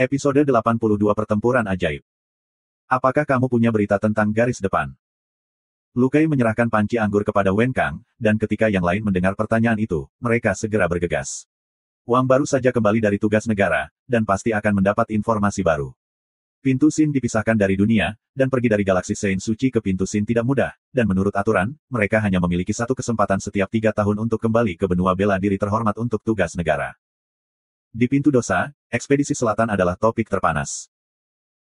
Episode 82 Pertempuran Ajaib. Apakah kamu punya berita tentang garis depan? Lu Kei menyerahkan panci anggur kepada Wen Kang, dan ketika yang lain mendengar pertanyaan itu, mereka segera bergegas. Wang baru saja kembali dari tugas negara, dan pasti akan mendapat informasi baru. Pintu Sin dipisahkan dari dunia, dan pergi dari galaksi Sein Suci ke pintu Sin tidak mudah, dan menurut aturan, mereka hanya memiliki satu kesempatan setiap 3 tahun untuk kembali ke benua bela diri terhormat untuk tugas negara. Di pintu dosa, ekspedisi selatan adalah topik terpanas.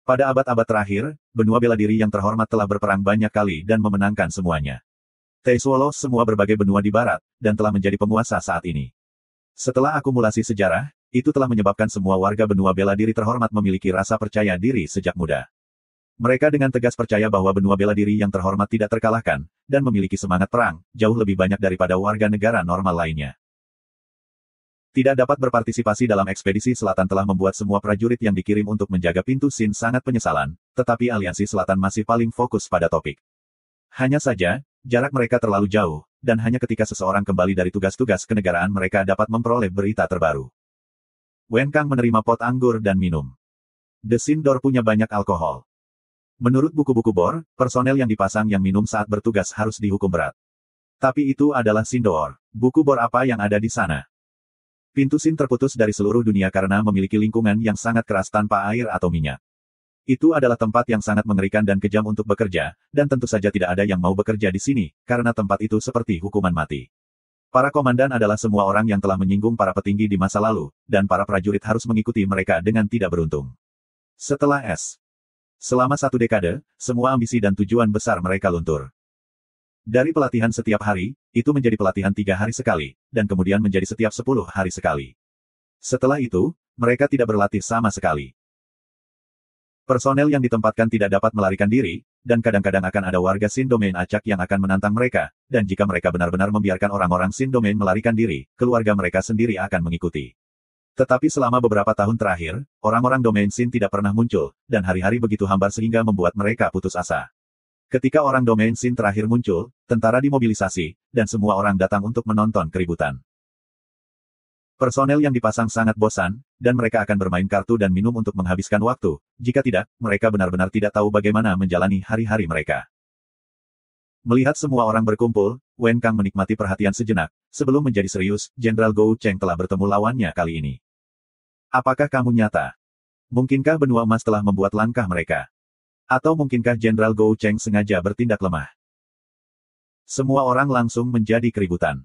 Pada abad-abad terakhir, benua bela diri yang terhormat telah berperang banyak kali dan memenangkan semuanya. Teisuolo semua berbagai benua di barat, dan telah menjadi penguasa saat ini. Setelah akumulasi sejarah, itu telah menyebabkan semua warga benua bela diri terhormat memiliki rasa percaya diri sejak muda. Mereka dengan tegas percaya bahwa benua bela diri yang terhormat tidak terkalahkan, dan memiliki semangat perang, jauh lebih banyak daripada warga negara normal lainnya. Tidak dapat berpartisipasi dalam ekspedisi selatan telah membuat semua prajurit yang dikirim untuk menjaga pintu Sin sangat penyesalan, tetapi aliansi selatan masih paling fokus pada topik. Hanya saja, jarak mereka terlalu jauh, dan hanya ketika seseorang kembali dari tugas-tugas kenegaraan mereka dapat memperoleh berita terbaru. Wen Kang menerima pot anggur dan minum. The Sin Door punya banyak alkohol. Menurut buku-buku Bor, personel yang dipasang yang minum saat bertugas harus dihukum berat. Tapi itu adalah Sin Door. Buku Bor apa yang ada di sana? Pintu Sin terputus dari seluruh dunia karena memiliki lingkungan yang sangat keras tanpa air atau minyak. Itu adalah tempat yang sangat mengerikan dan kejam untuk bekerja, dan tentu saja tidak ada yang mau bekerja di sini, karena tempat itu seperti hukuman mati. Para komandan adalah semua orang yang telah menyinggung para petinggi di masa lalu, dan para prajurit harus mengikuti mereka dengan tidak beruntung. Setelah selama 1 dekade, semua ambisi dan tujuan besar mereka luntur. Dari pelatihan setiap hari, itu menjadi pelatihan 3 hari sekali, dan kemudian menjadi setiap 10 hari sekali. Setelah itu, mereka tidak berlatih sama sekali. Personel yang ditempatkan tidak dapat melarikan diri, dan kadang-kadang akan ada warga Sin Domain acak yang akan menantang mereka, dan jika mereka benar-benar membiarkan orang-orang Sin Domain melarikan diri, keluarga mereka sendiri akan mengikuti. Tetapi selama beberapa tahun terakhir, orang-orang Domain Sin tidak pernah muncul, dan hari-hari begitu hambar sehingga membuat mereka putus asa. Ketika orang Domain Sin terakhir muncul, tentara dimobilisasi, dan semua orang datang untuk menonton keributan. Personel yang dipasang sangat bosan, dan mereka akan bermain kartu dan minum untuk menghabiskan waktu, jika tidak, mereka benar-benar tidak tahu bagaimana menjalani hari-hari mereka. Melihat semua orang berkumpul, Wen Kang menikmati perhatian sejenak, sebelum menjadi serius, Jenderal Gou Cheng telah bertemu lawannya kali ini. Apakah kamu nyata? Mungkinkah benua emas telah membuat langkah mereka? Atau mungkinkah Jenderal Gou Cheng sengaja bertindak lemah? Semua orang langsung menjadi keributan.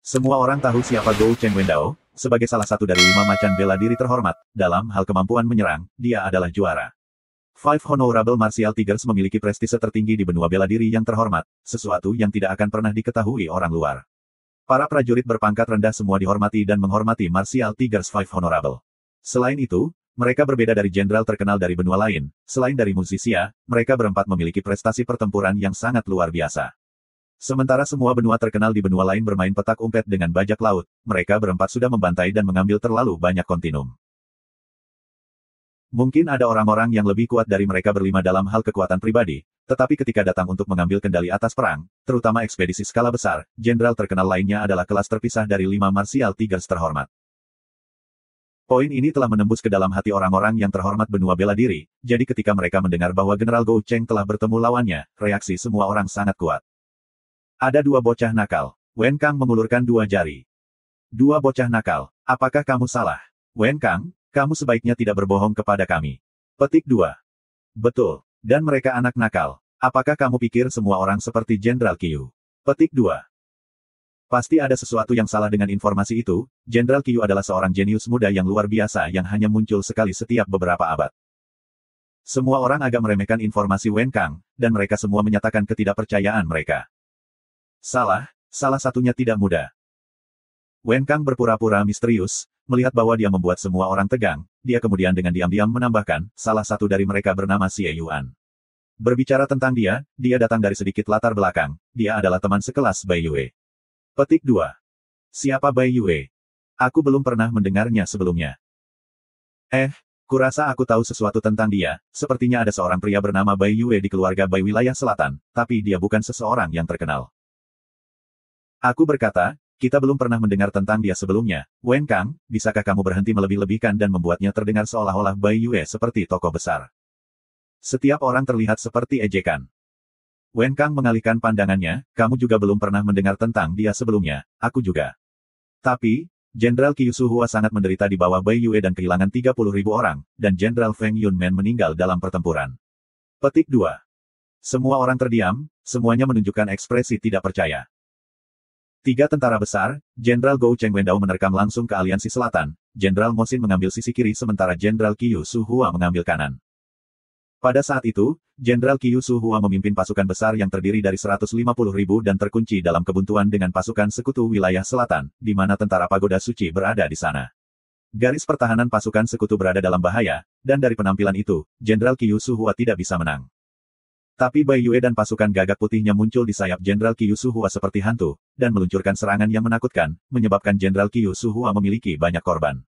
Semua orang tahu siapa Gou Cheng Wendao, sebagai salah satu dari 5 macan bela diri terhormat, dalam hal kemampuan menyerang, dia adalah juara. Five Honorable Martial Tigers memiliki prestise tertinggi di benua bela diri yang terhormat, sesuatu yang tidak akan pernah diketahui orang luar. Para prajurit berpangkat rendah semua dihormati dan menghormati Martial Tigers Five Honorable. Selain itu, mereka berbeda dari jenderal terkenal dari benua lain, selain dari Musisia, mereka berempat memiliki prestasi pertempuran yang sangat luar biasa. Sementara semua benua terkenal di benua lain bermain petak umpet dengan bajak laut, mereka berempat sudah membantai dan mengambil terlalu banyak kontinum. Mungkin ada orang-orang yang lebih kuat dari mereka berlima dalam hal kekuatan pribadi, tetapi ketika datang untuk mengambil kendali atas perang, terutama ekspedisi skala besar, jenderal terkenal lainnya adalah kelas terpisah dari 5 Martial Tigers terhormat. Poin ini telah menembus ke dalam hati orang-orang yang terhormat benua bela diri, jadi ketika mereka mendengar bahwa General Gou Cheng telah bertemu lawannya, reaksi semua orang sangat kuat. Ada 2 bocah nakal. Wen Kang mengulurkan 2 jari. 2 bocah nakal. Apakah kamu salah? Wen Kang, kamu sebaiknya tidak berbohong kepada kami. Petik 2. Betul. Dan mereka anak nakal. Apakah kamu pikir semua orang seperti Jenderal Qiu? Petik 2. Pasti ada sesuatu yang salah dengan informasi itu, Jenderal Qiu adalah seorang jenius muda yang luar biasa yang hanya muncul sekali setiap beberapa abad. Semua orang agak meremehkan informasi Wen Kang, dan mereka semua menyatakan ketidakpercayaan mereka. Salah satunya tidak mudah. Wen Kang berpura-pura misterius, melihat bahwa dia membuat semua orang tegang, dia kemudian dengan diam-diam menambahkan, salah satu dari mereka bernama Xie Yuan. Berbicara tentang dia datang dari sedikit latar belakang, dia adalah teman sekelas Bai Yue. Petik 2. Siapa Bai Yue? Aku belum pernah mendengarnya sebelumnya. Kurasa aku tahu sesuatu tentang dia, sepertinya ada seorang pria bernama Bai Yue di keluarga Bai wilayah selatan, tapi dia bukan seseorang yang terkenal. Aku berkata, Kita belum pernah mendengar tentang dia sebelumnya. Wen Kang, bisakah kamu berhenti melebih-lebihkan dan membuatnya terdengar seolah-olah Bai Yue seperti tokoh besar? Setiap orang terlihat seperti ejekan. Wen Kang mengalihkan pandangannya, kamu juga belum pernah mendengar tentang dia sebelumnya, aku juga. Tapi, Jenderal Qiu Hua sangat menderita di bawah Bai Yue dan kehilangan 30.000 orang, dan Jenderal Feng Yunmen meninggal dalam pertempuran. Petik 2. Semua orang terdiam, semuanya menunjukkan ekspresi tidak percaya. 3 tentara besar, Jenderal Gou Chengwendao menerkam langsung ke aliansi selatan, Jenderal Mo Xin mengambil sisi kiri sementara Jenderal Qiu Hua mengambil kanan. Pada saat itu, Jenderal Qiu Hua memimpin pasukan besar yang terdiri dari 150.000 dan terkunci dalam kebuntuan dengan pasukan sekutu wilayah selatan, di mana tentara pagoda suci berada di sana. Garis pertahanan pasukan sekutu berada dalam bahaya, dan dari penampilan itu, Jenderal Qiu Hua tidak bisa menang. Tapi Bai Yue dan pasukan gagak putihnya muncul di sayap Jenderal Qiu Hua seperti hantu, dan meluncurkan serangan yang menakutkan, menyebabkan Jenderal Qiu Hua memiliki banyak korban.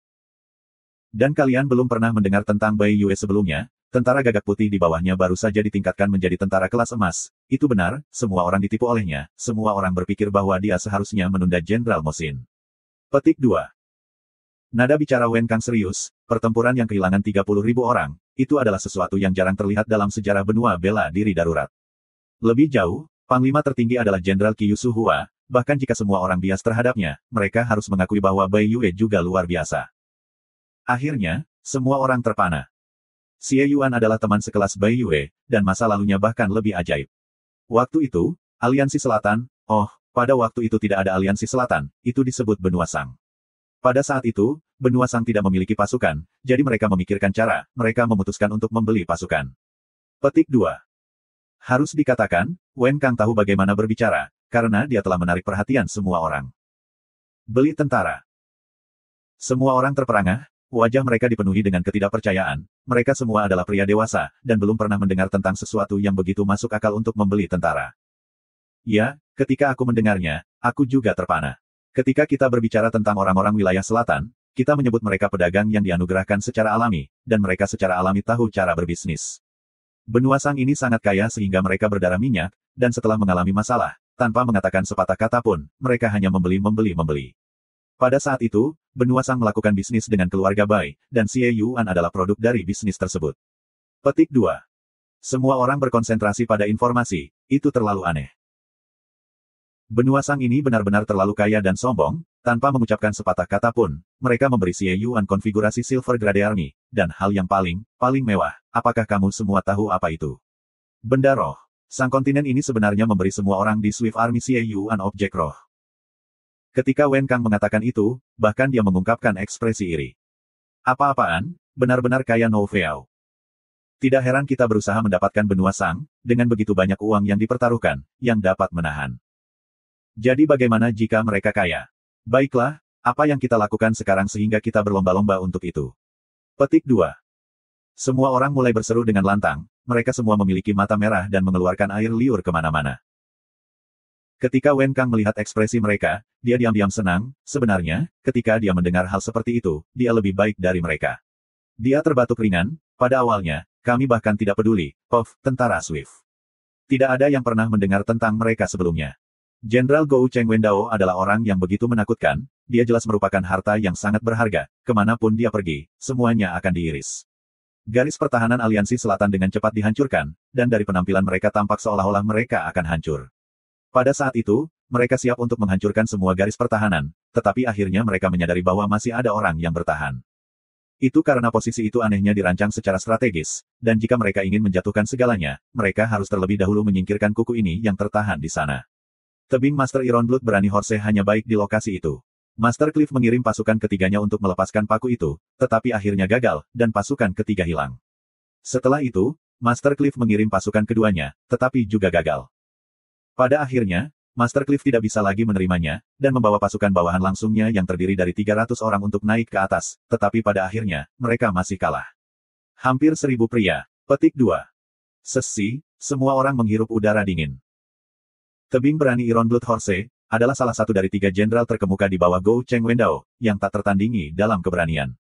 Dan kalian belum pernah mendengar tentang Bai Yue sebelumnya, tentara gagak putih di bawahnya baru saja ditingkatkan menjadi tentara kelas emas. Itu benar, semua orang ditipu olehnya, semua orang berpikir bahwa dia seharusnya menunda Jenderal Mo Xin. Petik 2. Nada bicara Wen Kang serius, pertempuran yang kehilangan 30.000 orang, itu adalah sesuatu yang jarang terlihat dalam sejarah benua bela diri darurat. Lebih jauh, Panglima tertinggi adalah Jenderal Qiu Hua, bahkan jika semua orang bias terhadapnya, mereka harus mengakui bahwa Bai Yue juga luar biasa. Akhirnya, semua orang terpana. Xie Yuan adalah teman sekelas Bai Yue, dan masa lalunya bahkan lebih ajaib. Waktu itu, Aliansi Selatan, pada waktu itu tidak ada Aliansi Selatan, itu disebut Benua Sang. Pada saat itu, Benua Sang tidak memiliki pasukan, jadi mereka memikirkan cara, mereka memutuskan untuk membeli pasukan. Petik 2. Harus dikatakan, Wen Kang tahu bagaimana berbicara, karena dia telah menarik perhatian semua orang. Beli tentara. Semua orang terperangah, wajah mereka dipenuhi dengan ketidakpercayaan, mereka semua adalah pria dewasa, dan belum pernah mendengar tentang sesuatu yang begitu masuk akal untuk membeli tentara. Ya, ketika aku mendengarnya, aku juga terpana. Ketika kita berbicara tentang orang-orang wilayah selatan, kita menyebut mereka pedagang yang dianugerahkan secara alami, dan mereka secara alami tahu cara berbisnis. Benua Sang ini sangat kaya sehingga mereka berdarah minyak, dan setelah mengalami masalah, tanpa mengatakan sepatah kata pun, mereka hanya membeli. Pada saat itu, Benua Sang melakukan bisnis dengan keluarga Bai, dan Xie Yuan adalah produk dari bisnis tersebut. Petik 2. Semua orang berkonsentrasi pada informasi, itu terlalu aneh. Benua Sang ini benar-benar terlalu kaya dan sombong, tanpa mengucapkan sepatah kata pun, mereka memberi Xie Yuan konfigurasi Silver Grade Army, dan hal yang paling mewah, apakah kamu semua tahu apa itu? Benda roh. Sang kontinen ini sebenarnya memberi semua orang di Swift Army Xie Yuan objek roh. Ketika Wen Kang mengatakan itu, bahkan dia mengungkapkan ekspresi iri. Apa-apaan, benar-benar kaya No Feao. Tidak heran kita berusaha mendapatkan Benua Sang, dengan begitu banyak uang yang dipertaruhkan, yang dapat menahan. Jadi bagaimana jika mereka kaya? Baiklah, apa yang kita lakukan sekarang sehingga kita berlomba-lomba untuk itu? Petik 2. Semua orang mulai berseru dengan lantang, mereka semua memiliki mata merah dan mengeluarkan air liur kemana-mana. Ketika Wen Kang melihat ekspresi mereka, dia diam-diam senang, sebenarnya, ketika dia mendengar hal seperti itu, dia lebih baik dari mereka. Dia terbatuk ringan, pada awalnya, kami bahkan tidak peduli, tentara Swift. Tidak ada yang pernah mendengar tentang mereka sebelumnya. Jenderal Gou Chengwendao adalah orang yang begitu menakutkan, dia jelas merupakan harta yang sangat berharga, kemanapun dia pergi, semuanya akan diiris. Garis pertahanan aliansi selatan dengan cepat dihancurkan, dan dari penampilan mereka tampak seolah-olah mereka akan hancur. Pada saat itu, mereka siap untuk menghancurkan semua garis pertahanan, tetapi akhirnya mereka menyadari bahwa masih ada orang yang bertahan. Itu karena posisi itu anehnya dirancang secara strategis, dan jika mereka ingin menjatuhkan segalanya, mereka harus terlebih dahulu menyingkirkan kuku ini yang tertahan di sana. Tebing Master Iron Blood berani Horse hanya baik di lokasi itu. Master Cliff mengirim pasukan ketiganya untuk melepaskan paku itu, tetapi akhirnya gagal, dan pasukan ketiga hilang. Setelah itu, Master Cliff mengirim pasukan keduanya, tetapi juga gagal. Pada akhirnya, Master Cliff tidak bisa lagi menerimanya, dan membawa pasukan bawahan langsungnya yang terdiri dari 300 orang untuk naik ke atas, tetapi pada akhirnya, mereka masih kalah. Hampir 1000 pria. Petik 2. Sesi, semua orang menghirup udara dingin. Tebing berani Iron Blood Horse, adalah salah satu dari 3 jenderal terkemuka di bawah Gou Chengwendao, yang tak tertandingi dalam keberanian.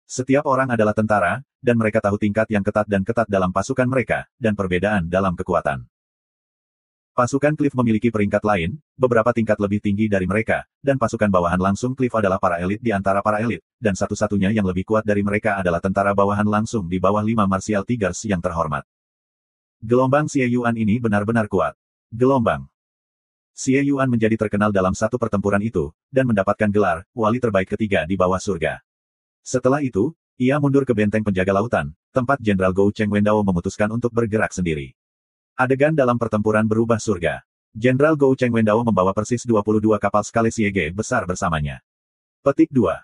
Setiap orang adalah tentara, dan mereka tahu tingkat yang ketat dan ketat dalam pasukan mereka, dan perbedaan dalam kekuatan. Pasukan Cliff memiliki peringkat lain, beberapa tingkat lebih tinggi dari mereka, dan pasukan bawahan langsung Cliff adalah para elit di antara para elit, dan satu-satunya yang lebih kuat dari mereka adalah tentara bawahan langsung di bawah 5 Martial Tigers yang terhormat. Gelombang Xie Yuan ini benar-benar kuat. Gelombang Xie Yuan menjadi terkenal dalam satu pertempuran itu, dan mendapatkan gelar wali terbaik ketiga di bawah surga. Setelah itu, ia mundur ke benteng penjaga lautan, tempat Jenderal Gou Cheng Wendao memutuskan untuk bergerak sendiri. Adegan dalam pertempuran berubah surga. Jenderal Gou Cheng Wendao membawa persis 22 kapal skala siege besar bersamanya. Petik 2.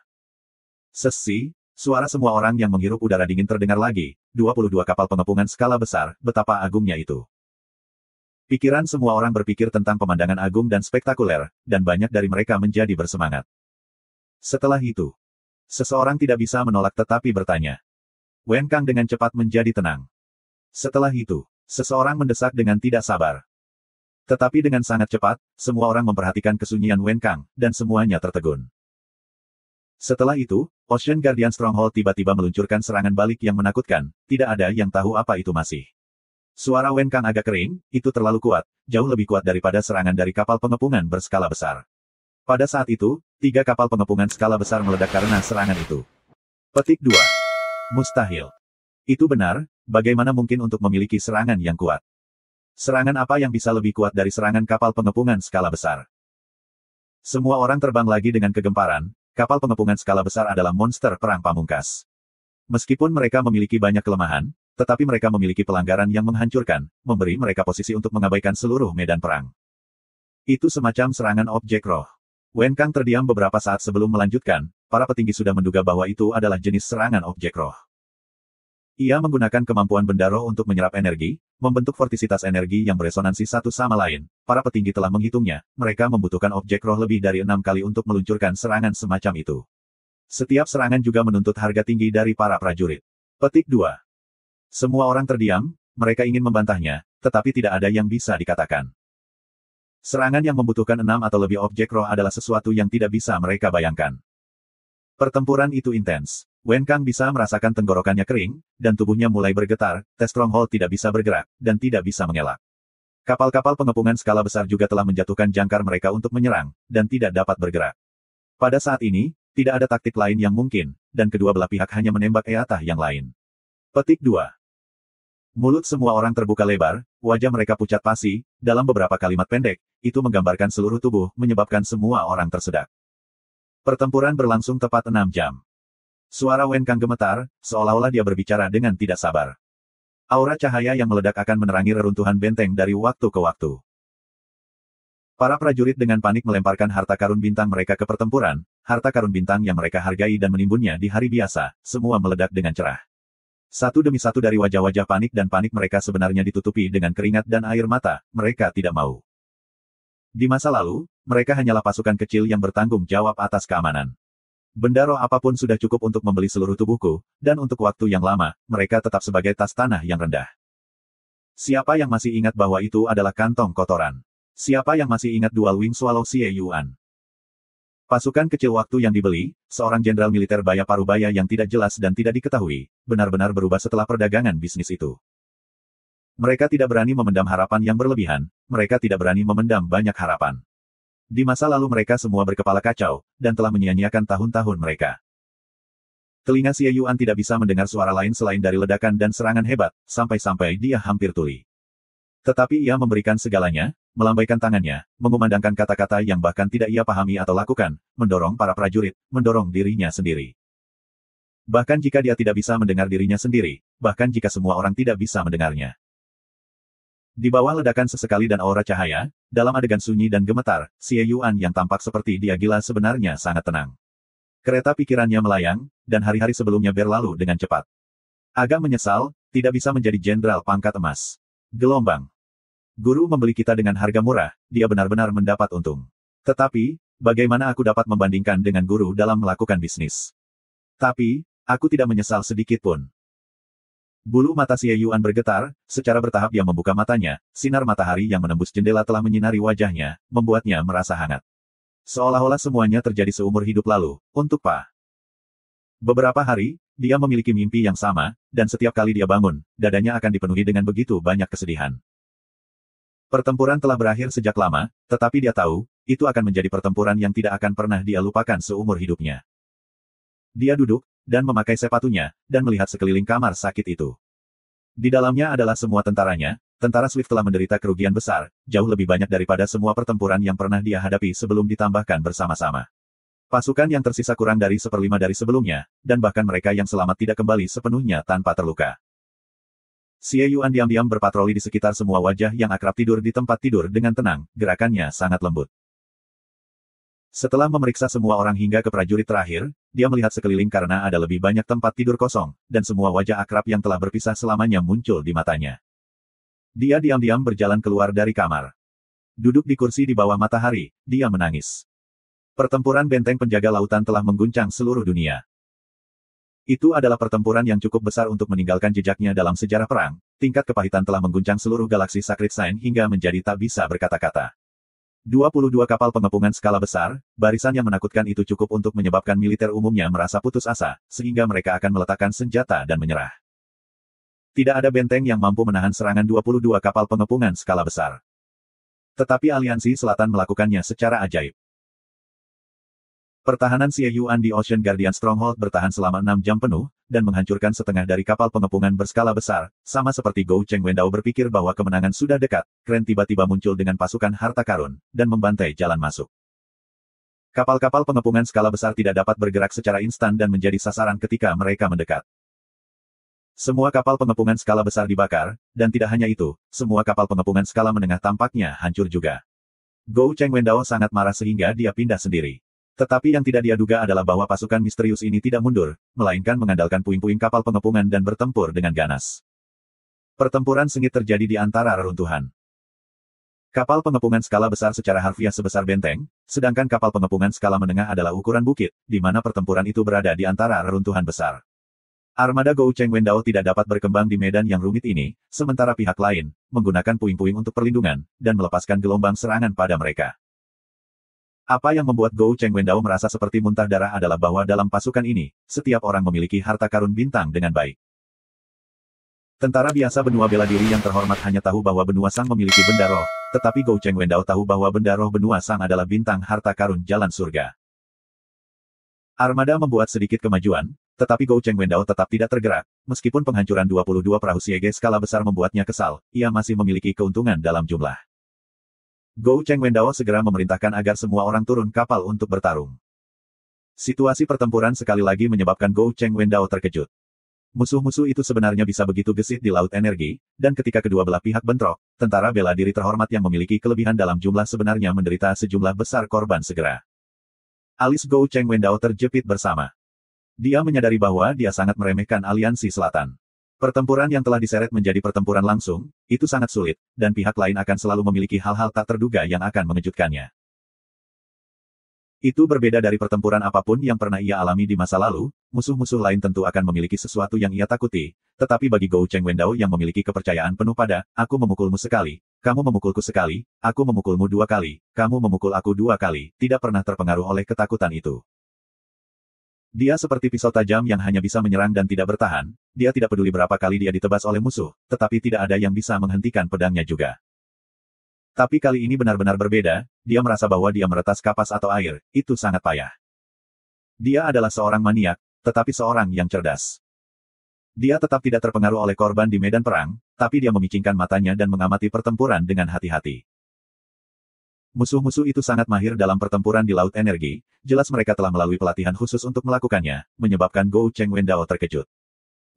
Sesi, suara semua orang yang menghirup udara dingin terdengar lagi, 22 kapal pengepungan skala besar, betapa agungnya itu. Pikiran semua orang berpikir tentang pemandangan agung dan spektakuler, dan banyak dari mereka menjadi bersemangat. Setelah itu, seseorang tidak bisa menolak tetapi bertanya. Wen Kang dengan cepat menjadi tenang. Setelah itu, seseorang mendesak dengan tidak sabar. Tetapi dengan sangat cepat, semua orang memperhatikan kesunyian Wen Kang, dan semuanya tertegun. Setelah itu, Ocean Guardian Stronghold tiba-tiba meluncurkan serangan balik yang menakutkan, tidak ada yang tahu apa itu masih. Suara Wen Kang agak kering, itu terlalu kuat, jauh lebih kuat daripada serangan dari kapal pengepungan berskala besar. Pada saat itu, 3 kapal pengepungan skala besar meledak karena serangan itu. Petik 2. Mustahil. Itu benar, bagaimana mungkin untuk memiliki serangan yang kuat? Serangan apa yang bisa lebih kuat dari serangan kapal pengepungan skala besar? Semua orang terbang lagi dengan kegemparan, kapal pengepungan skala besar adalah monster perang pamungkas. Meskipun mereka memiliki banyak kelemahan, tetapi mereka memiliki pelanggaran yang menghancurkan, memberi mereka posisi untuk mengabaikan seluruh medan perang. Itu semacam serangan objek roh. Wen Kang terdiam beberapa saat sebelum melanjutkan, para petinggi sudah menduga bahwa itu adalah jenis serangan objek roh. Ia menggunakan kemampuan benda roh untuk menyerap energi, membentuk vortisitas energi yang beresonansi satu sama lain. Para petinggi telah menghitungnya, mereka membutuhkan objek roh lebih dari 6 kali untuk meluncurkan serangan semacam itu. Setiap serangan juga menuntut harga tinggi dari para prajurit. Petik 2. Semua orang terdiam, mereka ingin membantahnya, tetapi tidak ada yang bisa dikatakan. Serangan yang membutuhkan 6 atau lebih objek roh adalah sesuatu yang tidak bisa mereka bayangkan. Pertempuran itu intens. Wen Kang bisa merasakan tenggorokannya kering, dan tubuhnya mulai bergetar, tes Stronghold tidak bisa bergerak, dan tidak bisa mengelak. Kapal-kapal pengepungan skala besar juga telah menjatuhkan jangkar mereka untuk menyerang, dan tidak dapat bergerak. Pada saat ini, tidak ada taktik lain yang mungkin, dan kedua belah pihak hanya menembak eatah yang lain. Petik 2. Mulut semua orang terbuka lebar, wajah mereka pucat pasi, dalam beberapa kalimat pendek, itu menggambarkan seluruh tubuh, menyebabkan semua orang tersedak. Pertempuran berlangsung tepat 6 jam. Suara Wen Kang gemetar, seolah-olah dia berbicara dengan tidak sabar. Aura cahaya yang meledak akan menerangi reruntuhan benteng dari waktu ke waktu. Para prajurit dengan panik melemparkan harta karun bintang mereka ke pertempuran, harta karun bintang yang mereka hargai dan menimbunnya di hari biasa, semua meledak dengan cerah. Satu demi satu dari wajah-wajah panik dan panik mereka sebenarnya ditutupi dengan keringat dan air mata, mereka tidak mau. Di masa lalu, mereka hanyalah pasukan kecil yang bertanggung jawab atas keamanan. Benda roh apapun sudah cukup untuk membeli seluruh tubuhku, dan untuk waktu yang lama, mereka tetap sebagai tas tanah yang rendah. Siapa yang masih ingat bahwa itu adalah kantong kotoran? Siapa yang masih ingat Dual Wing Swallow Xie Yuan? Pasukan kecil waktu yang dibeli, seorang jenderal militer baya parubaya yang tidak jelas dan tidak diketahui, benar-benar berubah setelah perdagangan bisnis itu. Mereka tidak berani memendam harapan yang berlebihan, mereka tidak berani memendam banyak harapan. Di masa lalu mereka semua berkepala kacau, dan telah menyia-nyiakan tahun-tahun mereka. Telinga Xie Yuan tidak bisa mendengar suara lain selain dari ledakan dan serangan hebat, sampai-sampai dia hampir tuli. Tetapi ia memberikan segalanya, melambaikan tangannya, mengumandangkan kata-kata yang bahkan tidak ia pahami atau lakukan, mendorong para prajurit, mendorong dirinya sendiri. Bahkan jika dia tidak bisa mendengar dirinya sendiri, bahkan jika semua orang tidak bisa mendengarnya. Di bawah ledakan sesekali dan aura cahaya, dalam adegan sunyi dan gemetar, Xie Yuan yang tampak seperti dia gila sebenarnya sangat tenang. Kereta pikirannya melayang, dan hari-hari sebelumnya berlalu dengan cepat. Agak menyesal, tidak bisa menjadi jenderal pangkat emas. Gelombang. Guru membeli kita dengan harga murah, dia benar-benar mendapat untung. Tetapi, bagaimana aku dapat membandingkan dengan guru dalam melakukan bisnis? Tapi, aku tidak menyesal sedikit pun. Bulu mata Xie Yuan bergetar, secara bertahap dia membuka matanya, sinar matahari yang menembus jendela telah menyinari wajahnya, membuatnya merasa hangat. Seolah-olah semuanya terjadi seumur hidup lalu, untuk Pa. Beberapa hari, dia memiliki mimpi yang sama, dan setiap kali dia bangun, dadanya akan dipenuhi dengan begitu banyak kesedihan. Pertempuran telah berakhir sejak lama, tetapi dia tahu, itu akan menjadi pertempuran yang tidak akan pernah dia lupakan seumur hidupnya. Dia duduk, dan memakai sepatunya, dan melihat sekeliling kamar sakit itu. Di dalamnya adalah semua tentaranya. Tentara Swift telah menderita kerugian besar, jauh lebih banyak daripada semua pertempuran yang pernah dia hadapi sebelum ditambahkan bersama-sama. Pasukan yang tersisa kurang dari 1/5 dari sebelumnya, dan bahkan mereka yang selamat tidak kembali sepenuhnya tanpa terluka. Xie Yuan diam-diam berpatroli di sekitar semua wajah yang akrab tidur di tempat tidur dengan tenang, gerakannya sangat lembut. Setelah memeriksa semua orang hingga ke prajurit terakhir, dia melihat sekeliling karena ada lebih banyak tempat tidur kosong, dan semua wajah akrab yang telah berpisah selamanya muncul di matanya. Dia diam-diam berjalan keluar dari kamar. Duduk di kursi di bawah matahari, dia menangis. Pertempuran benteng penjaga lautan telah mengguncang seluruh dunia. Itu adalah pertempuran yang cukup besar untuk meninggalkan jejaknya dalam sejarah perang. Tingkat kepahitan telah mengguncang seluruh galaksi Sacred Sign hingga menjadi tak bisa berkata-kata. 22 kapal pengepungan skala besar, barisan yang menakutkan itu cukup untuk menyebabkan militer umumnya merasa putus asa, sehingga mereka akan meletakkan senjata dan menyerah. Tidak ada benteng yang mampu menahan serangan 22 kapal pengepungan skala besar. Tetapi aliansi selatan melakukannya secara ajaib. Pertahanan Xie Yuan di Ocean Guardian Stronghold bertahan selama 6 jam penuh, dan menghancurkan setengah dari kapal pengepungan berskala besar, sama seperti Gou Cheng Wendao berpikir bahwa kemenangan sudah dekat, Kren tiba-tiba muncul dengan pasukan harta karun, dan membantai jalan masuk. Kapal-kapal pengepungan skala besar tidak dapat bergerak secara instan dan menjadi sasaran ketika mereka mendekat. Semua kapal pengepungan skala besar dibakar, dan tidak hanya itu, semua kapal pengepungan skala menengah tampaknya hancur juga. Gou Cheng Wendao sangat marah sehingga dia pindah sendiri. Tetapi yang tidak dia duga adalah bahwa pasukan misterius ini tidak mundur, melainkan mengandalkan puing-puing kapal pengepungan dan bertempur dengan ganas. Pertempuran sengit terjadi di antara reruntuhan. Kapal pengepungan skala besar secara harfiah sebesar benteng, sedangkan kapal pengepungan skala menengah adalah ukuran bukit, di mana pertempuran itu berada di antara reruntuhan besar. Armada Gou Cheng Wendao tidak dapat berkembang di medan yang rumit ini, sementara pihak lain, menggunakan puing-puing untuk perlindungan, dan melepaskan gelombang serangan pada mereka. Apa yang membuat Gou Cheng Wendao merasa seperti muntah darah adalah bahwa dalam pasukan ini, setiap orang memiliki harta karun bintang dengan baik. Tentara biasa benua bela diri yang terhormat hanya tahu bahwa benua sang memiliki benda roh, tetapi Gou Cheng Wendao tahu bahwa benda roh benua sang adalah bintang harta karun jalan surga. Armada membuat sedikit kemajuan, tetapi Gou Cheng Wendao tetap tidak tergerak, meskipun penghancuran 22 perahu siege skala besar membuatnya kesal, ia masih memiliki keuntungan dalam jumlah. Gou Cheng Wendao segera memerintahkan agar semua orang turun kapal untuk bertarung. Situasi pertempuran sekali lagi menyebabkan Gou Cheng Wendao terkejut. Musuh-musuh itu sebenarnya bisa begitu gesit di laut energi, dan ketika kedua belah pihak bentrok, tentara bela diri terhormat yang memiliki kelebihan dalam jumlah sebenarnya menderita sejumlah besar korban segera. Alis Gou Cheng Wendao terjepit bersama. Dia menyadari bahwa dia sangat meremehkan aliansi selatan. Pertempuran yang telah diseret menjadi pertempuran langsung, itu sangat sulit, dan pihak lain akan selalu memiliki hal-hal tak terduga yang akan mengejutkannya. Itu berbeda dari pertempuran apapun yang pernah ia alami di masa lalu, musuh-musuh lain tentu akan memiliki sesuatu yang ia takuti, tetapi bagi Gou Cheng Wendao yang memiliki kepercayaan penuh pada, aku memukulmu sekali, kamu memukulku sekali, aku memukulmu 2 kali, kamu memukul aku 2 kali, tidak pernah terpengaruh oleh ketakutan itu. Dia seperti pisau tajam yang hanya bisa menyerang dan tidak bertahan, dia tidak peduli berapa kali dia ditebas oleh musuh, tetapi tidak ada yang bisa menghentikan pedangnya juga. Tapi kali ini benar-benar berbeda, dia merasa bahwa dia meretas kapas atau air, itu sangat payah. Dia adalah seorang maniak, tetapi seorang yang cerdas. Dia tetap tidak terpengaruh oleh korban di medan perang, tapi dia memicingkan matanya dan mengamati pertempuran dengan hati-hati. Musuh-musuh itu sangat mahir dalam pertempuran di laut energi, jelas mereka telah melalui pelatihan khusus untuk melakukannya, menyebabkan Gou Cheng Wendao terkejut.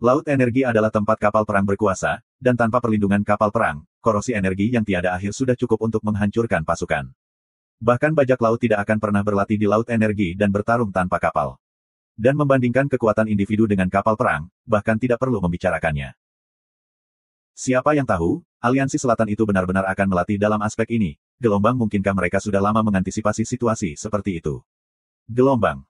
Laut energi adalah tempat kapal perang berkuasa, dan tanpa perlindungan kapal perang, korosi energi yang tiada akhir sudah cukup untuk menghancurkan pasukan. Bahkan bajak laut tidak akan pernah berlatih di laut energi dan bertarung tanpa kapal. Dan membandingkan kekuatan individu dengan kapal perang, bahkan tidak perlu membicarakannya. Siapa yang tahu, aliansi selatan itu benar-benar akan melatih dalam aspek ini. Gelombang mungkinkah mereka sudah lama mengantisipasi situasi seperti itu? Gelombang.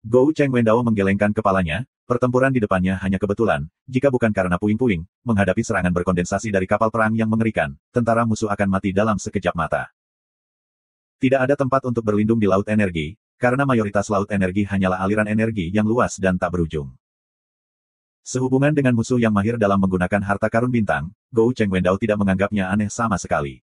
Gou Cheng Wendao menggelengkan kepalanya, pertempuran di depannya hanya kebetulan, jika bukan karena puing-puing, menghadapi serangan berkondensasi dari kapal perang yang mengerikan, tentara musuh akan mati dalam sekejap mata. Tidak ada tempat untuk berlindung di laut energi, karena mayoritas laut energi hanyalah aliran energi yang luas dan tak berujung. Sehubungan dengan musuh yang mahir dalam menggunakan harta karun bintang, Gou Cheng Wendao tidak menganggapnya aneh sama sekali.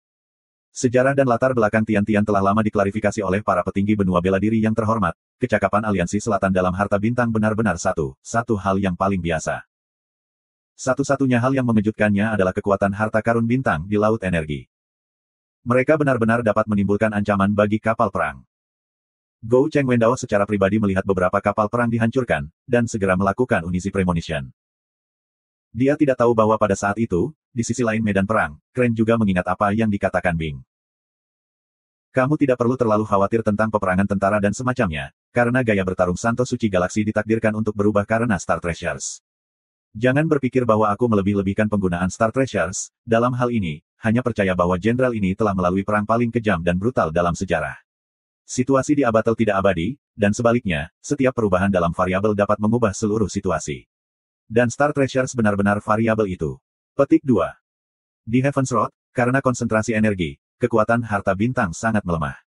Sejarah dan latar belakang Tian-Tian telah lama diklarifikasi oleh para petinggi benua bela diri yang terhormat. Kecakapan Aliansi Selatan dalam harta bintang benar-benar satu hal yang paling biasa. Satu-satunya hal yang mengejutkannya adalah kekuatan harta karun bintang di Laut Energi. Mereka benar-benar dapat menimbulkan ancaman bagi kapal perang. Gou Cheng Wendao secara pribadi melihat beberapa kapal perang dihancurkan, dan segera melakukan unisi premonition. Dia tidak tahu bahwa pada saat itu, di sisi lain medan perang, Kren juga mengingat apa yang dikatakan Bing. Kamu tidak perlu terlalu khawatir tentang peperangan tentara dan semacamnya, karena gaya bertarung Santo Suci Galaksi ditakdirkan untuk berubah karena Star Treasures. Jangan berpikir bahwa aku melebih-lebihkan penggunaan Star Treasures, dalam hal ini, hanya percaya bahwa jenderal ini telah melalui perang paling kejam dan brutal dalam sejarah. Situasi di Abatle tidak abadi, dan sebaliknya, setiap perubahan dalam variabel dapat mengubah seluruh situasi. Dan Star Treasures benar-benar variabel itu. Petik 2. Di Heaven's Road, karena konsentrasi energi, kekuatan harta bintang sangat melemah.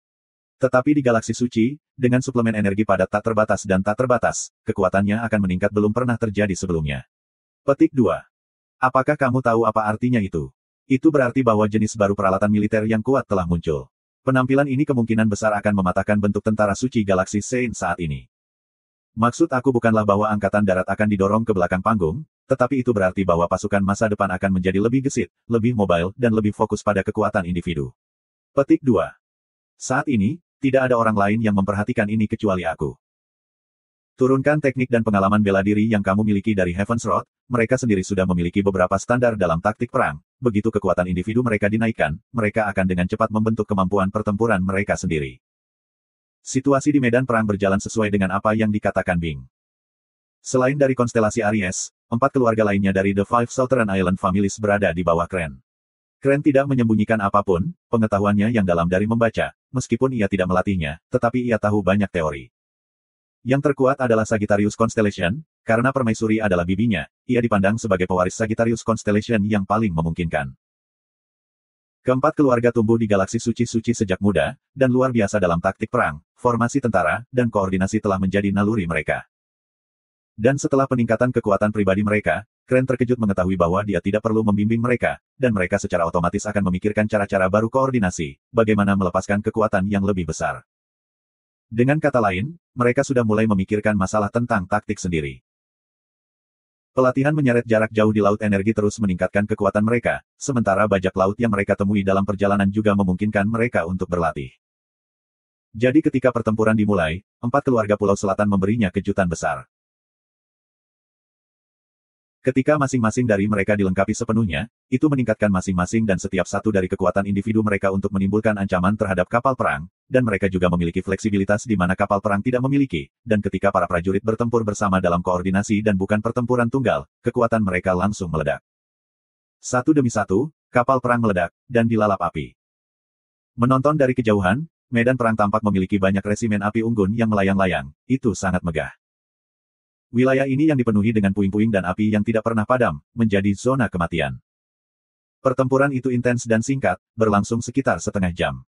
Tetapi di Galaksi Suci, dengan suplemen energi padat tak terbatas dan tak terbatas, kekuatannya akan meningkat belum pernah terjadi sebelumnya. Petik 2. Apakah kamu tahu apa artinya itu? Itu berarti bahwa jenis baru peralatan militer yang kuat telah muncul. Penampilan ini kemungkinan besar akan mematahkan bentuk tentara suci Galaksi Saint saat ini. Maksud aku bukanlah bahwa angkatan darat akan didorong ke belakang panggung, tetapi itu berarti bahwa pasukan masa depan akan menjadi lebih gesit, lebih mobile, dan lebih fokus pada kekuatan individu. Petik 2. Saat ini, tidak ada orang lain yang memperhatikan ini kecuali aku. Turunkan teknik dan pengalaman bela diri yang kamu miliki dari Heaven's Road, mereka sendiri sudah memiliki beberapa standar dalam taktik perang. Begitu kekuatan individu mereka dinaikkan, mereka akan dengan cepat membentuk kemampuan pertempuran mereka sendiri. Situasi di medan perang berjalan sesuai dengan apa yang dikatakan Bing. Selain dari konstelasi Aries, 4 keluarga lainnya dari The Five Southern Island Families berada di bawah Kren. Kren tidak menyembunyikan apapun, pengetahuannya yang dalam dari membaca, meskipun ia tidak melatihnya, tetapi ia tahu banyak teori. Yang terkuat adalah Sagittarius Constellation, karena permaisuri adalah bibinya, ia dipandang sebagai pewaris Sagittarius Constellation yang paling memungkinkan. Keempat keluarga tumbuh di Galaksi Suci-Suci sejak muda, dan luar biasa dalam taktik perang, formasi tentara, dan koordinasi telah menjadi naluri mereka. Dan setelah peningkatan kekuatan pribadi mereka, Kren terkejut mengetahui bahwa dia tidak perlu membimbing mereka, dan mereka secara otomatis akan memikirkan cara-cara baru koordinasi, bagaimana melepaskan kekuatan yang lebih besar. Dengan kata lain, mereka sudah mulai memikirkan masalah tentang taktik sendiri. Pelatihan menyeret jarak jauh di Laut Energi terus meningkatkan kekuatan mereka, sementara bajak laut yang mereka temui dalam perjalanan juga memungkinkan mereka untuk berlatih. Jadi ketika pertempuran dimulai, 4 keluarga Pulau Selatan memberinya kejutan besar. Ketika masing-masing dari mereka dilengkapi sepenuhnya, itu meningkatkan masing-masing dan setiap satu dari kekuatan individu mereka untuk menimbulkan ancaman terhadap kapal perang, dan mereka juga memiliki fleksibilitas di mana kapal perang tidak memiliki, dan ketika para prajurit bertempur bersama dalam koordinasi dan bukan pertempuran tunggal, kekuatan mereka langsung meledak. Satu demi satu, kapal perang meledak, dan dilalap api. Menonton dari kejauhan, medan perang tampak memiliki banyak resimen api unggun yang melayang-layang, itu sangat megah. Wilayah ini yang dipenuhi dengan puing-puing dan api yang tidak pernah padam, menjadi zona kematian. Pertempuran itu intens dan singkat, berlangsung sekitar setengah jam.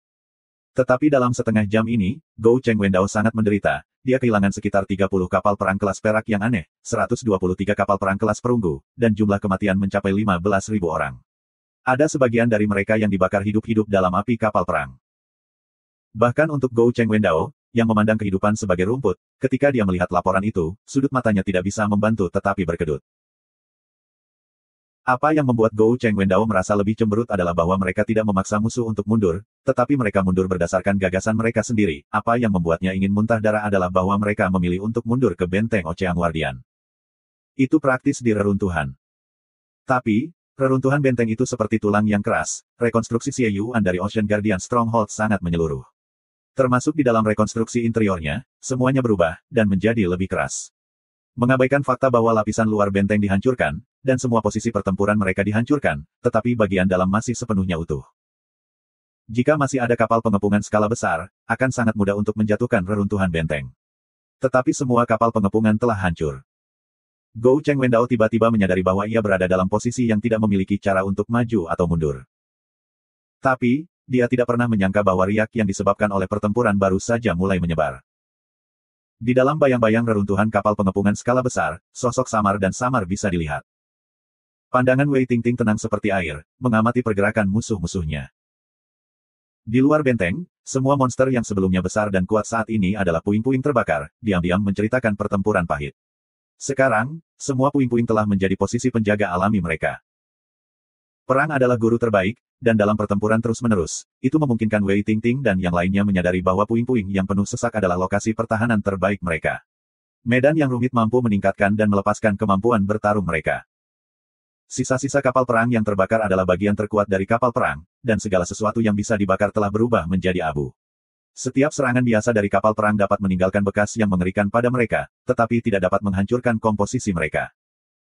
Tetapi dalam setengah jam ini, Gou Cheng Wendao sangat menderita, dia kehilangan sekitar 30 kapal perang kelas perak yang aneh, 123 kapal perang kelas perunggu, dan jumlah kematian mencapai 15.000 orang. Ada sebagian dari mereka yang dibakar hidup-hidup dalam api kapal perang. Bahkan untuk Gou Cheng Wendao, yang memandang kehidupan sebagai rumput, ketika dia melihat laporan itu, sudut matanya tidak bisa membantu tetapi berkedut. Apa yang membuat Gou Cheng Wendao merasa lebih cemberut adalah bahwa mereka tidak memaksa musuh untuk mundur, tetapi mereka mundur berdasarkan gagasan mereka sendiri. Apa yang membuatnya ingin muntah darah adalah bahwa mereka memilih untuk mundur ke benteng Ocean Guardian. Itu praktis di reruntuhan. Tapi, reruntuhan benteng itu seperti tulang yang keras, rekonstruksi Xie Yuan dari Ocean Guardian Stronghold sangat menyeluruh. Termasuk di dalam rekonstruksi interiornya, semuanya berubah, dan menjadi lebih keras. Mengabaikan fakta bahwa lapisan luar benteng dihancurkan, dan semua posisi pertempuran mereka dihancurkan, tetapi bagian dalam masih sepenuhnya utuh. Jika masih ada kapal pengepungan skala besar, akan sangat mudah untuk menjatuhkan reruntuhan benteng. Tetapi semua kapal pengepungan telah hancur. Gou Cheng Wendao tiba-tiba menyadari bahwa ia berada dalam posisi yang tidak memiliki cara untuk maju atau mundur. Tapi, dia tidak pernah menyangka bahwa riak yang disebabkan oleh pertempuran baru saja mulai menyebar. Di dalam bayang-bayang reruntuhan kapal pengepungan skala besar, sosok samar dan samar bisa dilihat. Pandangan Wei Tingting tenang seperti air, mengamati pergerakan musuh-musuhnya. Di luar benteng, semua monster yang sebelumnya besar dan kuat saat ini adalah puing-puing terbakar, diam-diam menceritakan pertempuran pahit. Sekarang, semua puing-puing telah menjadi posisi penjaga alami mereka. Perang adalah guru terbaik, dan dalam pertempuran terus-menerus, itu memungkinkan Wei Tingting dan yang lainnya menyadari bahwa puing-puing yang penuh sesak adalah lokasi pertahanan terbaik mereka. Medan yang rumit mampu meningkatkan dan melepaskan kemampuan bertarung mereka. Sisa-sisa kapal perang yang terbakar adalah bagian terkuat dari kapal perang, dan segala sesuatu yang bisa dibakar telah berubah menjadi abu. Setiap serangan biasa dari kapal perang dapat meninggalkan bekas yang mengerikan pada mereka, tetapi tidak dapat menghancurkan komposisi mereka.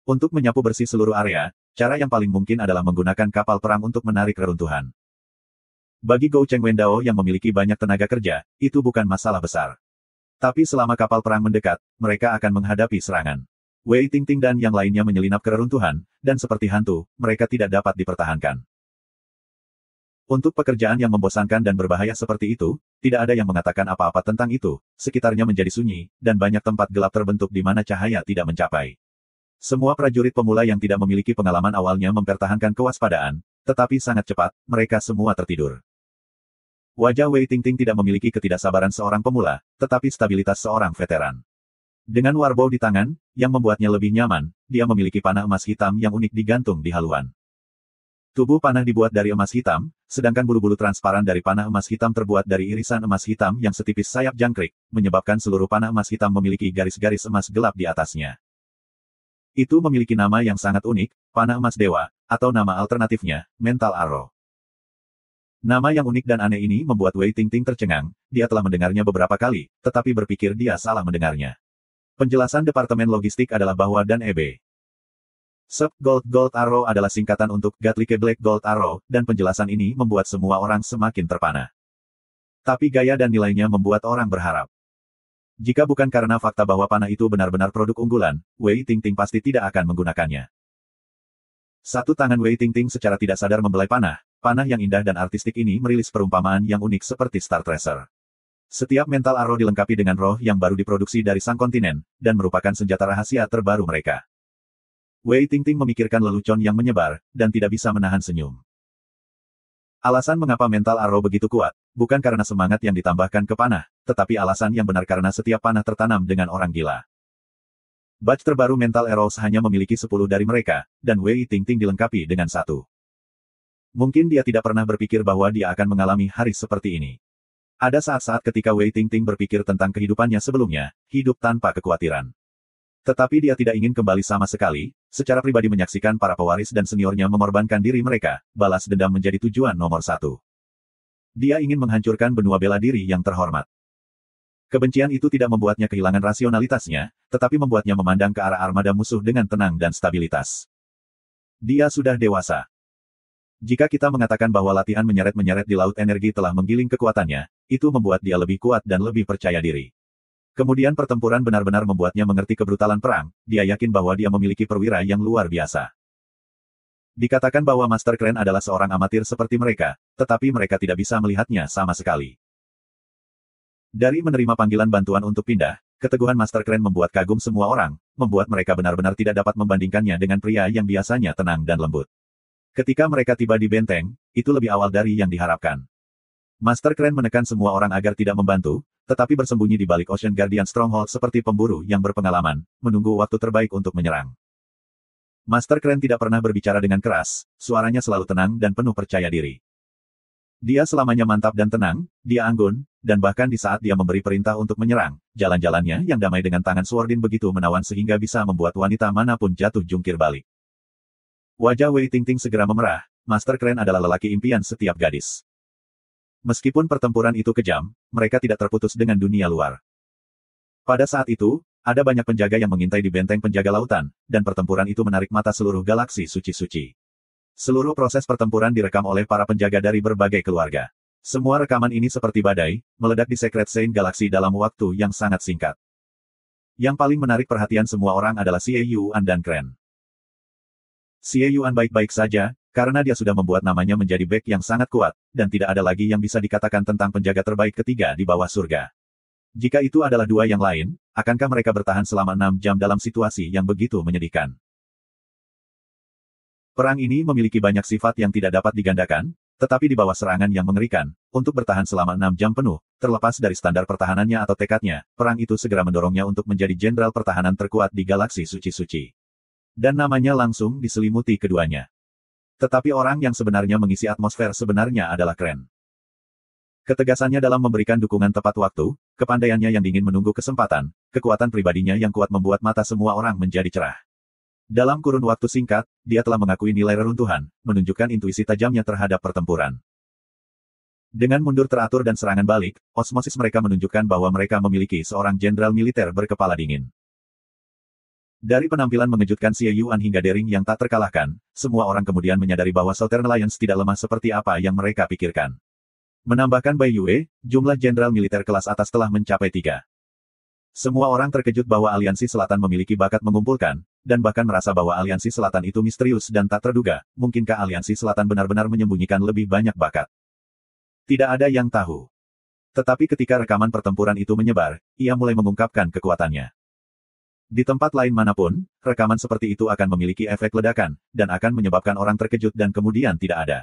Untuk menyapu bersih seluruh area, cara yang paling mungkin adalah menggunakan kapal perang untuk menarik reruntuhan. Bagi Gou Cheng Wendao yang memiliki banyak tenaga kerja, itu bukan masalah besar. Tapi selama kapal perang mendekat, mereka akan menghadapi serangan. Wei Tingting dan yang lainnya menyelinap ke reruntuhan, dan seperti hantu, mereka tidak dapat dipertahankan. Untuk pekerjaan yang membosankan dan berbahaya seperti itu, tidak ada yang mengatakan apa-apa tentang itu, sekitarnya menjadi sunyi, dan banyak tempat gelap terbentuk di mana cahaya tidak mencapai. Semua prajurit pemula yang tidak memiliki pengalaman awalnya mempertahankan kewaspadaan, tetapi sangat cepat, mereka semua tertidur. Wajah Wei Tingting tidak memiliki ketidaksabaran seorang pemula, tetapi stabilitas seorang veteran. Dengan warbow di tangan, yang membuatnya lebih nyaman, dia memiliki panah emas hitam yang unik digantung di haluan. Tubuh panah dibuat dari emas hitam, sedangkan bulu-bulu transparan dari panah emas hitam terbuat dari irisan emas hitam yang setipis sayap jangkrik, menyebabkan seluruh panah emas hitam memiliki garis-garis emas gelap di atasnya. Itu memiliki nama yang sangat unik, panah emas dewa, atau nama alternatifnya, Mental Arrow. Nama yang unik dan aneh ini membuat Wei Tingting tercengang, dia telah mendengarnya beberapa kali, tetapi berpikir dia salah mendengarnya. Penjelasan Departemen Logistik adalah bahwa dan EB. Sub Gold Arrow adalah singkatan untuk Godlike Black Gold Arrow, dan penjelasan ini membuat semua orang semakin terpana. Tapi gaya dan nilainya membuat orang berharap. Jika bukan karena fakta bahwa panah itu benar-benar produk unggulan, Wei Tingting pasti tidak akan menggunakannya. Satu tangan Wei Tingting secara tidak sadar membelai panah yang indah dan artistik ini merilis perumpamaan yang unik seperti Star Tracer. Setiap mental arrow dilengkapi dengan roh yang baru diproduksi dari sang kontinen, dan merupakan senjata rahasia terbaru mereka. Wei Tingting memikirkan lelucon yang menyebar, dan tidak bisa menahan senyum. Alasan mengapa mental arrow begitu kuat, bukan karena semangat yang ditambahkan ke panah, tetapi alasan yang benar karena setiap panah tertanam dengan orang gila. Batch terbaru mental arrows hanya memiliki 10 dari mereka, dan Wei Tingting dilengkapi dengan 1. Mungkin dia tidak pernah berpikir bahwa dia akan mengalami hari seperti ini. Ada saat-saat ketika Wei Tingting berpikir tentang kehidupannya sebelumnya, hidup tanpa kekhawatiran. Tetapi dia tidak ingin kembali sama sekali, secara pribadi menyaksikan para pewaris dan seniornya mengorbankan diri mereka, balas dendam menjadi tujuan nomor 1. Dia ingin menghancurkan benua bela diri yang terhormat. Kebencian itu tidak membuatnya kehilangan rasionalitasnya, tetapi membuatnya memandang ke arah armada musuh dengan tenang dan stabilitas. Dia sudah dewasa. Jika kita mengatakan bahwa latihan menyeret-menyeret di laut energi telah menggiling kekuatannya, itu membuat dia lebih kuat dan lebih percaya diri. Kemudian pertempuran benar-benar membuatnya mengerti kebrutalan perang, dia yakin bahwa dia memiliki perwira yang luar biasa. Dikatakan bahwa Master Crane adalah seorang amatir seperti mereka, tetapi mereka tidak bisa melihatnya sama sekali. Dari menerima panggilan bantuan untuk pindah, keteguhan Master Crane membuat kagum semua orang, membuat mereka benar-benar tidak dapat membandingkannya dengan pria yang biasanya tenang dan lembut. Ketika mereka tiba di benteng, itu lebih awal dari yang diharapkan. Master Crane menekan semua orang agar tidak membantu, tetapi bersembunyi di balik Ocean Guardian Stronghold seperti pemburu yang berpengalaman, menunggu waktu terbaik untuk menyerang. Master Crane tidak pernah berbicara dengan keras, suaranya selalu tenang dan penuh percaya diri. Dia selamanya mantap dan tenang, dia anggun, dan bahkan di saat dia memberi perintah untuk menyerang, jalan-jalannya yang damai dengan tangan Swordin begitu menawan sehingga bisa membuat wanita manapun jatuh jungkir balik. Wajah Wei Tingting segera memerah, Master Crane adalah lelaki impian setiap gadis. Meskipun pertempuran itu kejam, mereka tidak terputus dengan dunia luar. Pada saat itu, ada banyak penjaga yang mengintai di benteng penjaga lautan, dan pertempuran itu menarik mata seluruh galaksi suci-suci. Seluruh proses pertempuran direkam oleh para penjaga dari berbagai keluarga. Semua rekaman ini seperti badai, meledak di Secret Saint Galaxy dalam waktu yang sangat singkat. Yang paling menarik perhatian semua orang adalah Xie Yuan dan Crane. Xie Yuan baik-baik saja, karena dia sudah membuat namanya menjadi bek yang sangat kuat, dan tidak ada lagi yang bisa dikatakan tentang penjaga terbaik ketiga di bawah surga. Jika itu adalah dua yang lain, akankah mereka bertahan selama 6 jam dalam situasi yang begitu menyedihkan? Perang ini memiliki banyak sifat yang tidak dapat digandakan, tetapi di bawah serangan yang mengerikan, untuk bertahan selama 6 jam penuh, terlepas dari standar pertahanannya atau tekadnya, perang itu segera mendorongnya untuk menjadi jenderal pertahanan terkuat di galaksi suci-suci. Dan namanya langsung diselimuti keduanya. Tetapi orang yang sebenarnya mengisi atmosfer sebenarnya adalah Kren. Ketegasannya dalam memberikan dukungan tepat waktu, kepandaiannya yang dingin menunggu kesempatan, kekuatan pribadinya yang kuat membuat mata semua orang menjadi cerah. Dalam kurun waktu singkat, dia telah mengakui nilai reruntuhan, menunjukkan intuisi tajamnya terhadap pertempuran. Dengan mundur teratur dan serangan balik, osmosis mereka menunjukkan bahwa mereka memiliki seorang jenderal militer berkepala dingin. Dari penampilan mengejutkan Xie Yuan hingga daring yang tak terkalahkan, semua orang kemudian menyadari bahwa Southern Alliance tidak lemah seperti apa yang mereka pikirkan. Menambahkan Bai Yue, jumlah jenderal militer kelas atas telah mencapai 3. Semua orang terkejut bahwa Aliansi Selatan memiliki bakat mengumpulkan, dan bahkan merasa bahwa Aliansi Selatan itu misterius dan tak terduga. Mungkinkah Aliansi Selatan benar-benar menyembunyikan lebih banyak bakat? Tidak ada yang tahu. Tetapi ketika rekaman pertempuran itu menyebar, ia mulai mengungkapkan kekuatannya. Di tempat lain manapun, rekaman seperti itu akan memiliki efek ledakan, dan akan menyebabkan orang terkejut dan kemudian tidak ada.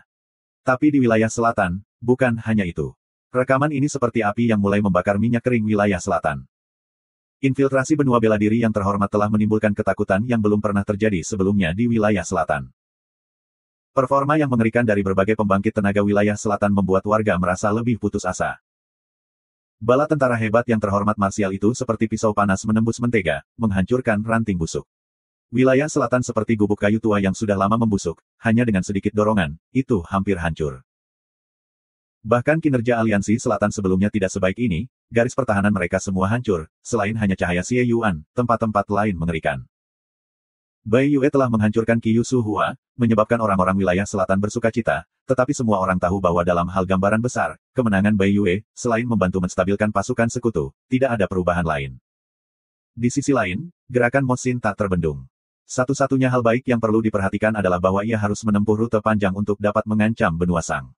Tapi di wilayah selatan, bukan hanya itu. Rekaman ini seperti api yang mulai membakar minyak kering wilayah selatan. Infiltrasi benua bela diri yang terhormat telah menimbulkan ketakutan yang belum pernah terjadi sebelumnya di wilayah selatan. Performa yang mengerikan dari berbagai pembangkit tenaga wilayah selatan membuat warga merasa lebih putus asa. Bala tentara hebat yang terhormat marsial itu seperti pisau panas menembus mentega, menghancurkan ranting busuk. Wilayah selatan seperti gubuk kayu tua yang sudah lama membusuk, hanya dengan sedikit dorongan, itu hampir hancur. Bahkan kinerja aliansi selatan sebelumnya tidak sebaik ini, garis pertahanan mereka semua hancur, selain hanya cahaya Xie Yuan, tempat-tempat lain mengerikan. Bai Yue telah menghancurkan Qiyu Su Hua, menyebabkan orang-orang wilayah selatan bersukacita, tetapi semua orang tahu bahwa dalam hal gambaran besar, kemenangan Bai Yue, selain membantu menstabilkan pasukan sekutu, tidak ada perubahan lain. Di sisi lain, gerakan Mo Xin tak terbendung. Satu-satunya hal baik yang perlu diperhatikan adalah bahwa ia harus menempuh rute panjang untuk dapat mengancam benua Sang.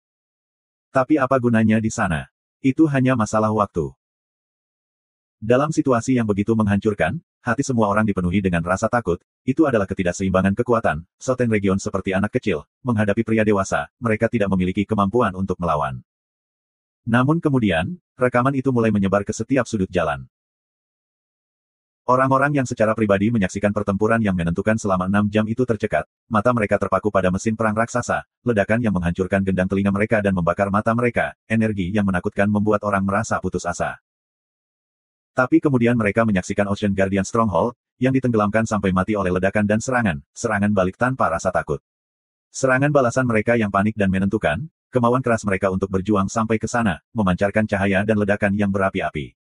Tapi apa gunanya di sana? Itu hanya masalah waktu. Dalam situasi yang begitu menghancurkan, hati semua orang dipenuhi dengan rasa takut. Itu adalah ketidakseimbangan kekuatan. Southern Region seperti anak kecil, menghadapi pria dewasa, mereka tidak memiliki kemampuan untuk melawan. Namun kemudian, rekaman itu mulai menyebar ke setiap sudut jalan. Orang-orang yang secara pribadi menyaksikan pertempuran yang menentukan selama 6 jam itu tercekat, mata mereka terpaku pada mesin perang raksasa, ledakan yang menghancurkan gendang telinga mereka dan membakar mata mereka, energi yang menakutkan membuat orang merasa putus asa. Tapi kemudian mereka menyaksikan Ocean Guardian Stronghold, yang ditenggelamkan sampai mati oleh ledakan dan serangan balik tanpa rasa takut. Serangan balasan mereka yang panik dan menentukan, kemauan keras mereka untuk berjuang sampai ke sana, memancarkan cahaya dan ledakan yang berapi-api.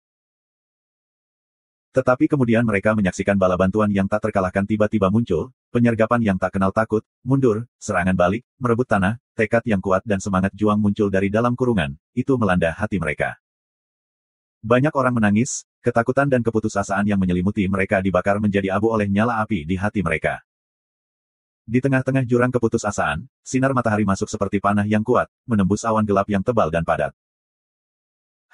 Tetapi kemudian mereka menyaksikan bala bantuan yang tak terkalahkan tiba-tiba muncul, penyergapan yang tak kenal takut, mundur, serangan balik, merebut tanah, tekad yang kuat dan semangat juang muncul dari dalam kurungan, itu melanda hati mereka. Banyak orang menangis, ketakutan dan keputusasaan yang menyelimuti mereka dibakar menjadi abu oleh nyala api di hati mereka. Di tengah-tengah jurang keputusasaan, sinar matahari masuk seperti panah yang kuat, menembus awan gelap yang tebal dan padat.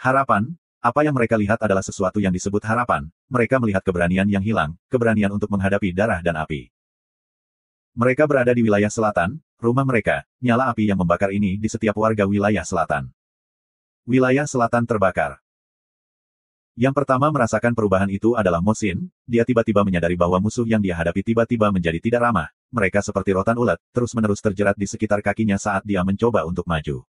Harapan. Apa yang mereka lihat adalah sesuatu yang disebut harapan. Mereka melihat keberanian yang hilang, keberanian untuk menghadapi darah dan api. Mereka berada di wilayah selatan, rumah mereka, nyala api yang membakar ini di setiap warga wilayah selatan. Wilayah selatan terbakar. Yang pertama merasakan perubahan itu adalah Mo Xin. Dia tiba-tiba menyadari bahwa musuh yang dia hadapi tiba-tiba menjadi tidak ramah. Mereka seperti rotan ulat, terus-menerus terjerat di sekitar kakinya saat dia mencoba untuk maju.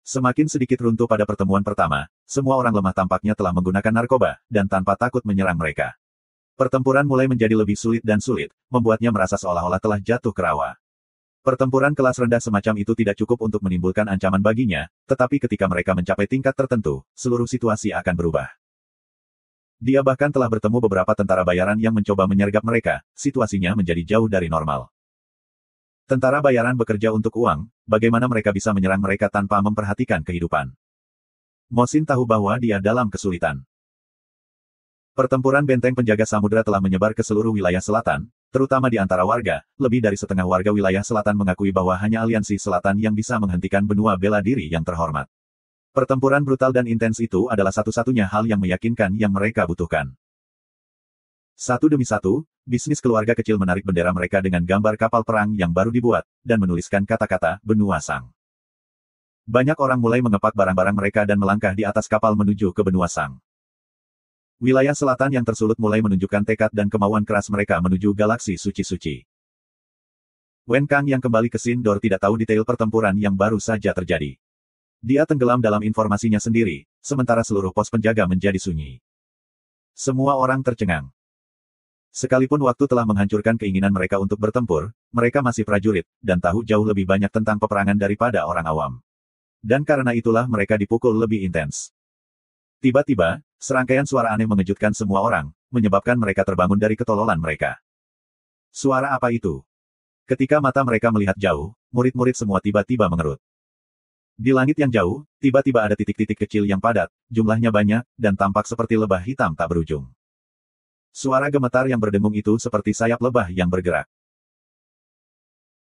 Semakin sedikit runtuh pada pertemuan pertama, semua orang lemah tampaknya telah menggunakan narkoba, dan tanpa takut menyerang mereka. Pertempuran mulai menjadi lebih sulit dan sulit, membuatnya merasa seolah-olah telah jatuh ke rawa. Pertempuran kelas rendah semacam itu tidak cukup untuk menimbulkan ancaman baginya, tetapi ketika mereka mencapai tingkat tertentu, seluruh situasi akan berubah. Dia bahkan telah bertemu beberapa tentara bayaran yang mencoba menyergap mereka, situasinya menjadi jauh dari normal. Tentara bayaran bekerja untuk uang, bagaimana mereka bisa menyerang mereka tanpa memperhatikan kehidupan? Mo Xin tahu bahwa dia dalam kesulitan. Pertempuran benteng penjaga samudera telah menyebar ke seluruh wilayah selatan, terutama di antara warga. Lebih dari setengah warga wilayah selatan mengakui bahwa hanya aliansi selatan yang bisa menghentikan benua bela diri yang terhormat. Pertempuran brutal dan intens itu adalah satu-satunya hal yang meyakinkan yang mereka butuhkan. Satu demi satu, bisnis keluarga kecil menarik bendera mereka dengan gambar kapal perang yang baru dibuat, dan menuliskan kata-kata benua Sang. Banyak orang mulai mengepak barang-barang mereka dan melangkah di atas kapal menuju ke benua Sang. Wilayah selatan yang tersulut mulai menunjukkan tekad dan kemauan keras mereka menuju galaksi suci-suci. Wen Kang yang kembali ke Sindor tidak tahu detail pertempuran yang baru saja terjadi. Dia tenggelam dalam informasinya sendiri, sementara seluruh pos penjaga menjadi sunyi. Semua orang tercengang. Sekalipun waktu telah menghancurkan keinginan mereka untuk bertempur, mereka masih prajurit, dan tahu jauh lebih banyak tentang peperangan daripada orang awam. Dan karena itulah mereka dipukul lebih intens. Tiba-tiba, serangkaian suara aneh mengejutkan semua orang, menyebabkan mereka terbangun dari ketololan mereka. Suara apa itu? Ketika mata mereka melihat jauh, murid-murid semua tiba-tiba mengerut. Di langit yang jauh, tiba-tiba ada titik-titik kecil yang padat, jumlahnya banyak, dan tampak seperti lebah hitam tak berujung. Suara gemetar yang berdengung itu seperti sayap lebah yang bergerak.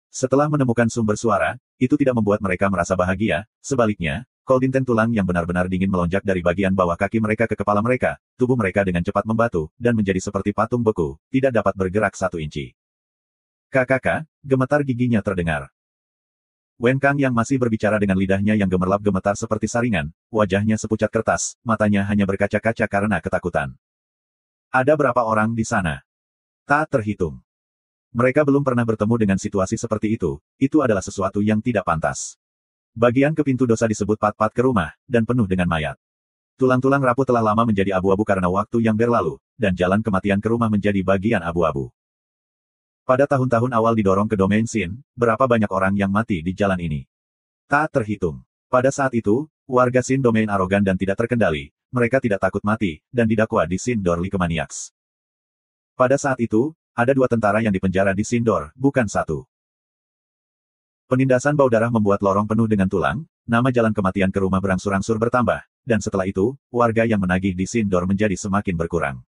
Setelah menemukan sumber suara, itu tidak membuat mereka merasa bahagia, sebaliknya, koldinten tulang yang benar-benar dingin melonjak dari bagian bawah kaki mereka ke kepala mereka, tubuh mereka dengan cepat membatu, dan menjadi seperti patung beku, tidak dapat bergerak 1 inci. Kakak, gemetar giginya terdengar. Wen Kang yang masih berbicara dengan lidahnya yang gemerlap gemetar seperti saringan, wajahnya sepucat kertas, matanya hanya berkaca-kaca karena ketakutan. Ada berapa orang di sana? Tak terhitung. Mereka belum pernah bertemu dengan situasi seperti itu adalah sesuatu yang tidak pantas. Bagian ke pintu dosa disebut pat-pat ke rumah, dan penuh dengan mayat. Tulang-tulang rapuh telah lama menjadi abu-abu karena waktu yang berlalu, dan jalan kematian ke rumah menjadi bagian abu-abu. Pada tahun-tahun awal didorong ke domain Sin, berapa banyak orang yang mati di jalan ini? Tak terhitung. Pada saat itu, warga Sin domain arogan dan tidak terkendali, mereka tidak takut mati, dan didakwa di Sindor Lickmaniacs. Pada saat itu, ada 2 tentara yang dipenjara di Sindor, bukan 1. Penindasan bau darah membuat lorong penuh dengan tulang, nama jalan kematian ke rumah berangsur-angsur bertambah, dan setelah itu, warga yang menagih di Sindor menjadi semakin berkurang.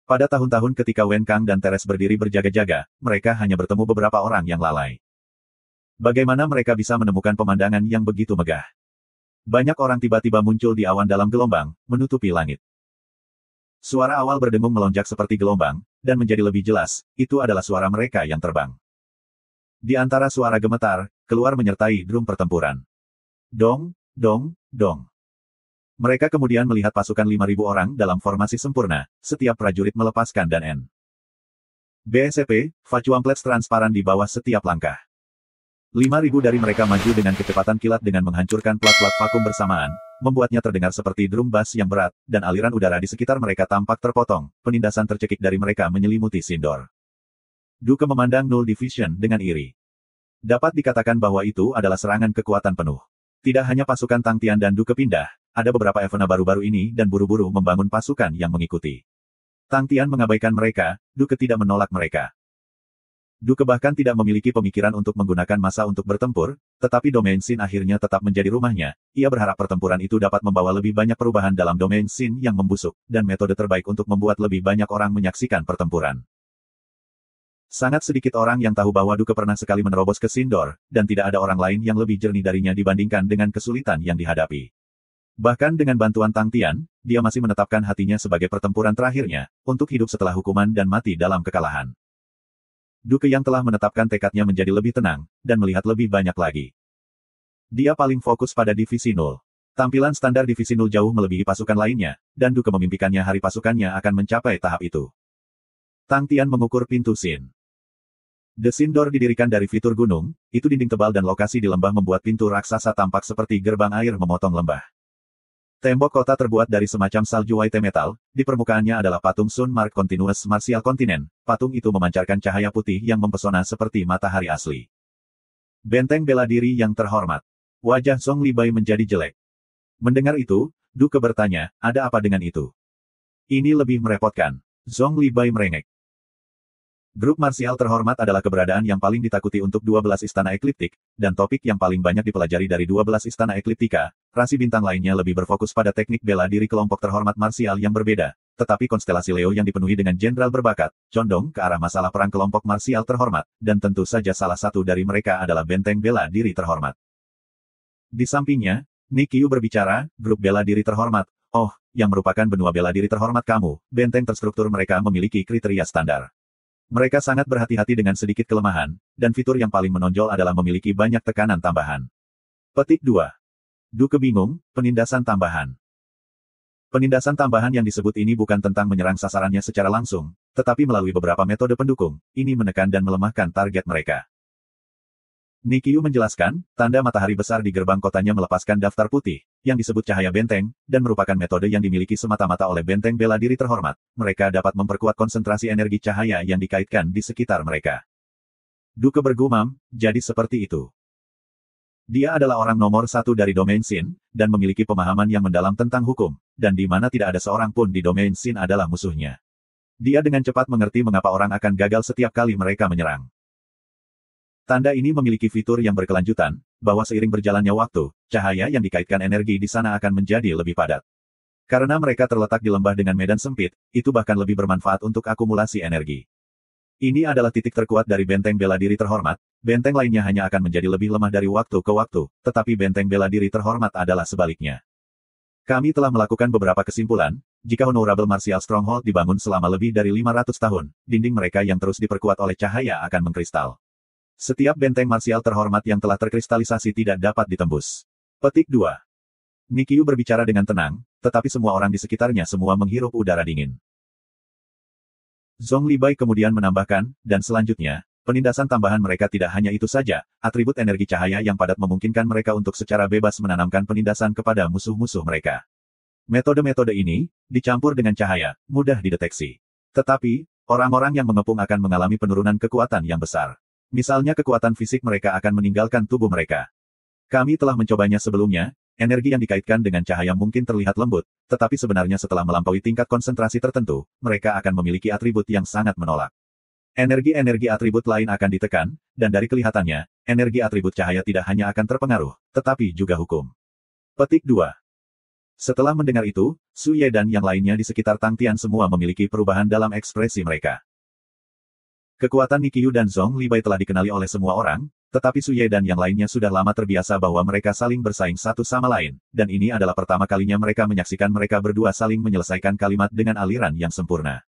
Pada tahun-tahun ketika Wen Kang dan Teres berdiri berjaga-jaga, mereka hanya bertemu beberapa orang yang lalai. Bagaimana mereka bisa menemukan pemandangan yang begitu megah? Banyak orang tiba-tiba muncul di awan dalam gelombang, menutupi langit. Suara awal berdengung melonjak seperti gelombang, dan menjadi lebih jelas, itu adalah suara mereka yang terbang. Di antara suara gemetar, keluar menyertai drum pertempuran. Dong, dong, dong. Mereka kemudian melihat pasukan 5.000 orang dalam formasi sempurna, setiap prajurit melepaskan dan N. BSP, vacuumplates transparan di bawah setiap langkah. 5.000 dari mereka maju dengan kecepatan kilat dengan menghancurkan plat-plat vakum bersamaan, membuatnya terdengar seperti drum bass yang berat, dan aliran udara di sekitar mereka tampak terpotong, penindasan tercekik dari mereka menyelimuti Sindor. Duke memandang Null Division dengan iri. Dapat dikatakan bahwa itu adalah serangan kekuatan penuh. Tidak hanya pasukan Tang Tian dan Duke pindah, ada beberapa event baru-baru ini dan buru-buru membangun pasukan yang mengikuti. Tang Tian mengabaikan mereka, Duke tidak menolak mereka. Duke bahkan tidak memiliki pemikiran untuk menggunakan massa untuk bertempur, tetapi domain Sin akhirnya tetap menjadi rumahnya. Ia berharap pertempuran itu dapat membawa lebih banyak perubahan dalam domain Sin yang membusuk, dan metode terbaik untuk membuat lebih banyak orang menyaksikan pertempuran. Sangat sedikit orang yang tahu bahwa Duke pernah sekali menerobos ke Sindor, dan tidak ada orang lain yang lebih jernih darinya dibandingkan dengan kesulitan yang dihadapi. Bahkan dengan bantuan Tang Tian, dia masih menetapkan hatinya sebagai pertempuran terakhirnya, untuk hidup setelah hukuman dan mati dalam kekalahan. Duke yang telah menetapkan tekadnya menjadi lebih tenang, dan melihat lebih banyak lagi. Dia paling fokus pada Divisi Null. Tampilan standar Divisi Null jauh melebihi pasukan lainnya, dan Duke memimpikannya hari pasukannya akan mencapai tahap itu. Tang Tian mengukur pintu Sin. The Sindor didirikan dari fitur gunung, itu dinding tebal dan lokasi di lembah membuat pintu raksasa tampak seperti gerbang air memotong lembah. Tembok kota terbuat dari semacam salju white metal, di permukaannya adalah patung Sun Mark Continuous Martial Continent, patung itu memancarkan cahaya putih yang mempesona seperti matahari asli. Benteng bela diri yang terhormat. Wajah Zhong Libai menjadi jelek. Mendengar itu, Duke bertanya, ada apa dengan itu? Ini lebih merepotkan. Zhong Libai merengek. Grup marsial terhormat adalah keberadaan yang paling ditakuti untuk 12 istana ekliptik, dan topik yang paling banyak dipelajari dari 12 istana ekliptika. Rasi bintang lainnya lebih berfokus pada teknik bela diri kelompok terhormat marsial yang berbeda, tetapi konstelasi Leo yang dipenuhi dengan jenderal berbakat, condong ke arah masalah perang kelompok marsial terhormat, dan tentu saja salah satu dari mereka adalah benteng bela diri terhormat. Di sampingnya, Nikyu berbicara, grup bela diri terhormat. Oh, yang merupakan benua bela diri terhormat kamu, benteng terstruktur mereka memiliki kriteria standar. Mereka sangat berhati-hati dengan sedikit kelemahan, dan fitur yang paling menonjol adalah memiliki banyak tekanan tambahan. Petik 2. Duke bingung, penindasan tambahan. Penindasan tambahan yang disebut ini bukan tentang menyerang sasarannya secara langsung, tetapi melalui beberapa metode pendukung, ini menekan dan melemahkan target mereka. Nikyu menjelaskan, tanda matahari besar di gerbang kotanya melepaskan daftar putih, yang disebut cahaya benteng, dan merupakan metode yang dimiliki semata-mata oleh benteng bela diri terhormat. Mereka dapat memperkuat konsentrasi energi cahaya yang dikaitkan di sekitar mereka. Duke bergumam, jadi seperti itu. Dia adalah orang nomor 1 dari domain Sin, dan memiliki pemahaman yang mendalam tentang hukum, dan di mana tidak ada seorang pun di domain Sin adalah musuhnya. Dia dengan cepat mengerti mengapa orang akan gagal setiap kali mereka menyerang. Tanda ini memiliki fitur yang berkelanjutan, bahwa seiring berjalannya waktu, cahaya yang dikaitkan energi di sana akan menjadi lebih padat. Karena mereka terletak di lembah dengan medan sempit, itu bahkan lebih bermanfaat untuk akumulasi energi. Ini adalah titik terkuat dari benteng bela diri terhormat, benteng lainnya hanya akan menjadi lebih lemah dari waktu ke waktu, tetapi benteng bela diri terhormat adalah sebaliknya. Kami telah melakukan beberapa kesimpulan, jika Honorable Martial Stronghold dibangun selama lebih dari 500 tahun, dinding mereka yang terus diperkuat oleh cahaya akan mengkristal. Setiap benteng marsial terhormat yang telah terkristalisasi tidak dapat ditembus. Petik 2. Nikyu berbicara dengan tenang, tetapi semua orang di sekitarnya semua menghirup udara dingin. Zhong Libai kemudian menambahkan, dan selanjutnya, penindasan tambahan mereka tidak hanya itu saja, atribut energi cahaya yang padat memungkinkan mereka untuk secara bebas menanamkan penindasan kepada musuh-musuh mereka. Metode-metode ini, dicampur dengan cahaya, mudah dideteksi. Tetapi, orang-orang yang mengepung akan mengalami penurunan kekuatan yang besar. Misalnya kekuatan fisik mereka akan meninggalkan tubuh mereka. Kami telah mencobanya sebelumnya, energi yang dikaitkan dengan cahaya mungkin terlihat lembut, tetapi sebenarnya setelah melampaui tingkat konsentrasi tertentu, mereka akan memiliki atribut yang sangat menolak. Energi-energi atribut lain akan ditekan, dan dari kelihatannya, energi atribut cahaya tidak hanya akan terpengaruh, tetapi juga hukum. Petik 2. Setelah mendengar itu, Su Ye dan yang lainnya di sekitar Tang Tian semua memiliki perubahan dalam ekspresi mereka. Kekuatan Nikyu dan Zhong Libai telah dikenali oleh semua orang, tetapi Su Ye dan yang lainnya sudah lama terbiasa bahwa mereka saling bersaing satu sama lain, dan ini adalah pertama kalinya mereka menyaksikan mereka berdua saling menyelesaikan kalimat dengan aliran yang sempurna.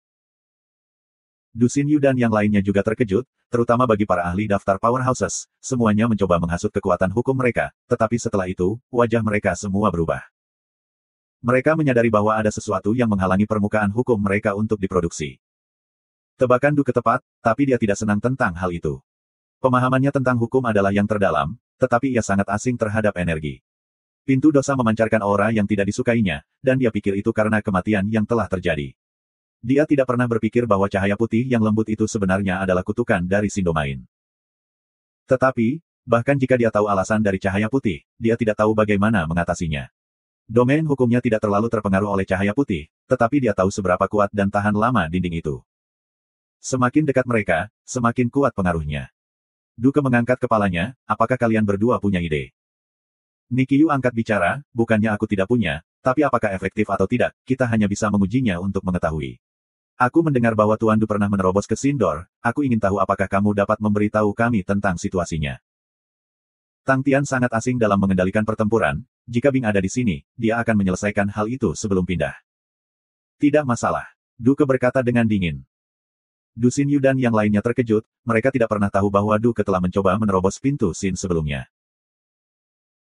Du Xinyu dan yang lainnya juga terkejut, terutama bagi para ahli daftar powerhouses, semuanya mencoba menghasut kekuatan hukum mereka, tetapi setelah itu, wajah mereka semua berubah. Mereka menyadari bahwa ada sesuatu yang menghalangi permukaan hukum mereka untuk diproduksi. Tebakan Duke tepat, tapi dia tidak senang tentang hal itu. Pemahamannya tentang hukum adalah yang terdalam, tetapi ia sangat asing terhadap energi. Pintu dosa memancarkan aura yang tidak disukainya, dan dia pikir itu karena kematian yang telah terjadi. Dia tidak pernah berpikir bahwa cahaya putih yang lembut itu sebenarnya adalah kutukan dari Sindomain. Tetapi, bahkan jika dia tahu alasan dari cahaya putih, dia tidak tahu bagaimana mengatasinya. Domain hukumnya tidak terlalu terpengaruh oleh cahaya putih, tetapi dia tahu seberapa kuat dan tahan lama dinding itu. Semakin dekat mereka, semakin kuat pengaruhnya. Duke mengangkat kepalanya, apakah kalian berdua punya ide? Nikyu angkat bicara, bukannya aku tidak punya, tapi apakah efektif atau tidak, kita hanya bisa mengujinya untuk mengetahui. Aku mendengar bahwa Tuan Du pernah menerobos ke Sindor, aku ingin tahu apakah kamu dapat memberitahu kami tentang situasinya. Tang Tian sangat asing dalam mengendalikan pertempuran, jika Bing ada di sini, dia akan menyelesaikan hal itu sebelum pindah. Tidak masalah. Duke berkata dengan dingin. Du Xinyu dan yang lainnya terkejut, mereka tidak pernah tahu bahwa Duke telah mencoba menerobos pintu Sin sebelumnya.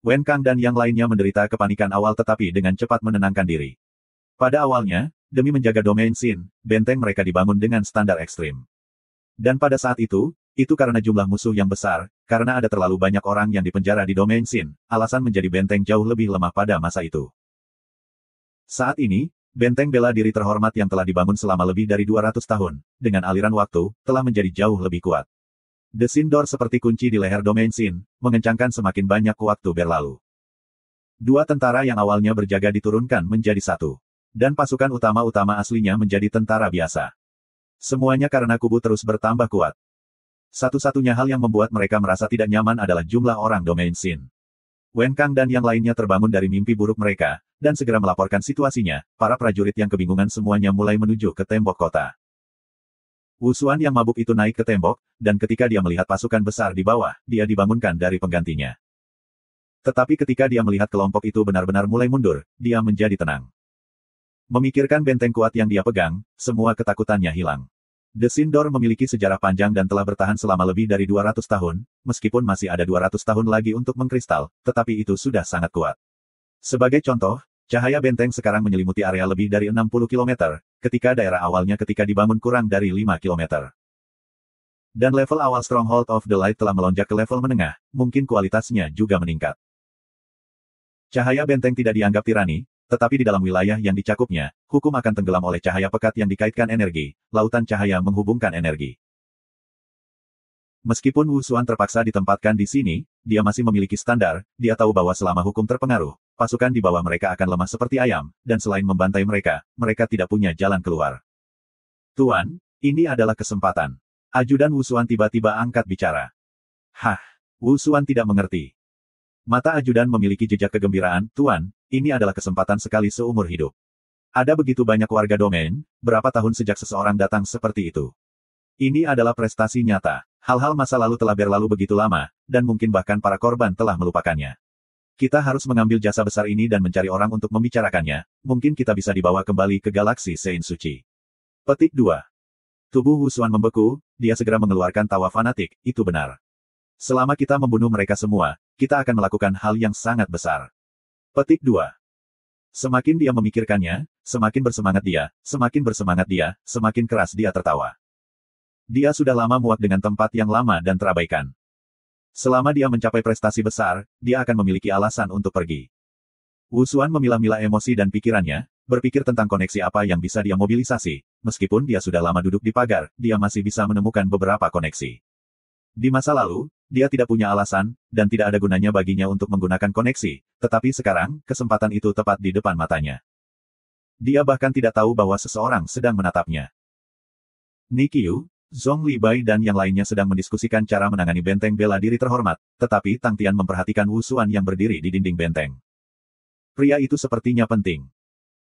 Wen Kang dan yang lainnya menderita kepanikan awal tetapi dengan cepat menenangkan diri. Pada awalnya, demi menjaga domain Sin, benteng mereka dibangun dengan standar ekstrim. Dan pada saat itu karena jumlah musuh yang besar, karena ada terlalu banyak orang yang dipenjara di domain Sin, alasan menjadi benteng jauh lebih lemah pada masa itu. Saat ini, benteng bela diri terhormat yang telah dibangun selama lebih dari 200 tahun, dengan aliran waktu, telah menjadi jauh lebih kuat. The Sin Door seperti kunci di leher domain Sin, mengencangkan semakin banyak waktu berlalu. Dua tentara yang awalnya berjaga diturunkan menjadi satu. Dan pasukan utama-utama aslinya menjadi tentara biasa. Semuanya karena kubu terus bertambah kuat. Satu-satunya hal yang membuat mereka merasa tidak nyaman adalah jumlah orang domain Sin. Wen Kang dan yang lainnya terbangun dari mimpi buruk mereka, dan segera melaporkan situasinya. Para prajurit yang kebingungan semuanya mulai menuju ke tembok kota. Wu Xuan yang mabuk itu naik ke tembok, dan ketika dia melihat pasukan besar di bawah, dia dibangunkan dari penggantinya. Tetapi ketika dia melihat kelompok itu benar-benar mulai mundur, dia menjadi tenang. Memikirkan benteng kuat yang dia pegang, semua ketakutannya hilang. The Sindor memiliki sejarah panjang dan telah bertahan selama lebih dari 200 tahun, meskipun masih ada 200 tahun lagi untuk mengkristal, tetapi itu sudah sangat kuat. Sebagai contoh, cahaya benteng sekarang menyelimuti area lebih dari 60 km, ketika daerah awalnya ketika dibangun kurang dari 5 km. Dan level awal Stronghold of the Light telah melonjak ke level menengah, mungkin kualitasnya juga meningkat. Cahaya benteng tidak dianggap tirani, tetapi di dalam wilayah yang dicakupnya, hukum akan tenggelam oleh cahaya pekat yang dikaitkan energi, lautan cahaya menghubungkan energi. Meskipun Wu Xuan terpaksa ditempatkan di sini, dia masih memiliki standar, dia tahu bahwa selama hukum terpengaruh, pasukan di bawah mereka akan lemah seperti ayam, dan selain membantai mereka, mereka tidak punya jalan keluar. Tuan, ini adalah kesempatan. Ajudan Wu Xuan tiba-tiba angkat bicara. Hah, Wu Xuan tidak mengerti. Mata ajudan memiliki jejak kegembiraan, Tuan, ini adalah kesempatan sekali seumur hidup. Ada begitu banyak warga domain, berapa tahun sejak seseorang datang seperti itu. Ini adalah prestasi nyata. Hal-hal masa lalu telah berlalu begitu lama, dan mungkin bahkan para korban telah melupakannya. Kita harus mengambil jasa besar ini dan mencari orang untuk membicarakannya, mungkin kita bisa dibawa kembali ke galaksi Sein Suci. Petik 2. Tubuh Wu Xuan membeku, dia segera mengeluarkan tawa fanatik, itu benar. Selama kita membunuh mereka semua, kita akan melakukan hal yang sangat besar. Petik 2. Semakin dia memikirkannya, semakin bersemangat dia, semakin keras dia tertawa. Dia sudah lama muak dengan tempat yang lama dan terabaikan. Selama dia mencapai prestasi besar, dia akan memiliki alasan untuk pergi. Wu Xuan memilah-milah emosi dan pikirannya, berpikir tentang koneksi apa yang bisa dia mobilisasi. Meskipun dia sudah lama duduk di pagar, dia masih bisa menemukan beberapa koneksi. Di masa lalu, dia tidak punya alasan, dan tidak ada gunanya baginya untuk menggunakan koneksi, tetapi sekarang, kesempatan itu tepat di depan matanya. Dia bahkan tidak tahu bahwa seseorang sedang menatapnya. Nikiu, Zhong Libai dan yang lainnya sedang mendiskusikan cara menangani benteng bela diri terhormat, tetapi Tang Tian memperhatikan Wu Xuan yang berdiri di dinding benteng. Pria itu sepertinya penting.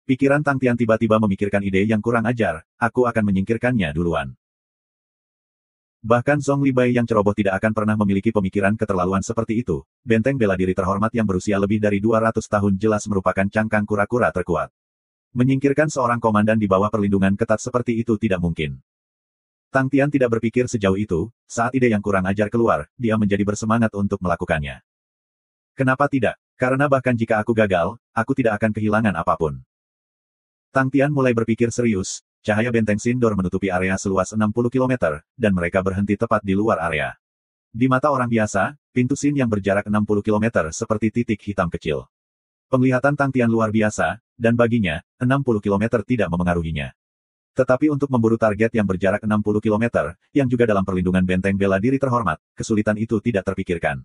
Pikiran Tang Tian tiba-tiba memikirkan ide yang kurang ajar, aku akan menyingkirkannya duluan. Bahkan Zhong Libai yang ceroboh tidak akan pernah memiliki pemikiran keterlaluan seperti itu. Benteng bela diri terhormat yang berusia lebih dari 200 tahun jelas merupakan cangkang kura-kura terkuat. Menyingkirkan seorang komandan di bawah perlindungan ketat seperti itu tidak mungkin. Tang Tian tidak berpikir sejauh itu, saat ide yang kurang ajar keluar, dia menjadi bersemangat untuk melakukannya. Kenapa tidak? Karena bahkan jika aku gagal, aku tidak akan kehilangan apapun. Tang Tian mulai berpikir serius. Cahaya benteng Sindor menutupi area seluas 60 km, dan mereka berhenti tepat di luar area. Di mata orang biasa, pintu Sin yang berjarak 60 km seperti titik hitam kecil. Penglihatan Tang Tian luar biasa, dan baginya, 60 km tidak memengaruhinya. Tetapi untuk memburu target yang berjarak 60 km, yang juga dalam perlindungan benteng bela diri terhormat, kesulitan itu tidak terpikirkan.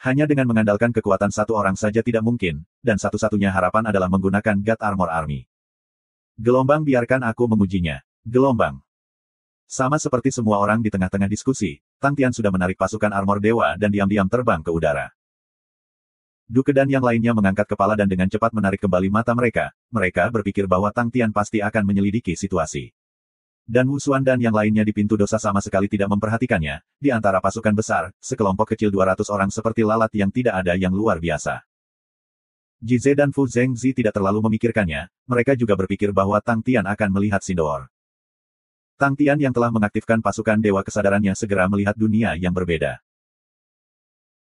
Hanya dengan mengandalkan kekuatan satu orang saja tidak mungkin, dan satu-satunya harapan adalah menggunakan God Armor Army. Gelombang biarkan aku mengujinya. Gelombang. Sama seperti semua orang di tengah-tengah diskusi, Tang Tian sudah menarik pasukan armor dewa dan diam-diam terbang ke udara. Duke dan yang lainnya mengangkat kepala dan dengan cepat menarik kembali mata mereka. Mereka berpikir bahwa Tang Tian pasti akan menyelidiki situasi. Dan Wu Xuan dan yang lainnya di pintu dosa sama sekali tidak memperhatikannya. Di antara pasukan besar, sekelompok kecil 200 orang seperti lalat yang tidak ada yang luar biasa. Jize dan Fu Zhengzi tidak terlalu memikirkannya, mereka juga berpikir bahwa Tang Tian akan melihat Sindor. Tang Tian yang telah mengaktifkan pasukan dewa kesadarannya segera melihat dunia yang berbeda.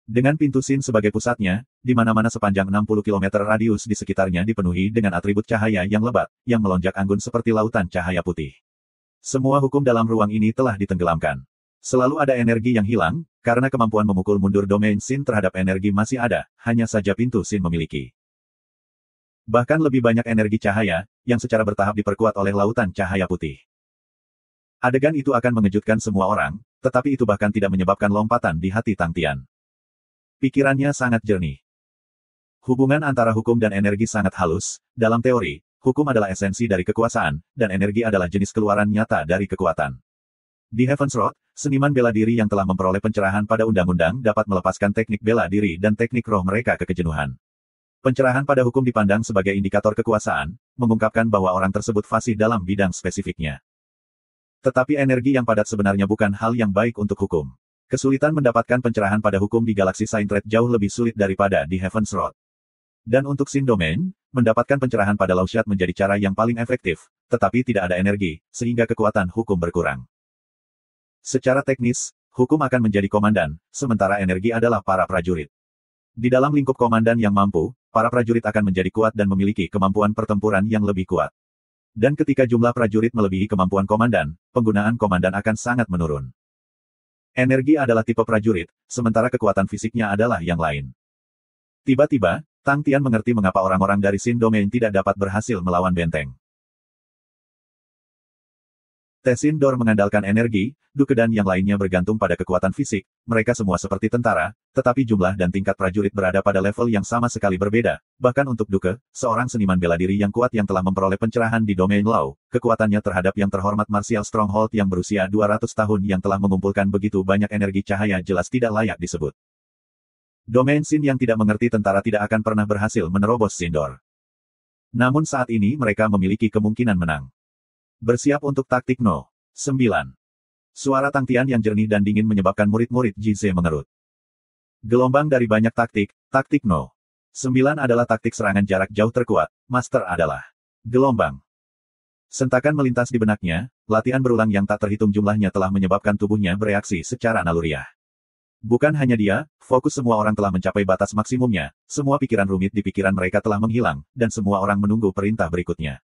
Dengan pintu Sin sebagai pusatnya, di mana-mana sepanjang 60 km radius di sekitarnya dipenuhi dengan atribut cahaya yang lebat, yang melonjak anggun seperti lautan cahaya putih. Semua hukum dalam ruang ini telah ditenggelamkan. Selalu ada energi yang hilang, karena kemampuan memukul mundur domain Sin terhadap energi masih ada, hanya saja pintu Sin memiliki. Bahkan lebih banyak energi cahaya, yang secara bertahap diperkuat oleh lautan cahaya putih. Adegan itu akan mengejutkan semua orang, tetapi itu bahkan tidak menyebabkan lompatan di hati Tang Tian. Pikirannya sangat jernih. Hubungan antara hukum dan energi sangat halus, dalam teori, hukum adalah esensi dari kekuasaan, dan energi adalah jenis keluaran nyata dari kekuatan. Di Heaven's Road, seniman bela diri yang telah memperoleh pencerahan pada undang-undang dapat melepaskan teknik bela diri dan teknik roh mereka ke kejenuhan. Pencerahan pada hukum dipandang sebagai indikator kekuasaan, mengungkapkan bahwa orang tersebut fasih dalam bidang spesifiknya. Tetapi energi yang padat sebenarnya bukan hal yang baik untuk hukum. Kesulitan mendapatkan pencerahan pada hukum di galaksi Saintret jauh lebih sulit daripada di Heaven's Road. Dan untuk Sin Domain, mendapatkan pencerahan pada Laushat menjadi cara yang paling efektif, tetapi tidak ada energi, sehingga kekuatan hukum berkurang. Secara teknis, hukum akan menjadi komandan, sementara energi adalah para prajurit. Di dalam lingkup komandan yang mampu, para prajurit akan menjadi kuat dan memiliki kemampuan pertempuran yang lebih kuat. Dan ketika jumlah prajurit melebihi kemampuan komandan, penggunaan komandan akan sangat menurun. Energi adalah tipe prajurit, sementara kekuatan fisiknya adalah yang lain. Tiba-tiba, Tang Tian mengerti mengapa orang-orang dari Sin Domain tidak dapat berhasil melawan benteng. Tessin Dor mengandalkan energi, Duke dan yang lainnya bergantung pada kekuatan fisik, mereka semua seperti tentara, tetapi jumlah dan tingkat prajurit berada pada level yang sama sekali berbeda. Bahkan untuk Duke, seorang seniman bela diri yang kuat yang telah memperoleh pencerahan di domain Law, kekuatannya terhadap yang terhormat Martial Stronghold yang berusia 200 tahun yang telah mengumpulkan begitu banyak energi cahaya jelas tidak layak disebut. Domain Sin yang tidak mengerti tentara tidak akan pernah berhasil menerobos Sindor. Namun saat ini mereka memiliki kemungkinan menang. Bersiap untuk taktik No. 9. Suara Tang Tian yang jernih dan dingin menyebabkan murid-murid Jize mengerut. Gelombang dari banyak taktik, taktik No. 9 adalah taktik serangan jarak jauh terkuat, master adalah gelombang. Sentakan melintas di benaknya, latihan berulang yang tak terhitung jumlahnya telah menyebabkan tubuhnya bereaksi secara naluriah. Bukan hanya dia, fokus semua orang telah mencapai batas maksimumnya, semua pikiran rumit di pikiran mereka telah menghilang, dan semua orang menunggu perintah berikutnya.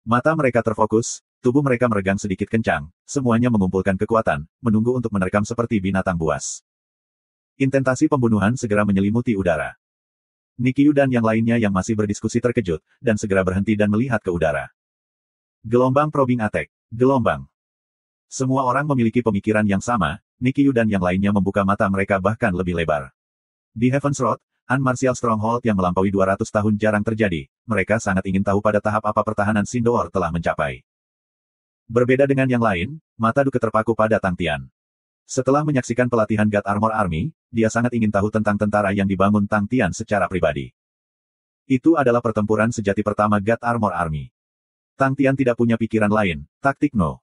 Mata mereka terfokus, tubuh mereka meregang sedikit kencang, semuanya mengumpulkan kekuatan, menunggu untuk menerkam seperti binatang buas. Intentasi pembunuhan segera menyelimuti udara. Nikyu dan yang lainnya yang masih berdiskusi terkejut, dan segera berhenti dan melihat ke udara. Gelombang probing attack, gelombang. Semua orang memiliki pemikiran yang sama, Nikyu dan yang lainnya membuka mata mereka bahkan lebih lebar. Di Heaven's Road, Martial Stronghold yang melampaui 200 tahun jarang terjadi, mereka sangat ingin tahu pada tahap apa pertahanan Sindor telah mencapai. Berbeda dengan yang lain, mata Duke terpaku pada Tang Tian. Setelah menyaksikan pelatihan God Armor Army, dia sangat ingin tahu tentang tentara yang dibangun Tang Tian secara pribadi. Itu adalah pertempuran sejati pertama God Armor Army. Tang Tian tidak punya pikiran lain, taktik No.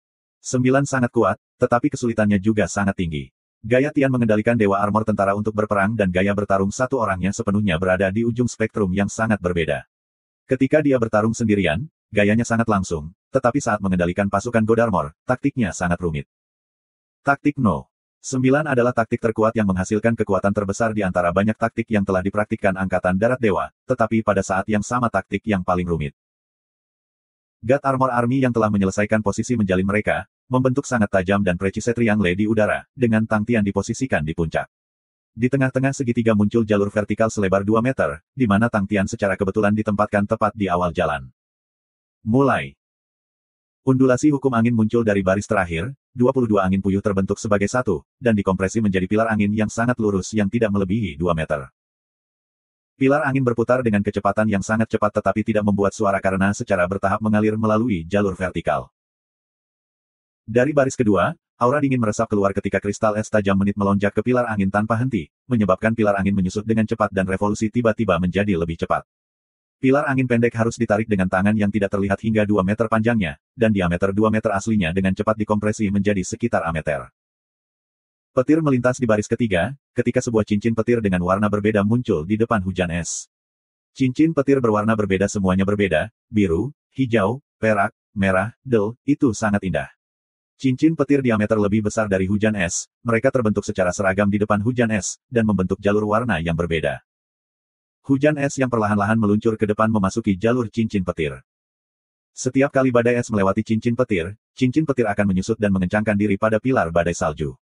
9 sangat kuat, tetapi kesulitannya juga sangat tinggi. Gaya Tian mengendalikan Dewa Armor tentara untuk berperang dan gaya bertarung satu orangnya sepenuhnya berada di ujung spektrum yang sangat berbeda. Ketika dia bertarung sendirian, gayanya sangat langsung, tetapi saat mengendalikan pasukan God Armor, taktiknya sangat rumit. Taktik No. 9 adalah taktik terkuat yang menghasilkan kekuatan terbesar di antara banyak taktik yang telah dipraktikkan Angkatan Darat Dewa, tetapi pada saat yang sama taktik yang paling rumit. God Armor Army yang telah menyelesaikan posisi menjalin mereka, membentuk sangat tajam dan presisi triangle di udara, dengan Tang Tian diposisikan di puncak. Di tengah-tengah segitiga muncul jalur vertikal selebar 2 meter, di mana Tang Tian secara kebetulan ditempatkan tepat di awal jalan. Mulai. Undulasi hukum angin muncul dari baris terakhir, 22 angin puyuh terbentuk sebagai satu, dan dikompresi menjadi pilar angin yang sangat lurus yang tidak melebihi 2 meter. Pilar angin berputar dengan kecepatan yang sangat cepat tetapi tidak membuat suara karena secara bertahap mengalir melalui jalur vertikal. Dari baris kedua, aura dingin meresap keluar ketika kristal es tajam menit melonjak ke pilar angin tanpa henti, menyebabkan pilar angin menyusut dengan cepat dan revolusi tiba-tiba menjadi lebih cepat. Pilar angin pendek harus ditarik dengan tangan yang tidak terlihat hingga 2 meter panjangnya, dan diameter 2 meter aslinya dengan cepat dikompresi menjadi sekitar ameter. Petir melintas di baris ketiga, ketika sebuah cincin petir dengan warna berbeda muncul di depan hujan es. Cincin petir berwarna berbeda semuanya berbeda, biru, hijau, perak, merah, del, itu sangat indah. Cincin petir diameter lebih besar dari hujan es, mereka terbentuk secara seragam di depan hujan es, dan membentuk jalur warna yang berbeda. Hujan es yang perlahan-lahan meluncur ke depan memasuki jalur cincin petir. Setiap kali badai es melewati cincin petir akan menyusut dan mengencangkan diri pada pilar badai salju.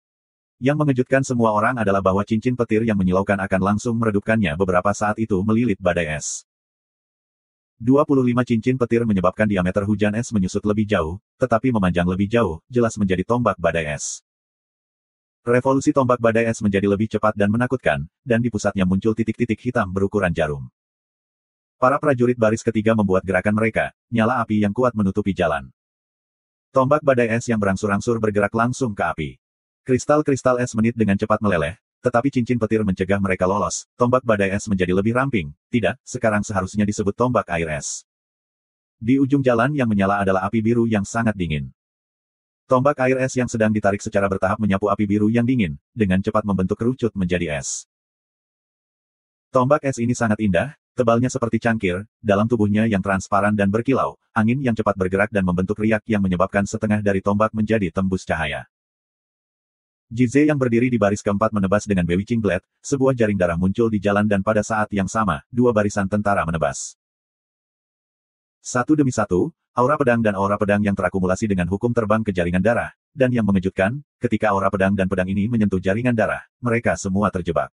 Yang mengejutkan semua orang adalah bahwa cincin petir yang menyilaukan akan langsung meredupkannya beberapa saat itu melilit badai es. 25 cincin petir menyebabkan diameter hujan es menyusut lebih jauh, tetapi memanjang lebih jauh, jelas menjadi tombak badai es. Revolusi tombak badai es menjadi lebih cepat dan menakutkan, dan di pusatnya muncul titik-titik hitam berukuran jarum. Para prajurit baris ketiga membuat gerakan mereka, nyala api yang kuat menutupi jalan. Tombak badai es yang berangsur-angsur bergerak langsung ke api. Kristal-kristal es menit dengan cepat meleleh, tetapi cincin petir mencegah mereka lolos. Tombak badai es menjadi lebih ramping. Tidak, sekarang seharusnya disebut tombak air es. Di ujung jalan yang menyala adalah api biru yang sangat dingin. Tombak air es yang sedang ditarik secara bertahap menyapu api biru yang dingin, dengan cepat membentuk kerucut menjadi es. Tombak es ini sangat indah, tebalnya seperti cangkir, dalam tubuhnya yang transparan dan berkilau, angin yang cepat bergerak dan membentuk riak yang menyebabkan setengah dari tombak menjadi tembus cahaya. Jize yang berdiri di baris keempat menebas dengan Bewitching Blade, sebuah jaring darah muncul di jalan dan pada saat yang sama, dua barisan tentara menebas. Satu demi satu, aura pedang dan aura pedang yang terakumulasi dengan hukum terbang ke jaringan darah, dan yang mengejutkan, ketika aura pedang dan pedang ini menyentuh jaringan darah, mereka semua terjebak.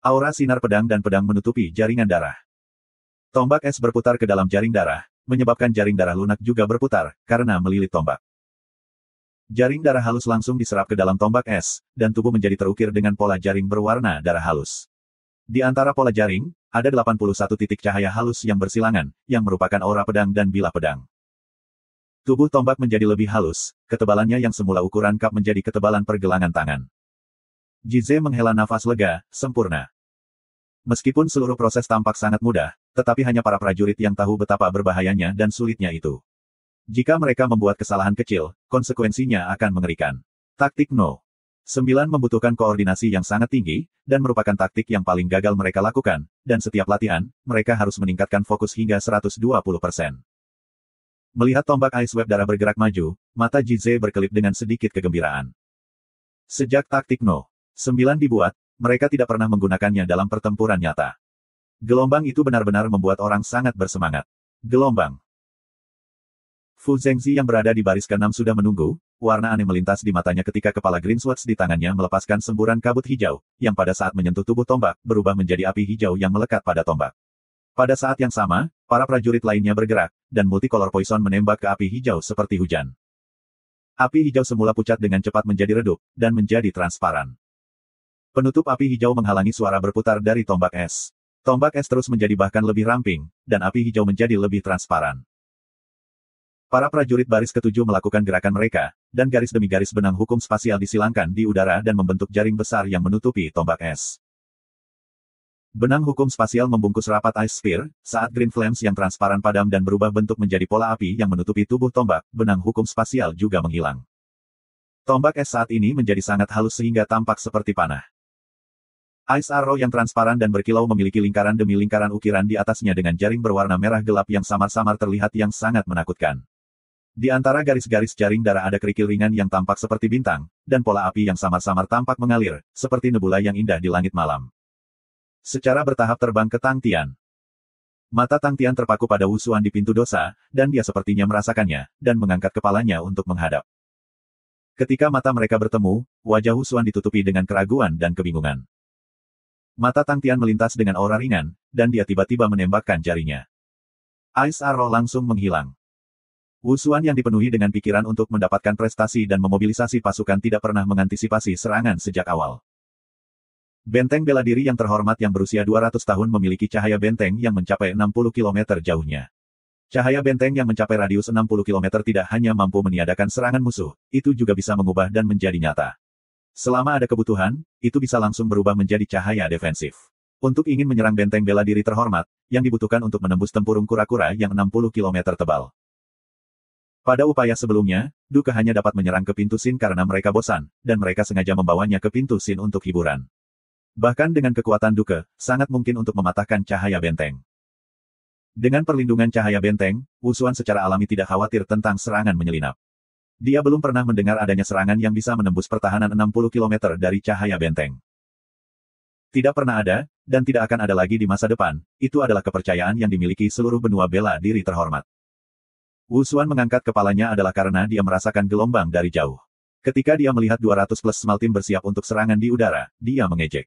Aura sinar pedang dan pedang menutupi jaringan darah. Tombak es berputar ke dalam jaring darah, menyebabkan jaring darah lunak juga berputar, karena melilit tombak. Jaring darah halus langsung diserap ke dalam tombak es, dan tubuh menjadi terukir dengan pola jaring berwarna darah halus. Di antara pola jaring, ada 81 titik cahaya halus yang bersilangan, yang merupakan aura pedang dan bilah pedang. Tubuh tombak menjadi lebih halus, ketebalannya yang semula ukuran cup menjadi ketebalan pergelangan tangan. Jize menghela nafas lega, sempurna. Meskipun seluruh proses tampak sangat mudah, tetapi hanya para prajurit yang tahu betapa berbahayanya dan sulitnya itu. Jika mereka membuat kesalahan kecil, konsekuensinya akan mengerikan. Taktik No. 9 membutuhkan koordinasi yang sangat tinggi, dan merupakan taktik yang paling gagal mereka lakukan, dan setiap latihan, mereka harus meningkatkan fokus hingga 120%. Melihat tombak Ice Web darah bergerak maju, mata Jize berkelip dengan sedikit kegembiraan. Sejak taktik No. 9 dibuat, mereka tidak pernah menggunakannya dalam pertempuran nyata. Gelombang itu benar-benar membuat orang sangat bersemangat. Gelombang. Fu Zhengzi yang berada di baris ke-6 sudah menunggu, warna aneh melintas di matanya ketika kepala Green Swords di tangannya melepaskan semburan kabut hijau, yang pada saat menyentuh tubuh tombak, berubah menjadi api hijau yang melekat pada tombak. Pada saat yang sama, para prajurit lainnya bergerak, dan multicolor poison menembak ke api hijau seperti hujan. Api hijau semula pucat dengan cepat menjadi redup, dan menjadi transparan. Penutup api hijau menghalangi suara berputar dari tombak es. Tombak es terus menjadi bahkan lebih ramping, dan api hijau menjadi lebih transparan. Para prajurit baris ke-7 melakukan gerakan mereka, dan garis demi garis benang hukum spasial disilangkan di udara dan membentuk jaring besar yang menutupi tombak es. Benang hukum spasial membungkus rapat Ice Spear, saat Green Flames yang transparan padam dan berubah bentuk menjadi pola api yang menutupi tubuh tombak, benang hukum spasial juga menghilang. Tombak es saat ini menjadi sangat halus sehingga tampak seperti panah. Ice Arrow yang transparan dan berkilau memiliki lingkaran demi lingkaran ukiran di atasnya dengan jaring berwarna merah gelap yang samar-samar terlihat yang sangat menakutkan. Di antara garis-garis jaring darah ada kerikil ringan yang tampak seperti bintang, dan pola api yang samar-samar tampak mengalir, seperti nebula yang indah di langit malam. Secara bertahap terbang ke Tang Tian. Mata Tang Tian terpaku pada Wu Xuan di pintu dosa, dan dia sepertinya merasakannya, dan mengangkat kepalanya untuk menghadap. Ketika mata mereka bertemu, wajah Wu Xuan ditutupi dengan keraguan dan kebingungan. Mata Tang Tian melintas dengan aura ringan, dan dia tiba-tiba menembakkan jarinya. Ice Arrow langsung menghilang. Wu Xuan yang dipenuhi dengan pikiran untuk mendapatkan prestasi dan memobilisasi pasukan tidak pernah mengantisipasi serangan sejak awal. Benteng bela diri yang terhormat yang berusia 200 tahun memiliki cahaya benteng yang mencapai 60 km jauhnya. Cahaya benteng yang mencapai radius 60 km tidak hanya mampu meniadakan serangan musuh, itu juga bisa mengubah dan menjadi nyata. Selama ada kebutuhan, itu bisa langsung berubah menjadi cahaya defensif. Untuk ingin menyerang benteng bela diri terhormat, yang dibutuhkan untuk menembus tempurung kura-kura yang 60 km tebal. Pada upaya sebelumnya, Duke hanya dapat menyerang ke pintu Sin karena mereka bosan, dan mereka sengaja membawanya ke pintu Sin untuk hiburan. Bahkan dengan kekuatan Duke, sangat mungkin untuk mematahkan cahaya benteng. Dengan perlindungan cahaya benteng, Wu Xuan secara alami tidak khawatir tentang serangan menyelinap. Dia belum pernah mendengar adanya serangan yang bisa menembus pertahanan 60 km dari cahaya benteng. Tidak pernah ada, dan tidak akan ada lagi di masa depan, itu adalah kepercayaan yang dimiliki seluruh benua bela diri terhormat. Wu Xuan mengangkat kepalanya adalah karena dia merasakan gelombang dari jauh. Ketika dia melihat 200 plus small team bersiap untuk serangan di udara, dia mengejek.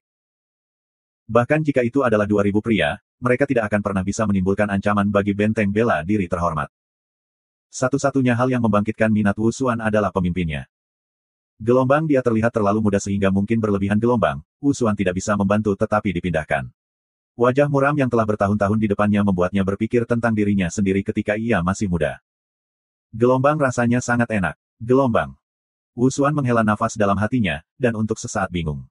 Bahkan jika itu adalah 2000 pria, mereka tidak akan pernah bisa menimbulkan ancaman bagi benteng bela diri terhormat. Satu-satunya hal yang membangkitkan minat Wu Xuan adalah pemimpinnya. Gelombang dia terlihat terlalu muda sehingga mungkin berlebihan gelombang, Wu Xuan tidak bisa membantu tetapi dipindahkan. Wajah muram yang telah bertahun-tahun di depannya membuatnya berpikir tentang dirinya sendiri ketika ia masih muda. Gelombang rasanya sangat enak. Gelombang. Wu Xuan menghela nafas dalam hatinya, dan untuk sesaat bingung.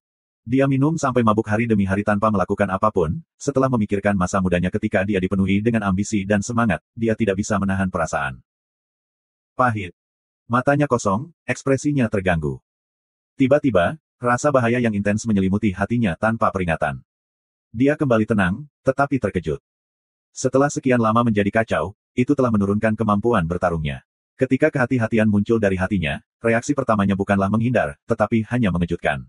Dia minum sampai mabuk hari demi hari tanpa melakukan apapun, setelah memikirkan masa mudanya ketika dia dipenuhi dengan ambisi dan semangat, dia tidak bisa menahan perasaan pahit. Matanya kosong, ekspresinya terganggu. Tiba-tiba, rasa bahaya yang intens menyelimuti hatinya tanpa peringatan. Dia kembali tenang, tetapi terkejut. Setelah sekian lama menjadi kacau, itu telah menurunkan kemampuan bertarungnya. Ketika kehati-hatian muncul dari hatinya, reaksi pertamanya bukanlah menghindar, tetapi hanya mengejutkan.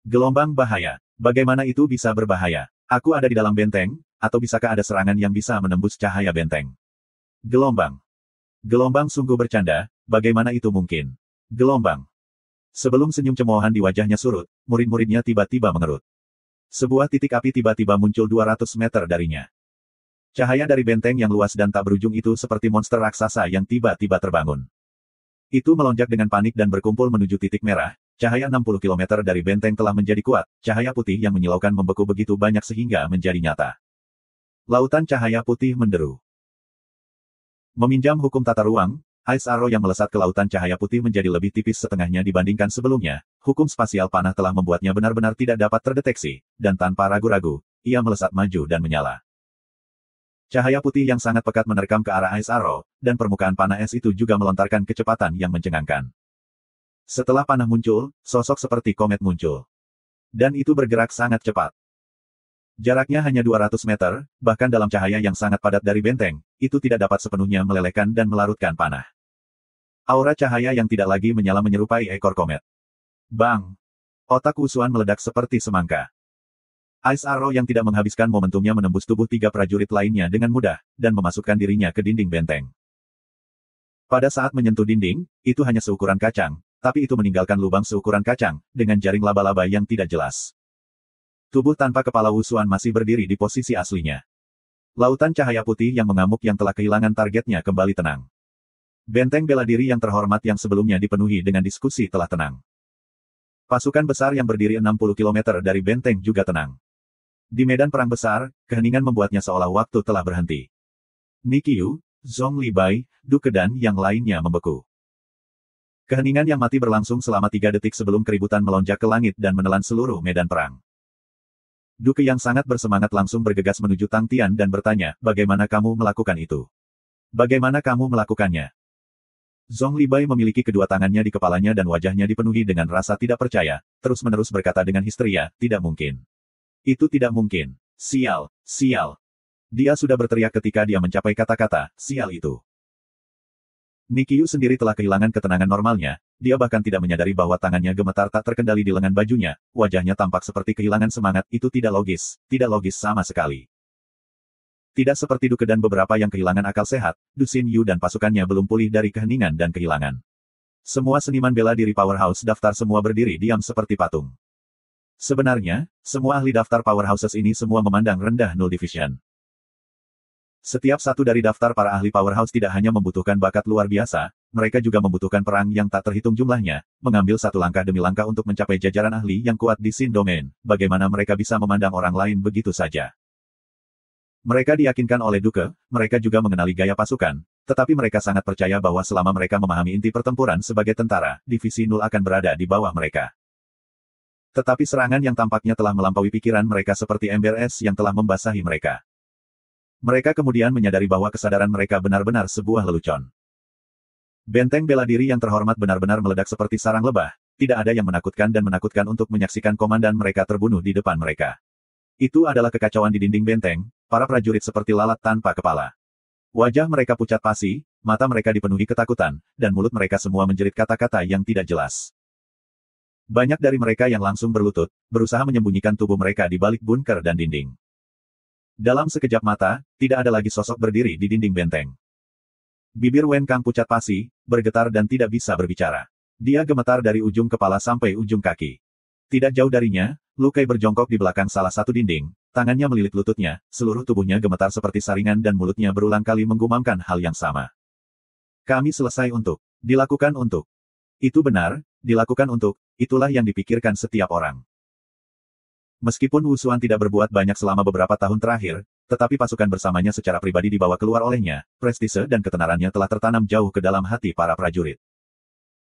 Gelombang bahaya. Bagaimana itu bisa berbahaya? Aku ada di dalam benteng, atau bisakah ada serangan yang bisa menembus cahaya benteng? Gelombang. Gelombang sungguh bercanda, bagaimana itu mungkin? Gelombang. Sebelum senyum cemoohan di wajahnya surut, murid-muridnya tiba-tiba mengerut. Sebuah titik api tiba-tiba muncul 200 meter darinya. Cahaya dari benteng yang luas dan tak berujung itu seperti monster raksasa yang tiba-tiba terbangun. Itu melonjak dengan panik dan berkumpul menuju titik merah. Cahaya 60 km dari benteng telah menjadi kuat, cahaya putih yang menyilaukan membeku begitu banyak sehingga menjadi nyata. Lautan cahaya putih menderu. Meminjam hukum tata ruang, Ice Arrow yang melesat ke lautan cahaya putih menjadi lebih tipis setengahnya dibandingkan sebelumnya. Hukum spasial panah telah membuatnya benar-benar tidak dapat terdeteksi, dan tanpa ragu-ragu, ia melesat maju dan menyala. Cahaya putih yang sangat pekat menerkam ke arah Ice Arrow, dan permukaan panah es itu juga melontarkan kecepatan yang mencengangkan. Setelah panah muncul, sosok seperti komet muncul. Dan itu bergerak sangat cepat. Jaraknya hanya 200 meter, bahkan dalam cahaya yang sangat padat dari benteng, itu tidak dapat sepenuhnya melelehkan dan melarutkan panah. Aura cahaya yang tidak lagi menyala menyerupai ekor komet. Bang! Otak Wusuan meledak seperti semangka. Ice Arrow yang tidak menghabiskan momentumnya menembus tubuh 3 prajurit lainnya dengan mudah, dan memasukkan dirinya ke dinding benteng. Pada saat menyentuh dinding, itu hanya seukuran kacang, tapi itu meninggalkan lubang seukuran kacang, dengan jaring laba-laba yang tidak jelas. Tubuh tanpa kepala Wusuan masih berdiri di posisi aslinya. Lautan cahaya putih yang mengamuk yang telah kehilangan targetnya kembali tenang. Benteng bela diri yang terhormat yang sebelumnya dipenuhi dengan diskusi telah tenang. Pasukan besar yang berdiri 60 km dari benteng juga tenang. Di medan perang besar, keheningan membuatnya seolah waktu telah berhenti. Nikiu, Zhong Libai, Duke dan yang lainnya membeku. Keheningan yang mati berlangsung selama 3 detik sebelum keributan melonjak ke langit dan menelan seluruh medan perang. Duke yang sangat bersemangat langsung bergegas menuju Tang Tian dan bertanya, bagaimana kamu melakukan itu? Bagaimana kamu melakukannya? Zhong Libai memiliki kedua tangannya di kepalanya dan wajahnya dipenuhi dengan rasa tidak percaya, terus-menerus berkata dengan histeria, tidak mungkin. Itu tidak mungkin. Sial, sial. Dia sudah berteriak ketika dia mencapai kata-kata, sial itu. Nikiu sendiri telah kehilangan ketenangan normalnya, dia bahkan tidak menyadari bahwa tangannya gemetar tak terkendali di lengan bajunya, wajahnya tampak seperti kehilangan semangat, itu tidak logis sama sekali. Tidak seperti Duke dan beberapa yang kehilangan akal sehat, Du Xin Yu dan pasukannya belum pulih dari keheningan dan kehilangan. Semua seniman bela diri Powerhouse daftar semua berdiri diam seperti patung. Sebenarnya, semua ahli daftar Powerhouses ini semua memandang rendah Null Division. Setiap satu dari daftar para ahli Powerhouse tidak hanya membutuhkan bakat luar biasa, mereka juga membutuhkan perang yang tak terhitung jumlahnya, mengambil satu langkah demi langkah untuk mencapai jajaran ahli yang kuat di Sin Domain. Bagaimana mereka bisa memandang orang lain begitu saja? Mereka diyakinkan oleh Duke, mereka juga mengenali gaya pasukan, tetapi mereka sangat percaya bahwa selama mereka memahami inti pertempuran sebagai tentara, divisi Null akan berada di bawah mereka. Tetapi serangan yang tampaknya telah melampaui pikiran mereka seperti ember es yang telah membasahi mereka. Mereka kemudian menyadari bahwa kesadaran mereka benar-benar sebuah lelucon. Benteng bela diri yang terhormat benar-benar meledak seperti sarang lebah, tidak ada yang menakutkan dan menakutkan untuk menyaksikan komandan mereka terbunuh di depan mereka. Itu adalah kekacauan di dinding benteng, para prajurit seperti lalat tanpa kepala. Wajah mereka pucat pasi, mata mereka dipenuhi ketakutan, dan mulut mereka semua menjerit kata-kata yang tidak jelas. Banyak dari mereka yang langsung berlutut, berusaha menyembunyikan tubuh mereka di balik bunker dan dinding. Dalam sekejap mata, tidak ada lagi sosok berdiri di dinding benteng. Bibir Wen Kang pucat pasi, bergetar dan tidak bisa berbicara. Dia gemetar dari ujung kepala sampai ujung kaki. Tidak jauh darinya, Lu Kai berjongkok di belakang salah satu dinding, tangannya melilit lututnya, seluruh tubuhnya gemetar seperti saringan dan mulutnya berulang kali menggumamkan hal yang sama. Kami selesai untuk, dilakukan untuk. Itu benar, dilakukan untuk, itulah yang dipikirkan setiap orang. Meskipun Wusuan tidak berbuat banyak selama beberapa tahun terakhir, tetapi pasukan bersamanya secara pribadi dibawa keluar olehnya, prestise dan ketenarannya telah tertanam jauh ke dalam hati para prajurit.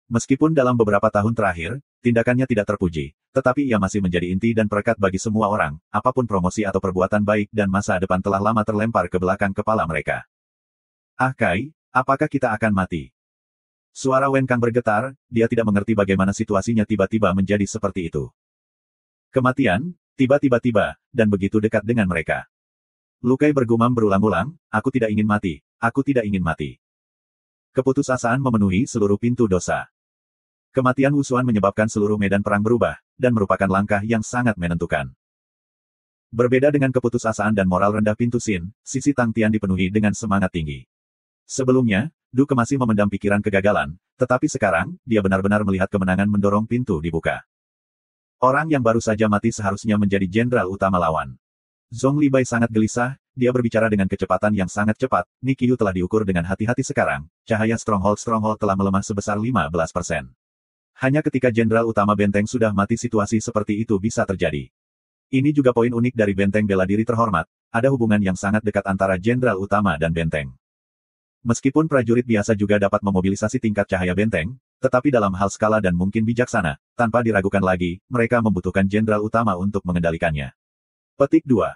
Meskipun dalam beberapa tahun terakhir, tindakannya tidak terpuji, tetapi ia masih menjadi inti dan perekat bagi semua orang, apapun promosi atau perbuatan baik dan masa depan telah lama terlempar ke belakang kepala mereka. Ah Kai, apakah kita akan mati? Suara Wen Kang bergetar, dia tidak mengerti bagaimana situasinya tiba-tiba menjadi seperti itu. Kematian, tiba-tiba, dan begitu dekat dengan mereka. Lu Kai bergumam berulang-ulang, aku tidak ingin mati, aku tidak ingin mati. Keputusasaan memenuhi seluruh pintu dosa. Kematian Wusuan menyebabkan seluruh medan perang berubah, dan merupakan langkah yang sangat menentukan. Berbeda dengan keputusasaan dan moral rendah pintu Xin, sisi Tang Tian dipenuhi dengan semangat tinggi. Sebelumnya, Duke masih memendam pikiran kegagalan, tetapi sekarang, dia benar-benar melihat kemenangan mendorong pintu dibuka. Orang yang baru saja mati seharusnya menjadi jenderal utama lawan. Zhong Li Bai sangat gelisah, dia berbicara dengan kecepatan yang sangat cepat, Nikyu telah diukur dengan hati-hati sekarang, cahaya Stronghold telah melemah sebesar 15%. Hanya ketika jenderal utama benteng sudah mati situasi seperti itu bisa terjadi. Ini juga poin unik dari benteng bela diri terhormat, ada hubungan yang sangat dekat antara jenderal utama dan benteng. Meskipun prajurit biasa juga dapat memobilisasi tingkat cahaya benteng, tetapi dalam hal skala dan mungkin bijaksana, tanpa diragukan lagi, mereka membutuhkan jenderal utama untuk mengendalikannya. Petik 2.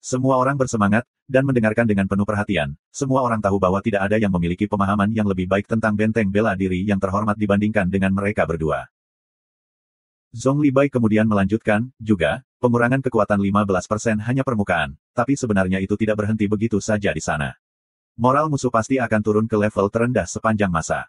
Semua orang bersemangat, dan mendengarkan dengan penuh perhatian. Semua orang tahu bahwa tidak ada yang memiliki pemahaman yang lebih baik tentang benteng bela diri yang terhormat dibandingkan dengan mereka berdua. Zhong Li Bai kemudian melanjutkan, juga, pengurangan kekuatan 15% hanya permukaan, tapi sebenarnya itu tidak berhenti begitu saja di sana. Moral musuh pasti akan turun ke level terendah sepanjang masa.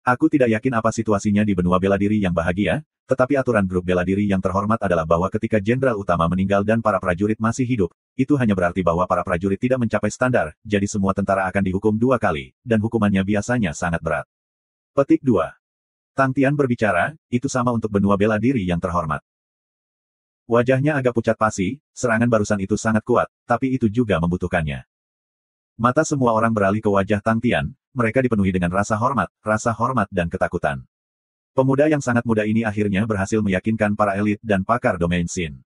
Aku tidak yakin apa situasinya di benua bela diri yang bahagia, tetapi aturan grup bela diri yang terhormat adalah bahwa ketika jenderal utama meninggal dan para prajurit masih hidup, itu hanya berarti bahwa para prajurit tidak mencapai standar, jadi semua tentara akan dihukum 2 kali, dan hukumannya biasanya sangat berat. Petik 2. Tang Tian berbicara, itu sama untuk benua bela diri yang terhormat. Wajahnya agak pucat pasi, serangan barusan itu sangat kuat, tapi itu juga membutuhkannya. Mata semua orang beralih ke wajah Tang Tian, mereka dipenuhi dengan rasa hormat dan ketakutan. Pemuda yang sangat muda ini akhirnya berhasil meyakinkan para elit dan pakar domain Xin.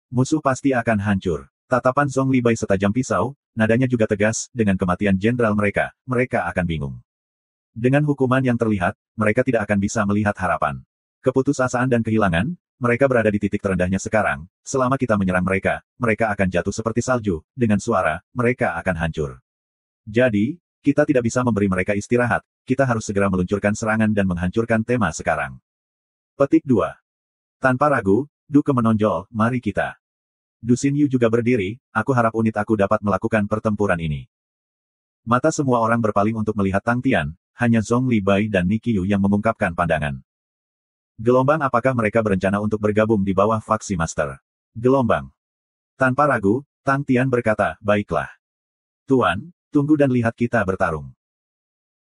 Musuh pasti akan hancur. Tatapan Zhong Li Bai setajam pisau, nadanya juga tegas, dengan kematian jenderal mereka akan bingung. Dengan hukuman yang terlihat, mereka tidak akan bisa melihat harapan. Keputusasaan dan kehilangan, mereka berada di titik terendahnya sekarang, selama kita menyerang mereka akan jatuh seperti salju, dengan suara, mereka akan hancur. Jadi, kita tidak bisa memberi mereka istirahat, kita harus segera meluncurkan serangan dan menghancurkan tema sekarang. Petik 2. Tanpa ragu, Duke menonjol, mari kita. Du Xinyu juga berdiri, aku harap unit aku dapat melakukan pertempuran ini. Mata semua orang berpaling untuk melihat Tang Tian, hanya Zhong Li Bai dan Nikyu yang mengungkapkan pandangan. Gelombang apakah mereka berencana untuk bergabung di bawah faksi Master? Gelombang. Tanpa ragu, Tang Tian berkata, baiklah. Tuan, tunggu dan lihat kita bertarung.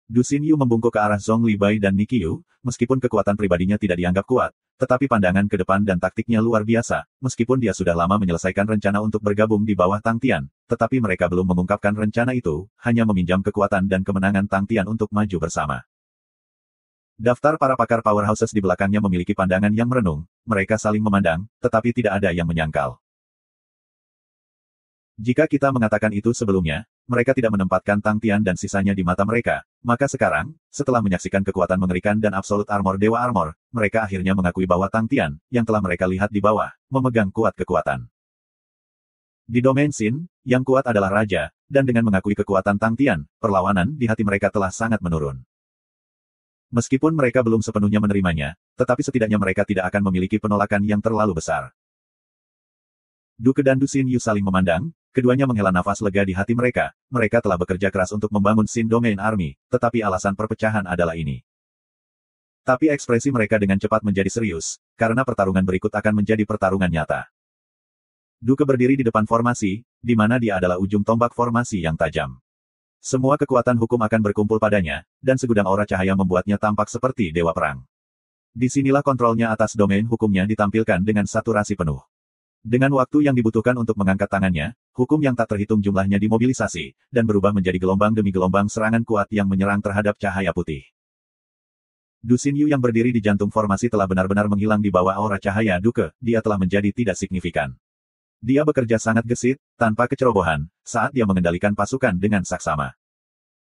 Du Xinyu membungkuk ke arah Zhong Li Bai dan Nikyu, meskipun kekuatan pribadinya tidak dianggap kuat, tetapi pandangan ke depan dan taktiknya luar biasa, meskipun dia sudah lama menyelesaikan rencana untuk bergabung di bawah Tang Tian, tetapi mereka belum mengungkapkan rencana itu, hanya meminjam kekuatan dan kemenangan Tang Tian untuk maju bersama. Daftar para pakar powerhouses di belakangnya memiliki pandangan yang merenung, mereka saling memandang, tetapi tidak ada yang menyangkal. Jika kita mengatakan itu sebelumnya, mereka tidak menempatkan Tang Tian dan sisanya di mata mereka, maka sekarang, setelah menyaksikan kekuatan mengerikan dan absolute armor Dewa Armor, mereka akhirnya mengakui bahwa Tang Tian, yang telah mereka lihat di bawah, memegang kuat kekuatan. Di domain Xin, yang kuat adalah Raja, dan dengan mengakui kekuatan Tang Tian, perlawanan di hati mereka telah sangat menurun. Meskipun mereka belum sepenuhnya menerimanya, tetapi setidaknya mereka tidak akan memiliki penolakan yang terlalu besar. Duke dan Du Xinyu saling memandang, keduanya menghela nafas lega di hati mereka telah bekerja keras untuk membangun Xin Domain Army, tetapi alasan perpecahan adalah ini. Tapi ekspresi mereka dengan cepat menjadi serius, karena pertarungan berikut akan menjadi pertarungan nyata. Duke berdiri di depan formasi, di mana dia adalah ujung tombak formasi yang tajam. Semua kekuatan hukum akan berkumpul padanya, dan segudang aura cahaya membuatnya tampak seperti dewa perang. Disinilah kontrolnya atas domain hukumnya ditampilkan dengan saturasi penuh. Dengan waktu yang dibutuhkan untuk mengangkat tangannya, hukum yang tak terhitung jumlahnya dimobilisasi, dan berubah menjadi gelombang demi gelombang serangan kuat yang menyerang terhadap cahaya putih. Du Xinyu yang berdiri di jantung formasi telah benar-benar menghilang di bawah aura cahaya Duke, dia telah menjadi tidak signifikan. Dia bekerja sangat gesit, tanpa kecerobohan, saat dia mengendalikan pasukan dengan saksama.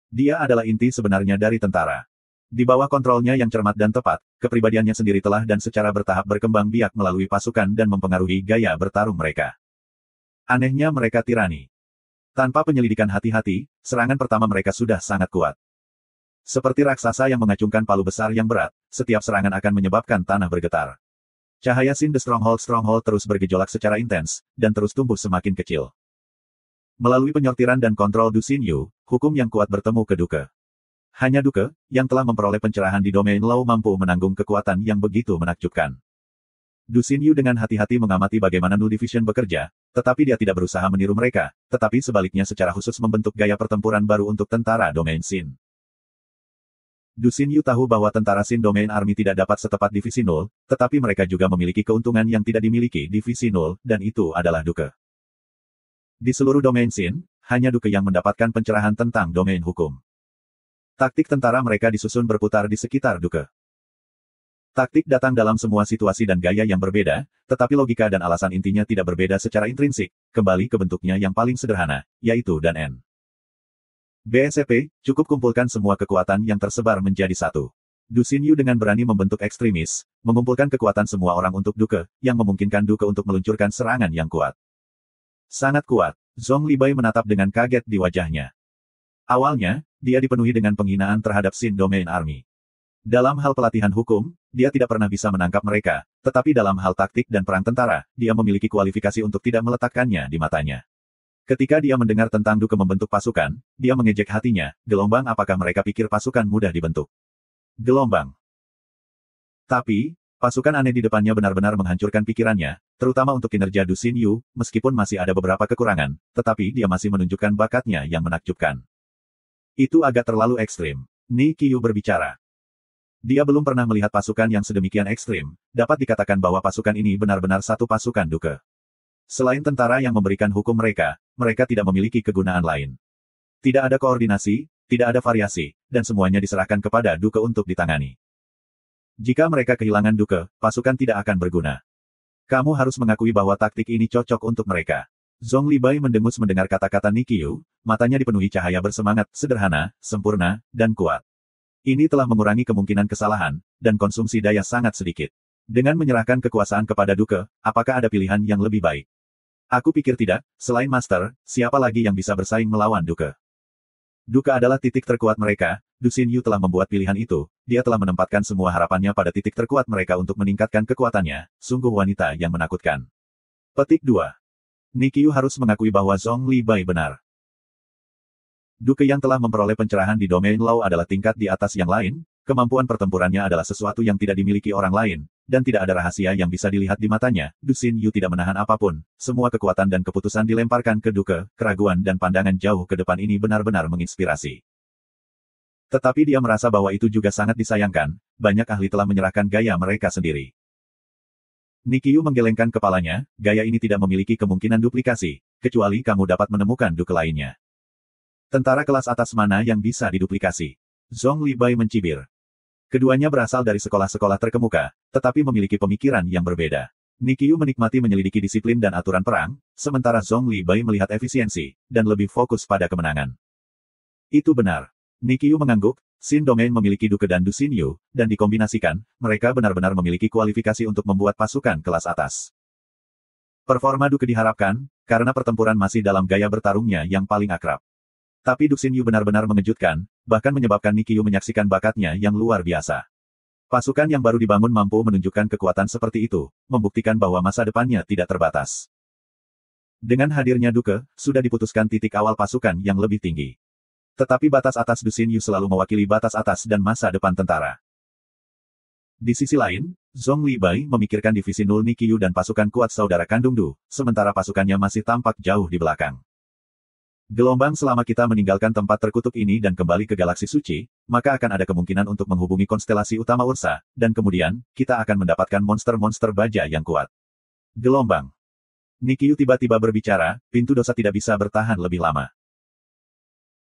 Dia adalah inti sebenarnya dari tentara. Di bawah kontrolnya yang cermat dan tepat, kepribadiannya sendiri telah dan secara bertahap berkembang biak melalui pasukan dan mempengaruhi gaya bertarung mereka. Anehnya mereka tirani. Tanpa penyelidikan hati-hati, serangan pertama mereka sudah sangat kuat. Seperti raksasa yang mengacungkan palu besar yang berat, setiap serangan akan menyebabkan tanah bergetar. Cahaya Sin The Stronghold terus bergejolak secara intens, dan terus tumbuh semakin kecil. Melalui penyortiran dan kontrol Du Xinyu, hukum yang kuat bertemu ke Duke. Hanya Duke, yang telah memperoleh pencerahan di domain Law mampu menanggung kekuatan yang begitu menakjubkan. Du Xinyu dengan hati-hati mengamati bagaimana Null Division bekerja, tetapi dia tidak berusaha meniru mereka, tetapi sebaliknya secara khusus membentuk gaya pertempuran baru untuk tentara domain Sin. Du Xinyu tahu bahwa tentara Sin Domain Army tidak dapat setepat Divisi Null, tetapi mereka juga memiliki keuntungan yang tidak dimiliki Divisi Null, dan itu adalah Duke. Di seluruh domain Sin, hanya Duke yang mendapatkan pencerahan tentang domain hukum. Taktik tentara mereka disusun berputar di sekitar Duke. Taktik datang dalam semua situasi dan gaya yang berbeda, tetapi logika dan alasan intinya tidak berbeda secara intrinsik, kembali ke bentuknya yang paling sederhana, yaitu dan N. BSCP, cukup kumpulkan semua kekuatan yang tersebar menjadi satu. Du Xinyu dengan berani membentuk ekstremis, mengumpulkan kekuatan semua orang untuk Duke, yang memungkinkan Duke untuk meluncurkan serangan yang kuat. Sangat kuat, Zhong Libai menatap dengan kaget di wajahnya. Awalnya, dia dipenuhi dengan penghinaan terhadap Sin Domain Army. Dalam hal pelatihan hukum, dia tidak pernah bisa menangkap mereka, tetapi dalam hal taktik dan perang tentara, dia memiliki kualifikasi untuk tidak meletakkannya di matanya. Ketika dia mendengar tentang Duke membentuk pasukan, dia mengejek hatinya, gelombang apakah mereka pikir pasukan mudah dibentuk? Gelombang. Tapi, pasukan aneh di depannya benar-benar menghancurkan pikirannya, terutama untuk kinerja Du Xinyu, meskipun masih ada beberapa kekurangan, tetapi dia masih menunjukkan bakatnya yang menakjubkan. Itu agak terlalu ekstrim. Ni Qiyu berbicara. Dia belum pernah melihat pasukan yang sedemikian ekstrim, dapat dikatakan bahwa pasukan ini benar-benar satu pasukan Duke. Selain tentara yang memberikan hukum mereka tidak memiliki kegunaan lain. Tidak ada koordinasi, tidak ada variasi, dan semuanya diserahkan kepada Duke untuk ditangani. Jika mereka kehilangan Duke, pasukan tidak akan berguna. Kamu harus mengakui bahwa taktik ini cocok untuk mereka. Zhong Libai mendengus mendengar kata-kata Ni Qiyu, matanya dipenuhi cahaya bersemangat, sederhana, sempurna, dan kuat. Ini telah mengurangi kemungkinan kesalahan, dan konsumsi daya sangat sedikit. Dengan menyerahkan kekuasaan kepada Duke, apakah ada pilihan yang lebih baik? Aku pikir tidak, selain Master, siapa lagi yang bisa bersaing melawan Duke? Duke adalah titik terkuat mereka, Du Xinyu telah membuat pilihan itu, dia telah menempatkan semua harapannya pada titik terkuat mereka untuk meningkatkan kekuatannya, sungguh wanita yang menakutkan. Petik 2. Ni Qiyu harus mengakui bahwa Zhong Libai benar. Duke yang telah memperoleh pencerahan di domain Law adalah tingkat di atas yang lain, kemampuan pertempurannya adalah sesuatu yang tidak dimiliki orang lain, dan tidak ada rahasia yang bisa dilihat di matanya. Du Xinyu tidak menahan apapun, semua kekuatan dan keputusan dilemparkan ke Duke, keraguan dan pandangan jauh ke depan ini benar-benar menginspirasi. Tetapi dia merasa bahwa itu juga sangat disayangkan, banyak ahli telah menyerahkan gaya mereka sendiri. Ni Qiyu menggelengkan kepalanya, gaya ini tidak memiliki kemungkinan duplikasi, kecuali kamu dapat menemukan Duke lainnya. Tentara kelas atas mana yang bisa diduplikasi? Zhong Libai mencibir. Keduanya berasal dari sekolah-sekolah terkemuka, tetapi memiliki pemikiran yang berbeda. Ni Qiyu menikmati menyelidiki disiplin dan aturan perang, sementara Zhong Libai melihat efisiensi, dan lebih fokus pada kemenangan. Itu benar. Ni Qiyu mengangguk, Sin Domain memiliki Duke dan Du Xinyu, dan dikombinasikan, mereka benar-benar memiliki kualifikasi untuk membuat pasukan kelas atas. Performa Duke diharapkan, karena pertempuran masih dalam gaya bertarungnya yang paling akrab. Tapi Du Xinyu benar-benar mengejutkan, bahkan menyebabkan Ni Qiyu menyaksikan bakatnya yang luar biasa. Pasukan yang baru dibangun mampu menunjukkan kekuatan seperti itu, membuktikan bahwa masa depannya tidak terbatas. Dengan hadirnya Duke, sudah diputuskan titik awal pasukan yang lebih tinggi. Tetapi batas atas Du Xinyu selalu mewakili batas atas dan masa depan tentara. Di sisi lain, Zhong Libai memikirkan divisi Null Ni Qiyu dan pasukan kuat saudara kandung Du, sementara pasukannya masih tampak jauh di belakang. Gelombang selama kita meninggalkan tempat terkutuk ini dan kembali ke galaksi suci, maka akan ada kemungkinan untuk menghubungi konstelasi utama Ursa, dan kemudian, kita akan mendapatkan monster-monster baja yang kuat. Gelombang. Ni Qiyu tiba-tiba berbicara, pintu dosa tidak bisa bertahan lebih lama.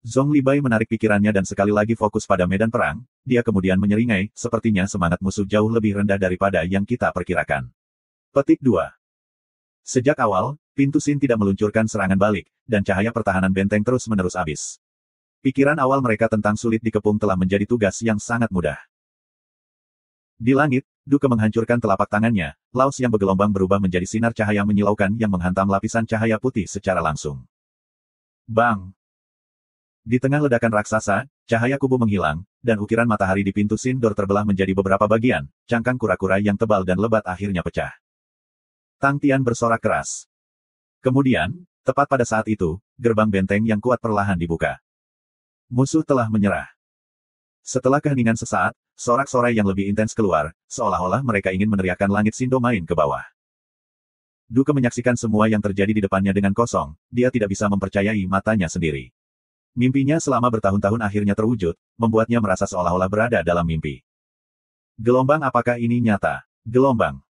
Zhong Libai menarik pikirannya dan sekali lagi fokus pada medan perang, dia kemudian menyeringai, sepertinya semangat musuh jauh lebih rendah daripada yang kita perkirakan. Petik 2. Sejak awal, pintu Sin tidak meluncurkan serangan balik, dan cahaya pertahanan benteng terus-menerus habis. Pikiran awal mereka tentang sulit dikepung telah menjadi tugas yang sangat mudah. Di langit, Duke menghancurkan telapak tangannya, Laos yang bergelombang berubah menjadi sinar cahaya menyilaukan yang menghantam lapisan cahaya putih secara langsung. Bang! Di tengah ledakan raksasa, cahaya kubu menghilang, dan ukiran matahari di pintu Sindor terbelah menjadi beberapa bagian, cangkang kura-kura yang tebal dan lebat akhirnya pecah. Tang Tian bersorak keras. Kemudian, tepat pada saat itu, gerbang benteng yang kuat perlahan dibuka. Musuh telah menyerah. Setelah keheningan sesaat, sorak-sorai yang lebih intens keluar, seolah-olah mereka ingin meneriakkan langit Shindo main ke bawah. Duke menyaksikan semua yang terjadi di depannya dengan kosong, dia tidak bisa mempercayai matanya sendiri. Mimpinya selama bertahun-tahun akhirnya terwujud, membuatnya merasa seolah-olah berada dalam mimpi. Gelombang apakah ini nyata? Gelombang.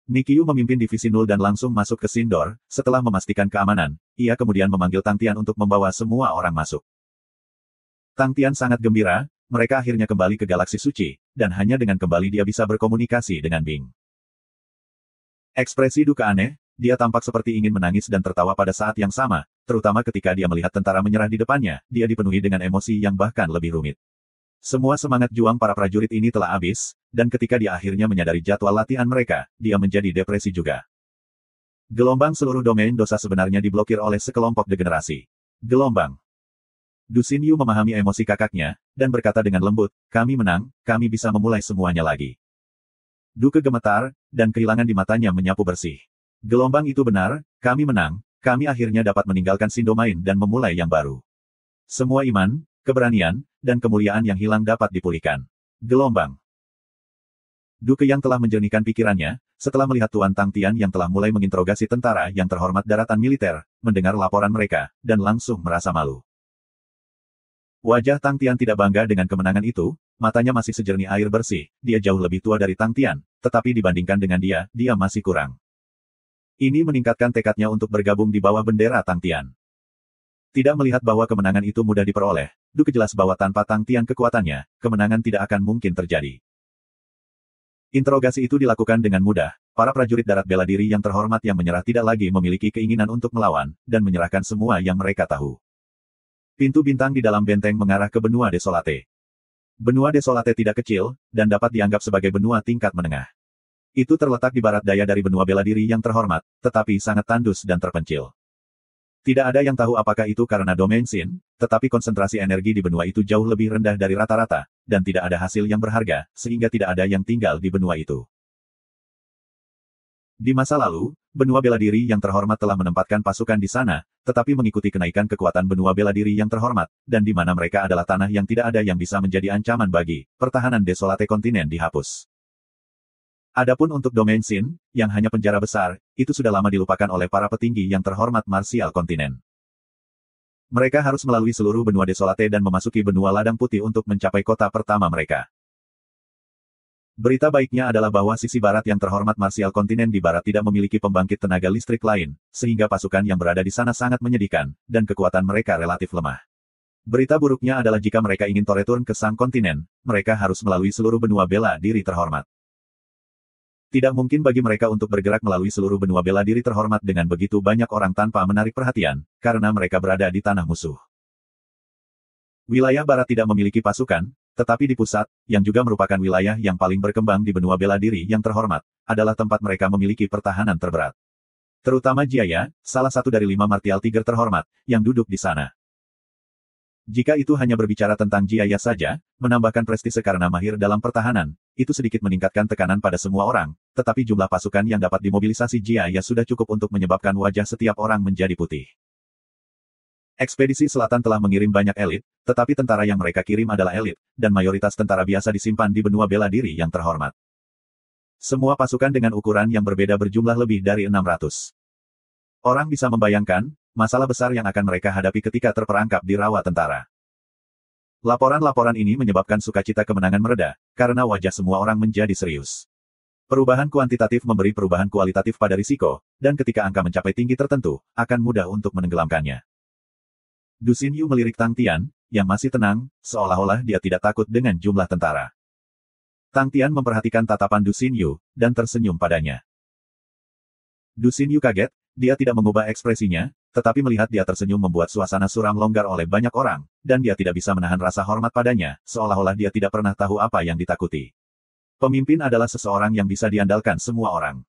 Nikyu memimpin divisi Nul dan langsung masuk ke Sindor, setelah memastikan keamanan, ia kemudian memanggil Tang Tian untuk membawa semua orang masuk. Tang Tian sangat gembira, mereka akhirnya kembali ke galaksi suci, dan hanya dengan kembali dia bisa berkomunikasi dengan Bing. Ekspresi Duke aneh, dia tampak seperti ingin menangis dan tertawa pada saat yang sama, terutama ketika dia melihat tentara menyerah di depannya, dia dipenuhi dengan emosi yang bahkan lebih rumit. Semua semangat juang para prajurit ini telah habis, dan ketika dia akhirnya menyadari jadwal latihan mereka, dia menjadi depresi juga. Gelombang seluruh domain dosa sebenarnya diblokir oleh sekelompok degenerasi. Gelombang. Du Xinyu memahami emosi kakaknya, dan berkata dengan lembut, kami menang, kami bisa memulai semuanya lagi. Duke gemetar, dan kehilangan di matanya menyapu bersih. Gelombang itu benar, kami menang, kami akhirnya dapat meninggalkan Sindomain dan memulai yang baru. Semua iman, keberanian, dan kemuliaan yang hilang dapat dipulihkan. Gelombang. Duke yang telah menjernihkan pikirannya, setelah melihat Tuan Tang Tian yang telah mulai menginterogasi tentara yang terhormat daratan militer, mendengar laporan mereka, dan langsung merasa malu. Wajah Tang Tian tidak bangga dengan kemenangan itu, matanya masih sejernih air bersih, dia jauh lebih tua dari Tang Tian, tetapi dibandingkan dengan dia masih kurang. Ini meningkatkan tekadnya untuk bergabung di bawah bendera Tang Tian. Tidak melihat bahwa kemenangan itu mudah diperoleh, Duke jelas bahwa tanpa Tang Tian kekuatannya, kemenangan tidak akan mungkin terjadi. Interogasi itu dilakukan dengan mudah, para prajurit darat bela diri yang terhormat yang menyerah tidak lagi memiliki keinginan untuk melawan, dan menyerahkan semua yang mereka tahu. Pintu bintang di dalam benteng mengarah ke benua Desolate. Benua Desolate tidak kecil, dan dapat dianggap sebagai benua tingkat menengah. Itu terletak di barat daya dari benua bela diri yang terhormat, tetapi sangat tandus dan terpencil. Tidak ada yang tahu apakah itu karena domain Sin, tetapi konsentrasi energi di benua itu jauh lebih rendah dari rata-rata, dan tidak ada hasil yang berharga, sehingga tidak ada yang tinggal di benua itu. Di masa lalu, benua bela diri yang terhormat telah menempatkan pasukan di sana, tetapi mengikuti kenaikan kekuatan benua bela diri yang terhormat, dan di mana mereka adalah tanah yang tidak ada yang bisa menjadi ancaman bagi pertahanan Desolate kontinen dihapus. Adapun untuk domain Sin, yang hanya penjara besar, itu sudah lama dilupakan oleh para petinggi yang terhormat marsial kontinen. Mereka harus melalui seluruh benua Desolate dan memasuki benua ladang putih untuk mencapai kota pertama mereka. Berita baiknya adalah bahwa sisi barat yang terhormat marsial kontinen di barat tidak memiliki pembangkit tenaga listrik lain, sehingga pasukan yang berada di sana sangat menyedihkan, dan kekuatan mereka relatif lemah. Berita buruknya adalah jika mereka ingin toreturn ke sang kontinen, mereka harus melalui seluruh benua bela diri terhormat. Tidak mungkin bagi mereka untuk bergerak melalui seluruh benua bela diri terhormat dengan begitu banyak orang tanpa menarik perhatian, karena mereka berada di tanah musuh. Wilayah barat tidak memiliki pasukan, tetapi di pusat, yang juga merupakan wilayah yang paling berkembang di benua bela diri yang terhormat, adalah tempat mereka memiliki pertahanan terberat. Terutama Jiaya, salah satu dari 5 martial tiger terhormat, yang duduk di sana. Jika itu hanya berbicara tentang Jiaya saja, menambahkan prestise karena mahir dalam pertahanan, itu sedikit meningkatkan tekanan pada semua orang, tetapi jumlah pasukan yang dapat dimobilisasi Jiaya sudah cukup untuk menyebabkan wajah setiap orang menjadi putih. Ekspedisi Selatan telah mengirim banyak elit, tetapi tentara yang mereka kirim adalah elit, dan mayoritas tentara biasa disimpan di benua bela diri yang terhormat. Semua pasukan dengan ukuran yang berbeda berjumlah lebih dari 600. Orang bisa membayangkan masalah besar yang akan mereka hadapi ketika terperangkap di rawa tentara. Laporan-laporan ini menyebabkan sukacita kemenangan mereda, karena wajah semua orang menjadi serius. Perubahan kuantitatif memberi perubahan kualitatif pada risiko, dan ketika angka mencapai tinggi tertentu, akan mudah untuk menenggelamkannya. Du Xinyu melirik Tang Tian, yang masih tenang, seolah-olah dia tidak takut dengan jumlah tentara. Tang Tian memperhatikan tatapan Du Xinyu, dan tersenyum padanya. Du Xinyu kaget, dia tidak mengubah ekspresinya, tetapi melihat dia tersenyum membuat suasana suram longgar oleh banyak orang, dan dia tidak bisa menahan rasa hormat padanya, seolah-olah dia tidak pernah tahu apa yang ditakuti. Pemimpin adalah seseorang yang bisa diandalkan semua orang.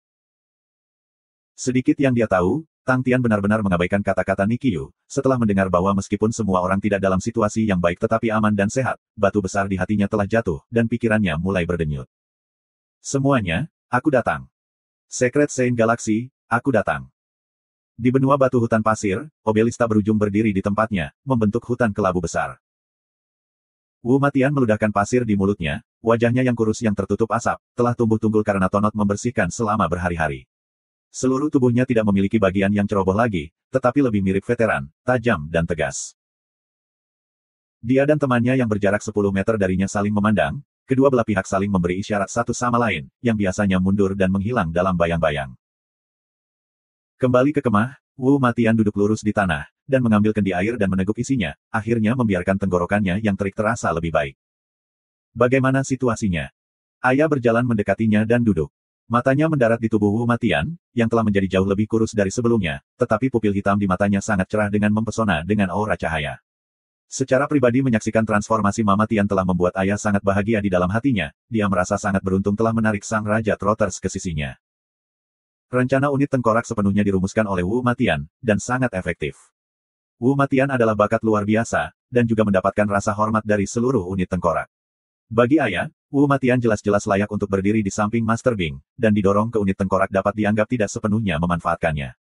Sedikit yang dia tahu, Tang Tian benar-benar mengabaikan kata-kata Nikiyu, setelah mendengar bahwa meskipun semua orang tidak dalam situasi yang baik tetapi aman dan sehat, batu besar di hatinya telah jatuh, dan pikirannya mulai berdenyut. Semuanya, aku datang. Secret Saint Galaxy, aku datang. Di benua batu hutan pasir, obelista berujung berdiri di tempatnya, membentuk hutan kelabu besar. Wu Matian meludahkan pasir di mulutnya, wajahnya yang kurus yang tertutup asap, telah tumbuh tunggul karena Tonot membersihkan selama berhari-hari. Seluruh tubuhnya tidak memiliki bagian yang ceroboh lagi, tetapi lebih mirip veteran, tajam dan tegas. Dia dan temannya yang berjarak 10 meter darinya saling memandang, kedua belah pihak saling memberi isyarat satu sama lain, yang biasanya mundur dan menghilang dalam bayang-bayang. Kembali ke kemah, Wu Matian duduk lurus di tanah, dan mengambil kendi air dan meneguk isinya, akhirnya membiarkan tenggorokannya yang terik terasa lebih baik. Bagaimana situasinya? Ayah berjalan mendekatinya dan duduk. Matanya mendarat di tubuh Wu Matian, yang telah menjadi jauh lebih kurus dari sebelumnya, tetapi pupil hitam di matanya sangat cerah dengan mempesona dengan aura cahaya. Secara pribadi menyaksikan transformasi Mama Tian telah membuat ayah sangat bahagia di dalam hatinya, dia merasa sangat beruntung telah menarik sang Raja Trotters ke sisinya. Rencana unit tengkorak sepenuhnya dirumuskan oleh Wu Matian, dan sangat efektif. Wu Matian adalah bakat luar biasa, dan juga mendapatkan rasa hormat dari seluruh unit tengkorak. Bagi ayah, Wu Matian jelas-jelas layak untuk berdiri di samping Master Bing, dan didorong ke unit tengkorak dapat dianggap tidak sepenuhnya memanfaatkannya.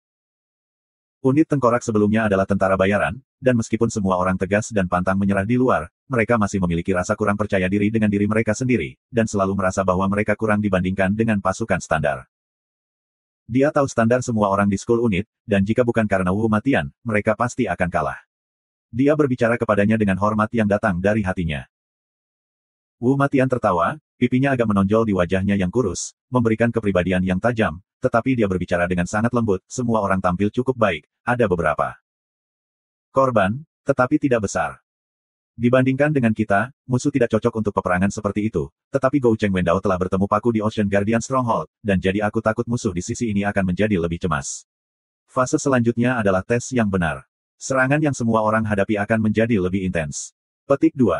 Unit tengkorak sebelumnya adalah tentara bayaran, dan meskipun semua orang tegas dan pantang menyerah di luar, mereka masih memiliki rasa kurang percaya diri dengan diri mereka sendiri, dan selalu merasa bahwa mereka kurang dibandingkan dengan pasukan standar. Dia tahu standar semua orang di School Unit, dan jika bukan karena Wu Matian, mereka pasti akan kalah. Dia berbicara kepadanya dengan hormat yang datang dari hatinya. Wu Matian tertawa, pipinya agak menonjol di wajahnya yang kurus, memberikan kepribadian yang tajam, tetapi dia berbicara dengan sangat lembut, semua orang tampil cukup baik, ada beberapa korban, tetapi tidak besar. Dibandingkan dengan kita, musuh tidak cocok untuk peperangan seperti itu, tetapi Gou Cheng Wendao telah bertemu paku di Ocean Guardian Stronghold, dan jadi aku takut musuh di sisi ini akan menjadi lebih cemas. Fase selanjutnya adalah tes yang benar. Serangan yang semua orang hadapi akan menjadi lebih intens. Petik 2.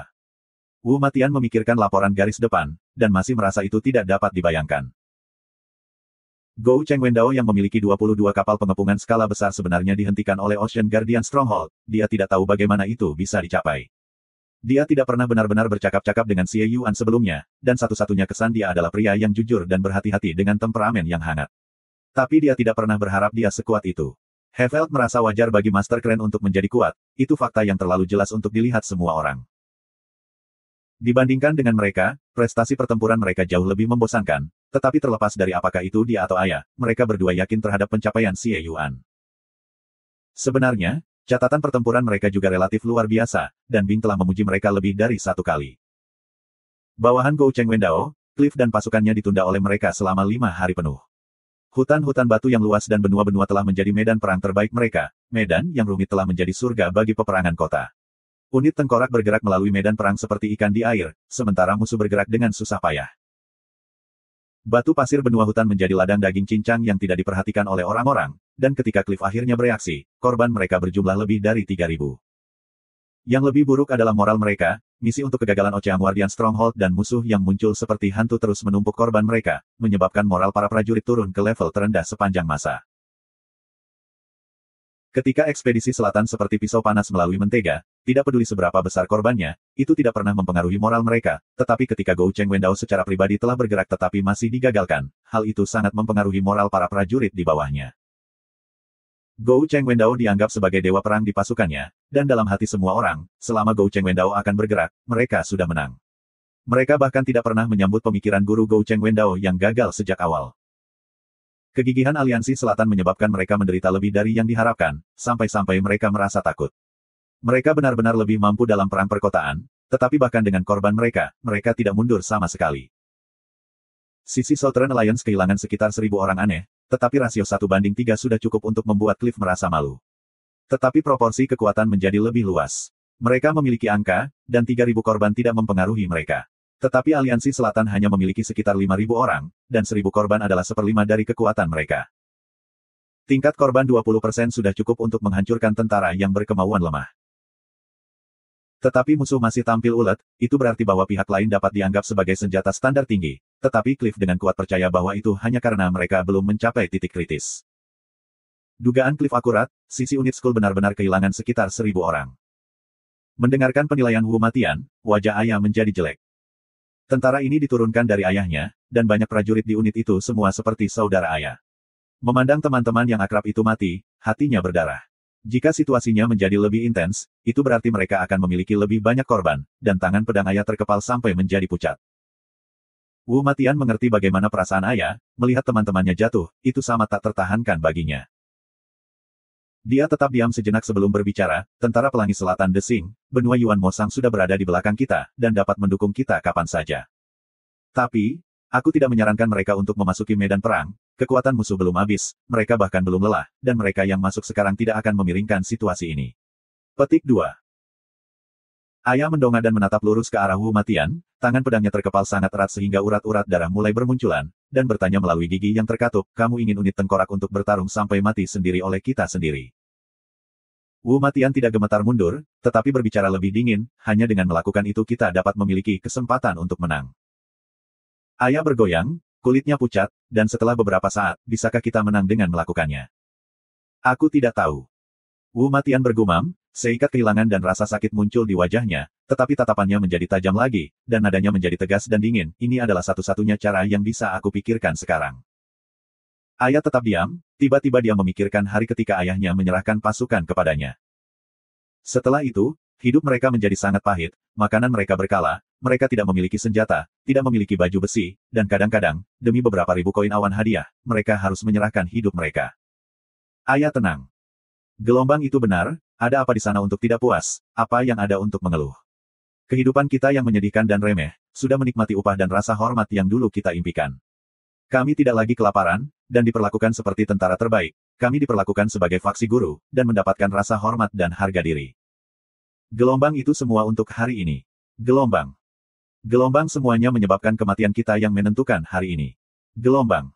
Wu Matian memikirkan laporan garis depan, dan masih merasa itu tidak dapat dibayangkan. Gou Cheng Wendao yang memiliki 22 kapal pengepungan skala besar sebenarnya dihentikan oleh Ocean Guardian Stronghold, dia tidak tahu bagaimana itu bisa dicapai. Dia tidak pernah benar-benar bercakap-cakap dengan Xie Yuan sebelumnya, dan satu-satunya kesan dia adalah pria yang jujur dan berhati-hati dengan temperamen yang hangat. Tapi dia tidak pernah berharap dia sekuat itu. Hefeld merasa wajar bagi Master Kren untuk menjadi kuat, itu fakta yang terlalu jelas untuk dilihat semua orang. Dibandingkan dengan mereka, prestasi pertempuran mereka jauh lebih membosankan, tetapi terlepas dari apakah itu dia atau ayah, mereka berdua yakin terhadap pencapaian Xie Yuan. Sebenarnya, catatan pertempuran mereka juga relatif luar biasa, dan Bing telah memuji mereka lebih dari satu kali. Bawahan Gou Cheng Wendao, Cliff dan pasukannya ditunda oleh mereka selama 5 hari penuh. Hutan-hutan batu yang luas dan benua-benua telah menjadi medan perang terbaik mereka, medan yang rumit telah menjadi surga bagi peperangan kota. Unit tengkorak bergerak melalui medan perang seperti ikan di air, sementara musuh bergerak dengan susah payah. Batu pasir benua hutan menjadi ladang daging cincang yang tidak diperhatikan oleh orang-orang, dan ketika Cliff akhirnya bereaksi, korban mereka berjumlah lebih dari 3.000. Yang lebih buruk adalah moral mereka, misi untuk kegagalan Ocean Guardian Stronghold dan musuh yang muncul seperti hantu terus menumpuk korban mereka, menyebabkan moral para prajurit turun ke level terendah sepanjang masa. Ketika ekspedisi selatan seperti pisau panas melalui mentega, tidak peduli seberapa besar korbannya, itu tidak pernah mempengaruhi moral mereka, tetapi ketika Gou Cheng Wendao secara pribadi telah bergerak tetapi masih digagalkan, hal itu sangat mempengaruhi moral para prajurit di bawahnya. Gou Cheng Wendao dianggap sebagai dewa perang di pasukannya, dan dalam hati semua orang, selama Gou Cheng Wendao akan bergerak, mereka sudah menang. Mereka bahkan tidak pernah menyambut pemikiran guru Gou Cheng Wendao yang gagal sejak awal. Kegigihan aliansi selatan menyebabkan mereka menderita lebih dari yang diharapkan, sampai-sampai mereka merasa takut. Mereka benar-benar lebih mampu dalam perang perkotaan, tetapi bahkan dengan korban mereka, mereka tidak mundur sama sekali. Sisi Southern Alliance kehilangan sekitar 1.000 orang aneh, tetapi rasio 1:3 sudah cukup untuk membuat Cliff merasa malu. Tetapi proporsi kekuatan menjadi lebih luas. Mereka memiliki angka, dan 3.000 korban tidak mempengaruhi mereka. Tetapi aliansi selatan hanya memiliki sekitar 5.000 orang, dan 1.000 korban adalah 1/5 dari kekuatan mereka. Tingkat korban 20% sudah cukup untuk menghancurkan tentara yang berkemauan lemah. Tetapi musuh masih tampil ulet, itu berarti bahwa pihak lain dapat dianggap sebagai senjata standar tinggi, tetapi Cliff dengan kuat percaya bahwa itu hanya karena mereka belum mencapai titik kritis. Dugaan Cliff akurat, sisi unit Skull benar-benar kehilangan sekitar 1.000 orang. Mendengarkan penilaian Wu Matian, wajah ayah menjadi jelek. Tentara ini diturunkan dari ayahnya, dan banyak prajurit di unit itu semua seperti saudara ayah. Memandang teman-teman yang akrab itu mati, hatinya berdarah. Jika situasinya menjadi lebih intens, itu berarti mereka akan memiliki lebih banyak korban, dan tangan pedang ayah terkepal sampai menjadi pucat. Wu Matian mengerti bagaimana perasaan ayah, melihat teman-temannya jatuh, itu sama tak tertahankan baginya. Dia tetap diam sejenak sebelum berbicara, tentara pelangi selatan Desing, benua Yuan Mosang sudah berada di belakang kita, dan dapat mendukung kita kapan saja. Tapi, aku tidak menyarankan mereka untuk memasuki medan perang, kekuatan musuh belum habis, mereka bahkan belum lelah, dan mereka yang masuk sekarang tidak akan memiringkan situasi ini. Petik 2. Ayah mendongak dan menatap lurus ke arah Wu Matian, tangan pedangnya terkepal sangat erat sehingga urat-urat darah mulai bermunculan, dan bertanya melalui gigi yang terkatup, kamu ingin unit tengkorak untuk bertarung sampai mati sendiri oleh kita sendiri. Wu Matian tidak gemetar mundur, tetapi berbicara lebih dingin, hanya dengan melakukan itu kita dapat memiliki kesempatan untuk menang. Ayah bergoyang, kulitnya pucat, dan setelah beberapa saat, bisakah kita menang dengan melakukannya? Aku tidak tahu. Wu Matian bergumam, seikat kehilangan dan rasa sakit muncul di wajahnya, tetapi tatapannya menjadi tajam lagi, dan nadanya menjadi tegas dan dingin, ini adalah satu-satunya cara yang bisa aku pikirkan sekarang. Ayah tetap diam, tiba-tiba dia memikirkan hari ketika ayahnya menyerahkan pasukan kepadanya. Setelah itu, hidup mereka menjadi sangat pahit, makanan mereka berkala, mereka tidak memiliki senjata, tidak memiliki baju besi, dan kadang-kadang, demi beberapa ribu koin awan hadiah, mereka harus menyerahkan hidup mereka. Ayah tenang. Gelombang itu benar, ada apa di sana untuk tidak puas, apa yang ada untuk mengeluh. Kehidupan kita yang menyedihkan dan remeh, sudah menikmati upah dan rasa hormat yang dulu kita impikan. Kami tidak lagi kelaparan, dan diperlakukan seperti tentara terbaik, kami diperlakukan sebagai faksi guru, dan mendapatkan rasa hormat dan harga diri. Gelombang itu semua untuk hari ini. Gelombang. Gelombang semuanya menyebabkan kematian kita yang menentukan hari ini. Gelombang.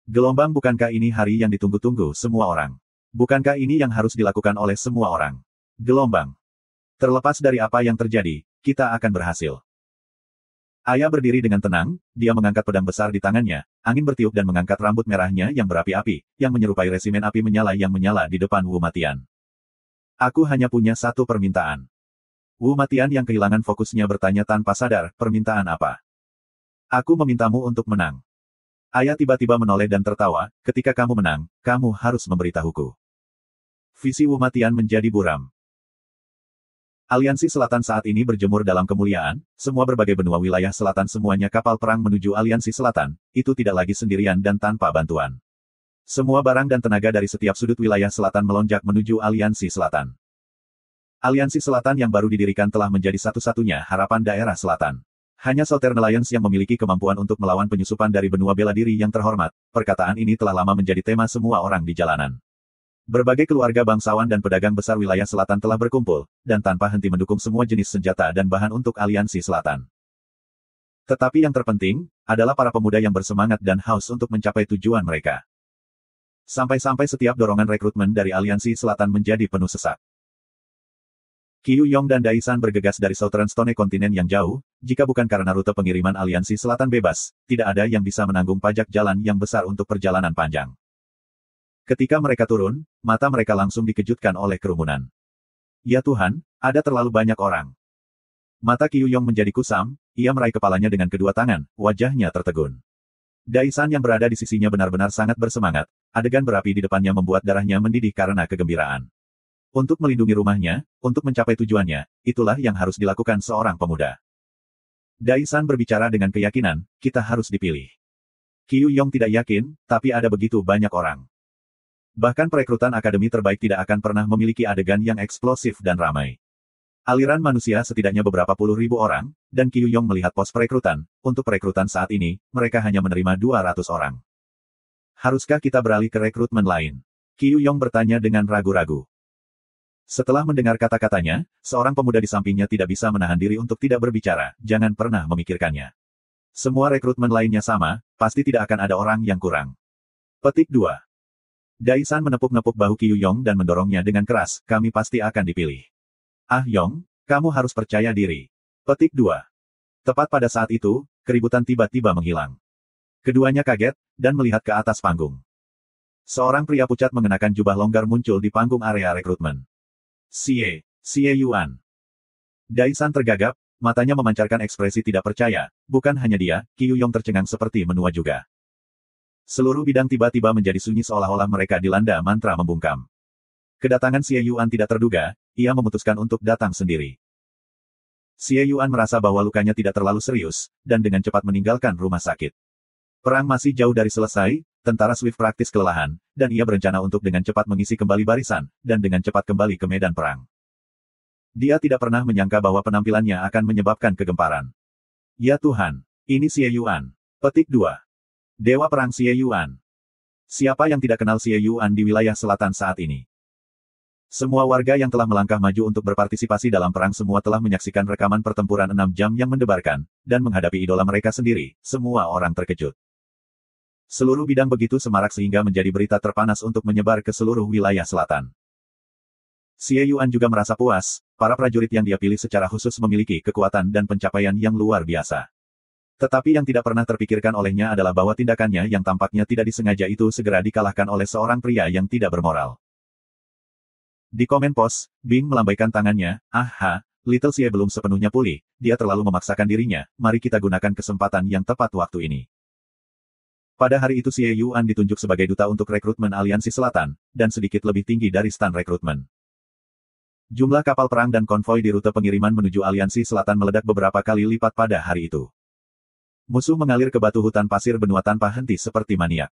Gelombang bukankah ini hari yang ditunggu-tunggu semua orang? Bukankah ini yang harus dilakukan oleh semua orang? Gelombang. Terlepas dari apa yang terjadi, kita akan berhasil. Ayah berdiri dengan tenang, dia mengangkat pedang besar di tangannya, angin bertiup dan mengangkat rambut merahnya yang berapi-api, yang menyerupai resimen api menyala yang menyala di depan Wu Matian. Aku hanya punya satu permintaan. Wu Matian yang kehilangan fokusnya bertanya tanpa sadar, permintaan apa? Aku memintamu untuk menang. Ayah tiba-tiba menoleh dan tertawa, ketika kamu menang, kamu harus memberitahuku. Visi Wu Matian menjadi buram. Aliansi Selatan saat ini berjemur dalam kemuliaan, semua berbagai benua wilayah selatan semuanya kapal perang menuju Aliansi Selatan, itu tidak lagi sendirian dan tanpa bantuan. Semua barang dan tenaga dari setiap sudut wilayah selatan melonjak menuju Aliansi Selatan. Aliansi Selatan yang baru didirikan telah menjadi satu-satunya harapan daerah selatan. Hanya Southern Alliance yang memiliki kemampuan untuk melawan penyusupan dari benua bela diri yang terhormat, perkataan ini telah lama menjadi tema semua orang di jalanan. Berbagai keluarga bangsawan dan pedagang besar wilayah selatan telah berkumpul, dan tanpa henti mendukung semua jenis senjata dan bahan untuk Aliansi Selatan. Tetapi yang terpenting, adalah para pemuda yang bersemangat dan haus untuk mencapai tujuan mereka. Sampai-sampai setiap dorongan rekrutmen dari Aliansi Selatan menjadi penuh sesak. Qiu Yong dan Daisan bergegas dari Southern Stone kontinen yang jauh, jika bukan karena rute pengiriman Aliansi Selatan bebas, tidak ada yang bisa menanggung pajak jalan yang besar untuk perjalanan panjang. Ketika mereka turun, mata mereka langsung dikejutkan oleh kerumunan. Ya Tuhan, ada terlalu banyak orang. Mata Qiu Yong menjadi kusam, ia meraih kepalanya dengan kedua tangan, wajahnya tertegun. Daisan yang berada di sisinya benar-benar sangat bersemangat, adegan berapi di depannya membuat darahnya mendidih karena kegembiraan. Untuk melindungi rumahnya, untuk mencapai tujuannya, itulah yang harus dilakukan seorang pemuda. Daisan berbicara dengan keyakinan, kita harus dipilih. Qiu Yong tidak yakin, tapi ada begitu banyak orang. Bahkan perekrutan akademi terbaik tidak akan pernah memiliki adegan yang eksplosif dan ramai. Aliran manusia setidaknya beberapa puluh ribu orang, dan Qiu Yong melihat pos perekrutan, untuk perekrutan saat ini, mereka hanya menerima 200 orang. Haruskah kita beralih ke rekrutmen lain? Qiu Yong bertanya dengan ragu-ragu. Setelah mendengar kata-katanya, seorang pemuda di sampingnya tidak bisa menahan diri untuk tidak berbicara, jangan pernah memikirkannya. Semua rekrutmen lainnya sama, pasti tidak akan ada orang yang kurang. Petik 2. Daisan menepuk-nepuk bahu Qiu Yong dan mendorongnya dengan keras, kami pasti akan dipilih. Ah Yong, kamu harus percaya diri. Petik 2. Tepat pada saat itu, keributan tiba-tiba menghilang. Keduanya kaget, dan melihat ke atas panggung. Seorang pria pucat mengenakan jubah longgar muncul di panggung area rekrutmen. Xie Yuan. Daisan tergagap, matanya memancarkan ekspresi tidak percaya. Bukan hanya dia, Qi Yuyong tercengang seperti menua juga. Seluruh bidang tiba-tiba menjadi sunyi seolah-olah mereka dilanda mantra membungkam. Kedatangan Xie Yuan tidak terduga, ia memutuskan untuk datang sendiri. Xie Yuan merasa bahwa lukanya tidak terlalu serius, dan dengan cepat meninggalkan rumah sakit. Perang masih jauh dari selesai, tentara Swift praktis kelelahan, dan ia berencana untuk dengan cepat mengisi kembali barisan, dan dengan cepat kembali ke medan perang. Dia tidak pernah menyangka bahwa penampilannya akan menyebabkan kegemparan. Ya Tuhan, ini Xie Yuan. Petik 2. Dewa Perang Xie Yuan. Siapa yang tidak kenal Xie Yuan di wilayah selatan saat ini? Semua warga yang telah melangkah maju untuk berpartisipasi dalam perang semua telah menyaksikan rekaman pertempuran 6 jam yang mendebarkan, dan menghadapi idola mereka sendiri, semua orang terkejut. Seluruh bidang begitu semarak sehingga menjadi berita terpanas untuk menyebar ke seluruh wilayah selatan. Xie Yuan juga merasa puas, para prajurit yang dia pilih secara khusus memiliki kekuatan dan pencapaian yang luar biasa. Tetapi yang tidak pernah terpikirkan olehnya adalah bahwa tindakannya yang tampaknya tidak disengaja itu segera dikalahkan oleh seorang pria yang tidak bermoral. Di komen pos, Bing melambaikan tangannya, Little Xie belum sepenuhnya pulih, dia terlalu memaksakan dirinya, mari kita gunakan kesempatan yang tepat waktu ini. Pada hari itu Xie Yuan ditunjuk sebagai duta untuk rekrutmen Aliansi Selatan, dan sedikit lebih tinggi dari stan rekrutmen. Jumlah kapal perang dan konvoi di rute pengiriman menuju Aliansi Selatan meledak beberapa kali lipat pada hari itu. Musuh mengalir ke batu hutan pasir benua tanpa henti seperti maniak.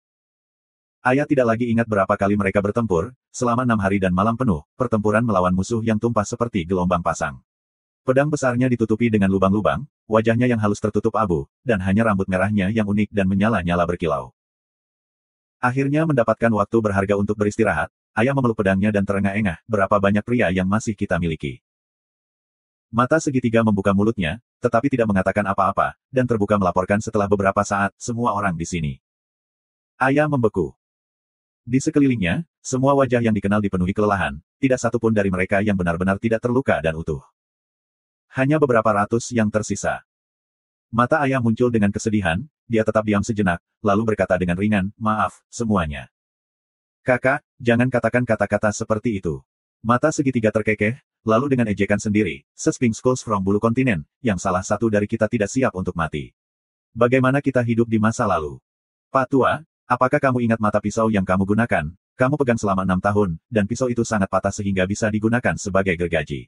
Ayah tidak lagi ingat berapa kali mereka bertempur, selama 6 hari dan malam penuh, pertempuran melawan musuh yang tumpah seperti gelombang pasang. Pedang besarnya ditutupi dengan lubang-lubang, wajahnya yang halus tertutup abu, dan hanya rambut merahnya yang unik dan menyala-nyala berkilau. Akhirnya mendapatkan waktu berharga untuk beristirahat, ayah memeluk pedangnya dan terengah-engah, berapa banyak pria yang masih kita miliki. Mata segitiga membuka mulutnya, tetapi tidak mengatakan apa-apa, dan terbuka melaporkan setelah beberapa saat, semua orang di sini. Ayah membeku. Di sekelilingnya, semua wajah yang dikenal dipenuhi kelelahan, tidak satu pun dari mereka yang benar-benar tidak terluka dan utuh. Hanya beberapa ratus yang tersisa. Mata ayah muncul dengan kesedihan, dia tetap diam sejenak, lalu berkata dengan ringan, maaf, semuanya. Kakak, jangan katakan kata-kata seperti itu. Mata segitiga terkekeh, lalu dengan ejekan sendiri, Sesping Skulls from bulu kontinen, yang salah satu dari kita tidak siap untuk mati. Bagaimana kita hidup di masa lalu? Pak Tua, apakah kamu ingat mata pisau yang kamu gunakan? Kamu pegang selama 6 tahun, dan pisau itu sangat patah sehingga bisa digunakan sebagai gergaji.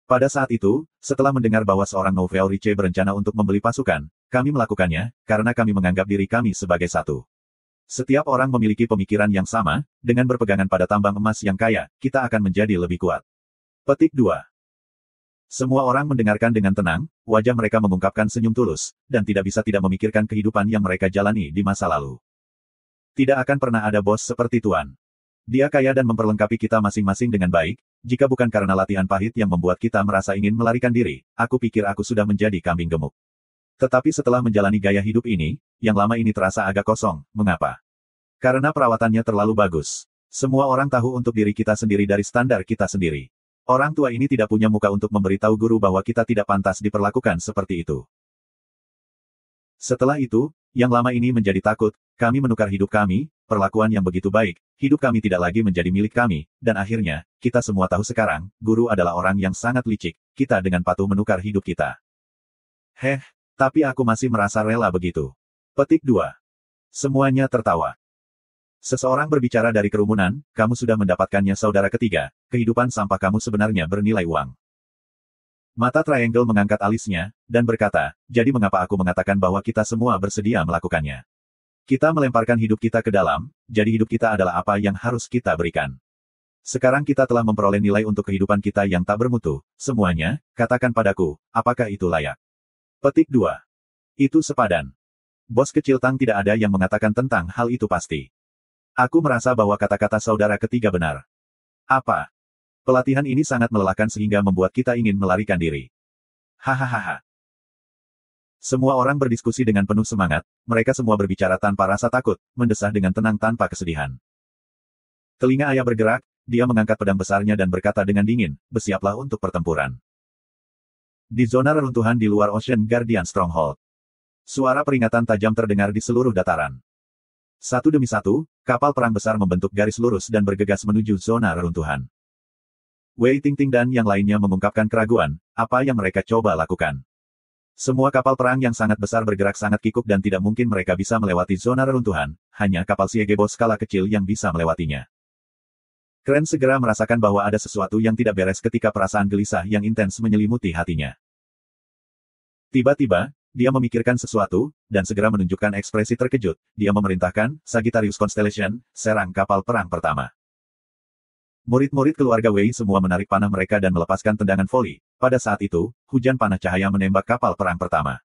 Pada saat itu, setelah mendengar bahwa seorang Novel Riche berencana untuk membeli pasukan, kami melakukannya, karena kami menganggap diri kami sebagai satu. Setiap orang memiliki pemikiran yang sama, dengan berpegangan pada tambang emas yang kaya, kita akan menjadi lebih kuat. Petik 2. Semua orang mendengarkan dengan tenang, wajah mereka mengungkapkan senyum tulus, dan tidak bisa tidak memikirkan kehidupan yang mereka jalani di masa lalu. Tidak akan pernah ada bos seperti Tuan. Dia kaya dan memperlengkapi kita masing-masing dengan baik, jika bukan karena latihan pahit yang membuat kita merasa ingin melarikan diri, aku pikir aku sudah menjadi kambing gemuk. Tetapi setelah menjalani gaya hidup ini, yang lama ini terasa agak kosong, mengapa? Karena perawatannya terlalu bagus. Semua orang tahu untuk diri kita sendiri dari standar kita sendiri. Orang tua ini tidak punya muka untuk memberitahu guru bahwa kita tidak pantas diperlakukan seperti itu. Setelah itu, yang lama ini menjadi takut, kami menukar hidup kami, perlakuan yang begitu baik, hidup kami tidak lagi menjadi milik kami, dan akhirnya, kita semua tahu sekarang, guru adalah orang yang sangat licik, kita dengan patuh menukar hidup kita. Tapi aku masih merasa rela begitu. Petik 2. Semuanya tertawa. Seseorang berbicara dari kerumunan, kamu sudah mendapatkannya saudara ketiga, kehidupan sampah kamu sebenarnya bernilai uang. Mata Triangle mengangkat alisnya, dan berkata, jadi mengapa aku mengatakan bahwa kita semua bersedia melakukannya? Kita melemparkan hidup kita ke dalam, jadi hidup kita adalah apa yang harus kita berikan. Sekarang kita telah memperoleh nilai untuk kehidupan kita yang tak bermutu, semuanya, katakan padaku, apakah itu layak? Petik 2. Itu sepadan. Bos kecil Tang tidak ada yang mengatakan tentang hal itu pasti. Aku merasa bahwa kata-kata saudara ketiga benar. Apa? Pelatihan ini sangat melelahkan sehingga membuat kita ingin melarikan diri. Hahaha. Semua orang berdiskusi dengan penuh semangat, mereka semua berbicara tanpa rasa takut, mendesah dengan tenang tanpa kesedihan. Telinga ayah bergerak, dia mengangkat pedang besarnya dan berkata dengan dingin, bersiaplah untuk pertempuran. Di zona reruntuhan di luar Ocean Guardian Stronghold. Suara peringatan tajam terdengar di seluruh dataran. Satu demi satu, kapal perang besar membentuk garis lurus dan bergegas menuju zona reruntuhan. Wei Tingting dan yang lainnya mengungkapkan keraguan, apa yang mereka coba lakukan. Semua kapal perang yang sangat besar bergerak sangat kikuk dan tidak mungkin mereka bisa melewati zona reruntuhan, hanya kapal Siegebo skala kecil yang bisa melewatinya. Kren segera merasakan bahwa ada sesuatu yang tidak beres ketika perasaan gelisah yang intens menyelimuti hatinya. Tiba-tiba, dia memikirkan sesuatu, dan segera menunjukkan ekspresi terkejut. Dia memerintahkan, Sagittarius Constellation, serang kapal perang pertama. Murid-murid keluarga Wei semua menarik panah mereka dan melepaskan tendangan voli. Pada saat itu, hujan panah cahaya menembak kapal perang pertama.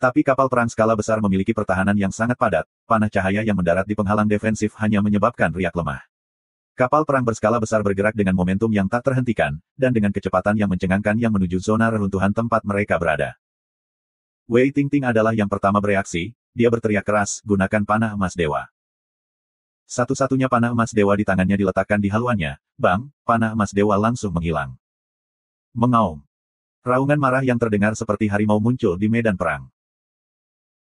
Tapi kapal perang skala besar memiliki pertahanan yang sangat padat, panah cahaya yang mendarat di penghalang defensif hanya menyebabkan riak lemah. Kapal perang berskala besar bergerak dengan momentum yang tak terhentikan, dan dengan kecepatan yang mencengangkan yang menuju zona reruntuhan tempat mereka berada. Wei Tingting adalah yang pertama bereaksi, dia berteriak keras, gunakan panah emas dewa. Satu-satunya panah emas dewa di tangannya diletakkan di haluannya, bang, panah emas dewa langsung menghilang. Mengaum. Raungan marah yang terdengar seperti harimau muncul di medan perang.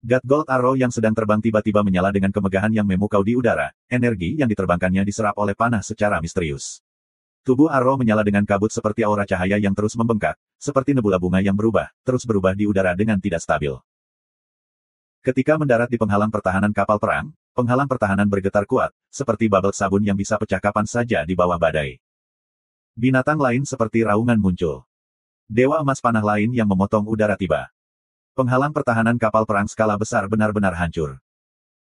God Gold Arrow yang sedang terbang tiba-tiba menyala dengan kemegahan yang memukau di udara, energi yang diterbangkannya diserap oleh panah secara misterius. Tubuh Arrow menyala dengan kabut seperti aura cahaya yang terus membengkak, seperti nebula bunga yang terus berubah di udara dengan tidak stabil. Ketika mendarat di penghalang pertahanan kapal perang, penghalang pertahanan bergetar kuat, seperti bubble sabun yang bisa pecah kapan saja di bawah badai. Binatang lain seperti raungan muncul. Dewa emas panah lain yang memotong udara tiba. Penghalang pertahanan kapal perang skala besar benar-benar hancur.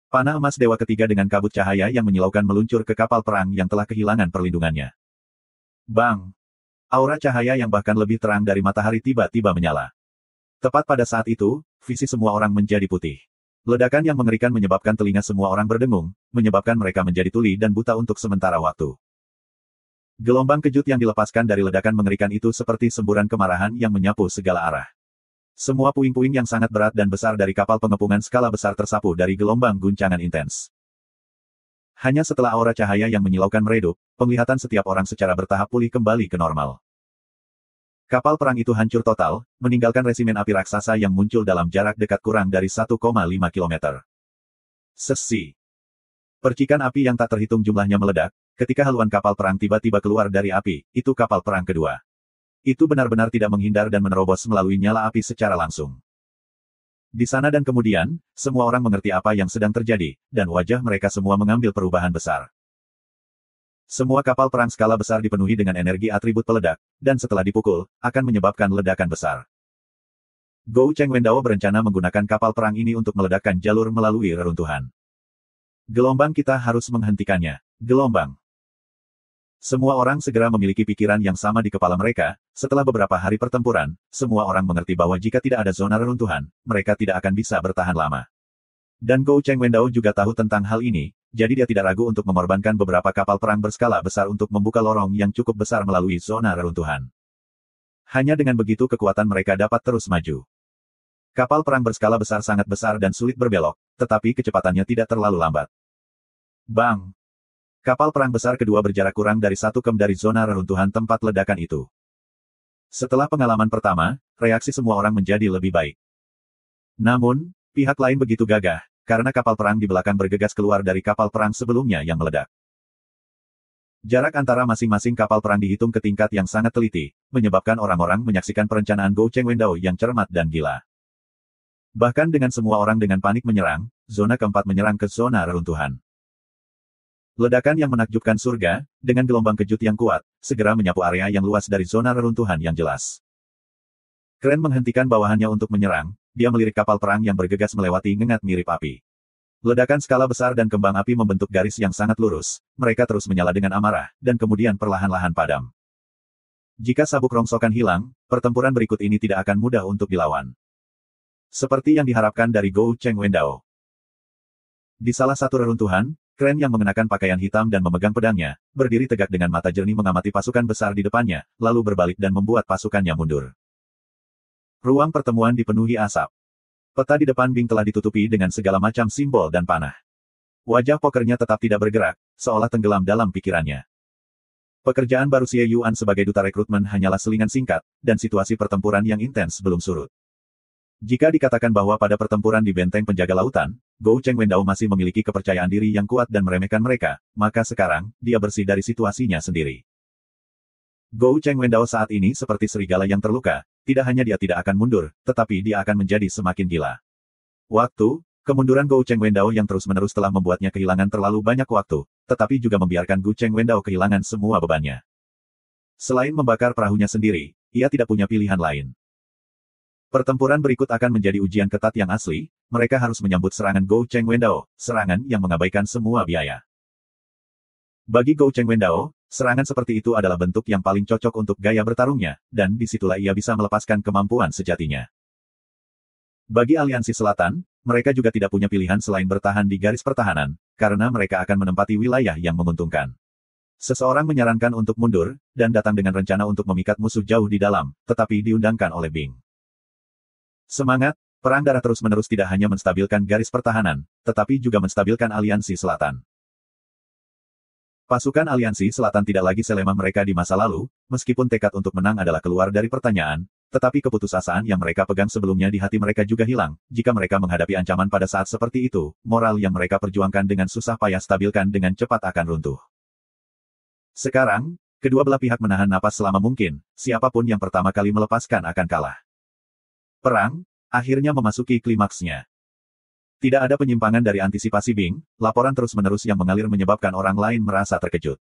Panah emas dewa ketiga dengan kabut cahaya yang menyilaukan meluncur ke kapal perang yang telah kehilangan perlindungannya. Bang! Aura cahaya yang bahkan lebih terang dari matahari tiba-tiba menyala. Tepat pada saat itu, visi semua orang menjadi putih. Ledakan yang mengerikan menyebabkan telinga semua orang berdengung, menyebabkan mereka menjadi tuli dan buta untuk sementara waktu. Gelombang kejut yang dilepaskan dari ledakan mengerikan itu seperti semburan kemarahan yang menyapu segala arah. Semua puing-puing yang sangat berat dan besar dari kapal pengepungan skala besar tersapu dari gelombang guncangan intens. Hanya setelah aura cahaya yang menyilaukan meredup, penglihatan setiap orang secara bertahap pulih kembali ke normal. Kapal perang itu hancur total, meninggalkan resimen api raksasa yang muncul dalam jarak dekat kurang dari 1,5 km. Sesi. Percikan api yang tak terhitung jumlahnya meledak, ketika haluan kapal perang tiba-tiba keluar dari api, itu kapal perang kedua. Itu benar-benar tidak menghindar dan menerobos melalui nyala api secara langsung. Di sana dan kemudian, semua orang mengerti apa yang sedang terjadi, dan wajah mereka semua mengambil perubahan besar. Semua kapal perang skala besar dipenuhi dengan energi atribut peledak, dan setelah dipukul, akan menyebabkan ledakan besar. Gou Cheng Wendao berencana menggunakan kapal perang ini untuk meledakkan jalur melalui reruntuhan. Gelombang kita harus menghentikannya. Gelombang. Semua orang segera memiliki pikiran yang sama di kepala mereka. Setelah beberapa hari pertempuran, semua orang mengerti bahwa jika tidak ada zona reruntuhan, mereka tidak akan bisa bertahan lama. Dan Gou Cheng Wendao juga tahu tentang hal ini, jadi dia tidak ragu untuk mengorbankan beberapa kapal perang berskala besar untuk membuka lorong yang cukup besar melalui zona reruntuhan. Hanya dengan begitu kekuatan mereka dapat terus maju. Kapal perang berskala besar sangat besar dan sulit berbelok, tetapi kecepatannya tidak terlalu lambat. Bang! Kapal perang besar kedua berjarak kurang dari 1 km dari zona reruntuhan tempat ledakan itu. Setelah pengalaman pertama, reaksi semua orang menjadi lebih baik. Namun, pihak lain begitu gagah, karena kapal perang di belakang bergegas keluar dari kapal perang sebelumnya yang meledak. Jarak antara masing-masing kapal perang dihitung ke tingkat yang sangat teliti, menyebabkan orang-orang menyaksikan perencanaan Gou Cheng Wendao yang cermat dan gila. Bahkan dengan semua orang dengan panik menyerang, zona keempat menyerang ke zona reruntuhan. Ledakan yang menakjubkan surga, dengan gelombang kejut yang kuat, segera menyapu area yang luas dari zona reruntuhan yang jelas. Kren menghentikan bawahannya untuk menyerang, dia melirik kapal perang yang bergegas melewati ngengat mirip api. Ledakan skala besar dan kembang api membentuk garis yang sangat lurus, mereka terus menyala dengan amarah, dan kemudian perlahan-lahan padam. Jika sabuk rongsokan hilang, pertempuran berikut ini tidak akan mudah untuk dilawan. Seperti yang diharapkan dari Gou Cheng Wendao. Di salah satu reruntuhan, Kren yang mengenakan pakaian hitam dan memegang pedangnya, berdiri tegak dengan mata jernih mengamati pasukan besar di depannya, lalu berbalik dan membuat pasukannya mundur. Ruang pertemuan dipenuhi asap. Peta di depan Bing telah ditutupi dengan segala macam simbol dan panah. Wajah pokernya tetap tidak bergerak, seolah tenggelam dalam pikirannya. Pekerjaan baru Xie Yuan sebagai duta rekrutmen hanyalah selingan singkat, dan situasi pertempuran yang intens belum surut. Jika dikatakan bahwa pada pertempuran di benteng penjaga lautan, Gou Cheng Wendao masih memiliki kepercayaan diri yang kuat dan meremehkan mereka, maka sekarang, dia bersih dari situasinya sendiri. Gou Cheng Wendao saat ini seperti serigala yang terluka, tidak hanya dia tidak akan mundur, tetapi dia akan menjadi semakin gila. Kemunduran Gou Cheng Wendao yang terus-menerus telah membuatnya kehilangan terlalu banyak waktu, tetapi juga membiarkan Gou Cheng Wendao kehilangan semua bebannya. Selain membakar perahunya sendiri, ia tidak punya pilihan lain. Pertempuran berikut akan menjadi ujian ketat yang asli, mereka harus menyambut serangan Gou Cheng Wendao, serangan yang mengabaikan semua biaya. Bagi Gou Cheng Wendao, serangan seperti itu adalah bentuk yang paling cocok untuk gaya bertarungnya, dan disitulah ia bisa melepaskan kemampuan sejatinya. Bagi Aliansi Selatan, mereka juga tidak punya pilihan selain bertahan di garis pertahanan, karena mereka akan menempati wilayah yang menguntungkan. Seseorang menyarankan untuk mundur, dan datang dengan rencana untuk memikat musuh jauh di dalam, tetapi diundangkan oleh Bing. Semangat, perang darah terus-menerus tidak hanya menstabilkan garis pertahanan, tetapi juga menstabilkan Aliansi Selatan. Pasukan Aliansi Selatan tidak lagi selemah mereka di masa lalu, meskipun tekad untuk menang adalah keluar dari pertanyaan, tetapi keputusasaan yang mereka pegang sebelumnya di hati mereka juga hilang. Jika mereka menghadapi ancaman pada saat seperti itu, moral yang mereka perjuangkan dengan susah payah stabilkan dengan cepat akan runtuh. Sekarang, kedua belah pihak menahan napas selama mungkin, siapapun yang pertama kali melepaskan akan kalah. Perang, akhirnya memasuki klimaksnya. Tidak ada penyimpangan dari antisipasi Bing, laporan terus-menerus yang mengalir menyebabkan orang lain merasa terkejut.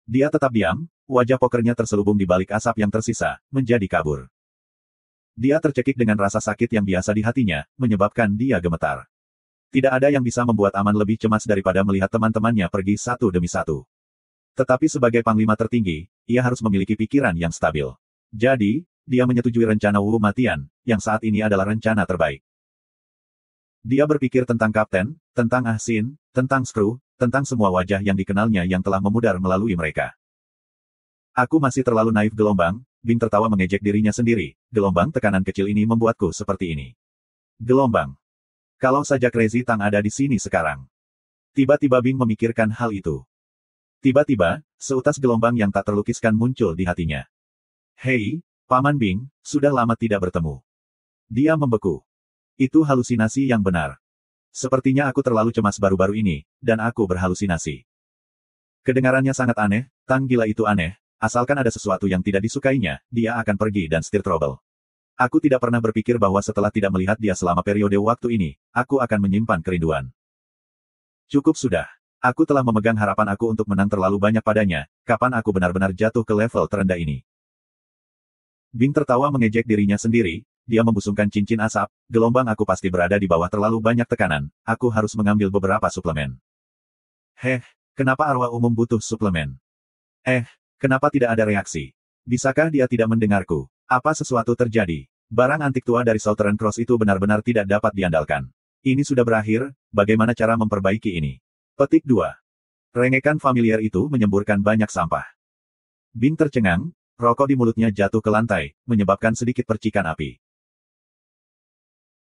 Dia tetap diam, wajah pokernya terselubung di balik asap yang tersisa, menjadi kabur. Dia tercekik dengan rasa sakit yang biasa di hatinya, menyebabkan dia gemetar. Tidak ada yang bisa membuat Aman lebih cemas daripada melihat teman-temannya pergi satu demi satu. Tetapi sebagai panglima tertinggi, ia harus memiliki pikiran yang stabil. Jadi, dia menyetujui rencana Wu Matian, yang saat ini adalah rencana terbaik. Dia berpikir tentang Kapten, tentang Ah Sin, tentang Screw, tentang semua wajah yang dikenalnya yang telah memudar melalui mereka. Aku masih terlalu naif gelombang, Bing tertawa mengejek dirinya sendiri, gelombang tekanan kecil ini membuatku seperti ini. Gelombang. Kalau saja Crazy Tang ada di sini sekarang. Tiba-tiba Bing memikirkan hal itu. Tiba-tiba, seutas gelombang yang tak terlukiskan muncul di hatinya. Hei, Paman Bing, sudah lama tidak bertemu. Dia membeku. Itu halusinasi yang benar. Sepertinya aku terlalu cemas baru-baru ini, dan aku berhalusinasi. Kedengarannya sangat aneh, Tang gila itu aneh, asalkan ada sesuatu yang tidak disukainya, dia akan pergi dan stir trouble. Aku tidak pernah berpikir bahwa setelah tidak melihat dia selama periode waktu ini, aku akan menyimpan kerinduan. Cukup sudah. Aku telah memegang harapan aku untuk menang terlalu banyak padanya, kapan aku benar-benar jatuh ke level terendah ini. Bing tertawa mengejek dirinya sendiri, dia membusungkan cincin asap, gelombang aku pasti berada di bawah terlalu banyak tekanan, aku harus mengambil beberapa suplemen. Kenapa arwah umum butuh suplemen? Kenapa tidak ada reaksi? Bisakah dia tidak mendengarku? Apa sesuatu terjadi? Barang antik tua dari Southern Cross itu benar-benar tidak dapat diandalkan. Ini sudah berakhir, bagaimana cara memperbaiki ini? Petik 2. Rengekan familiar itu menyemburkan banyak sampah. Bing tercengang, rokok di mulutnya jatuh ke lantai, menyebabkan sedikit percikan api.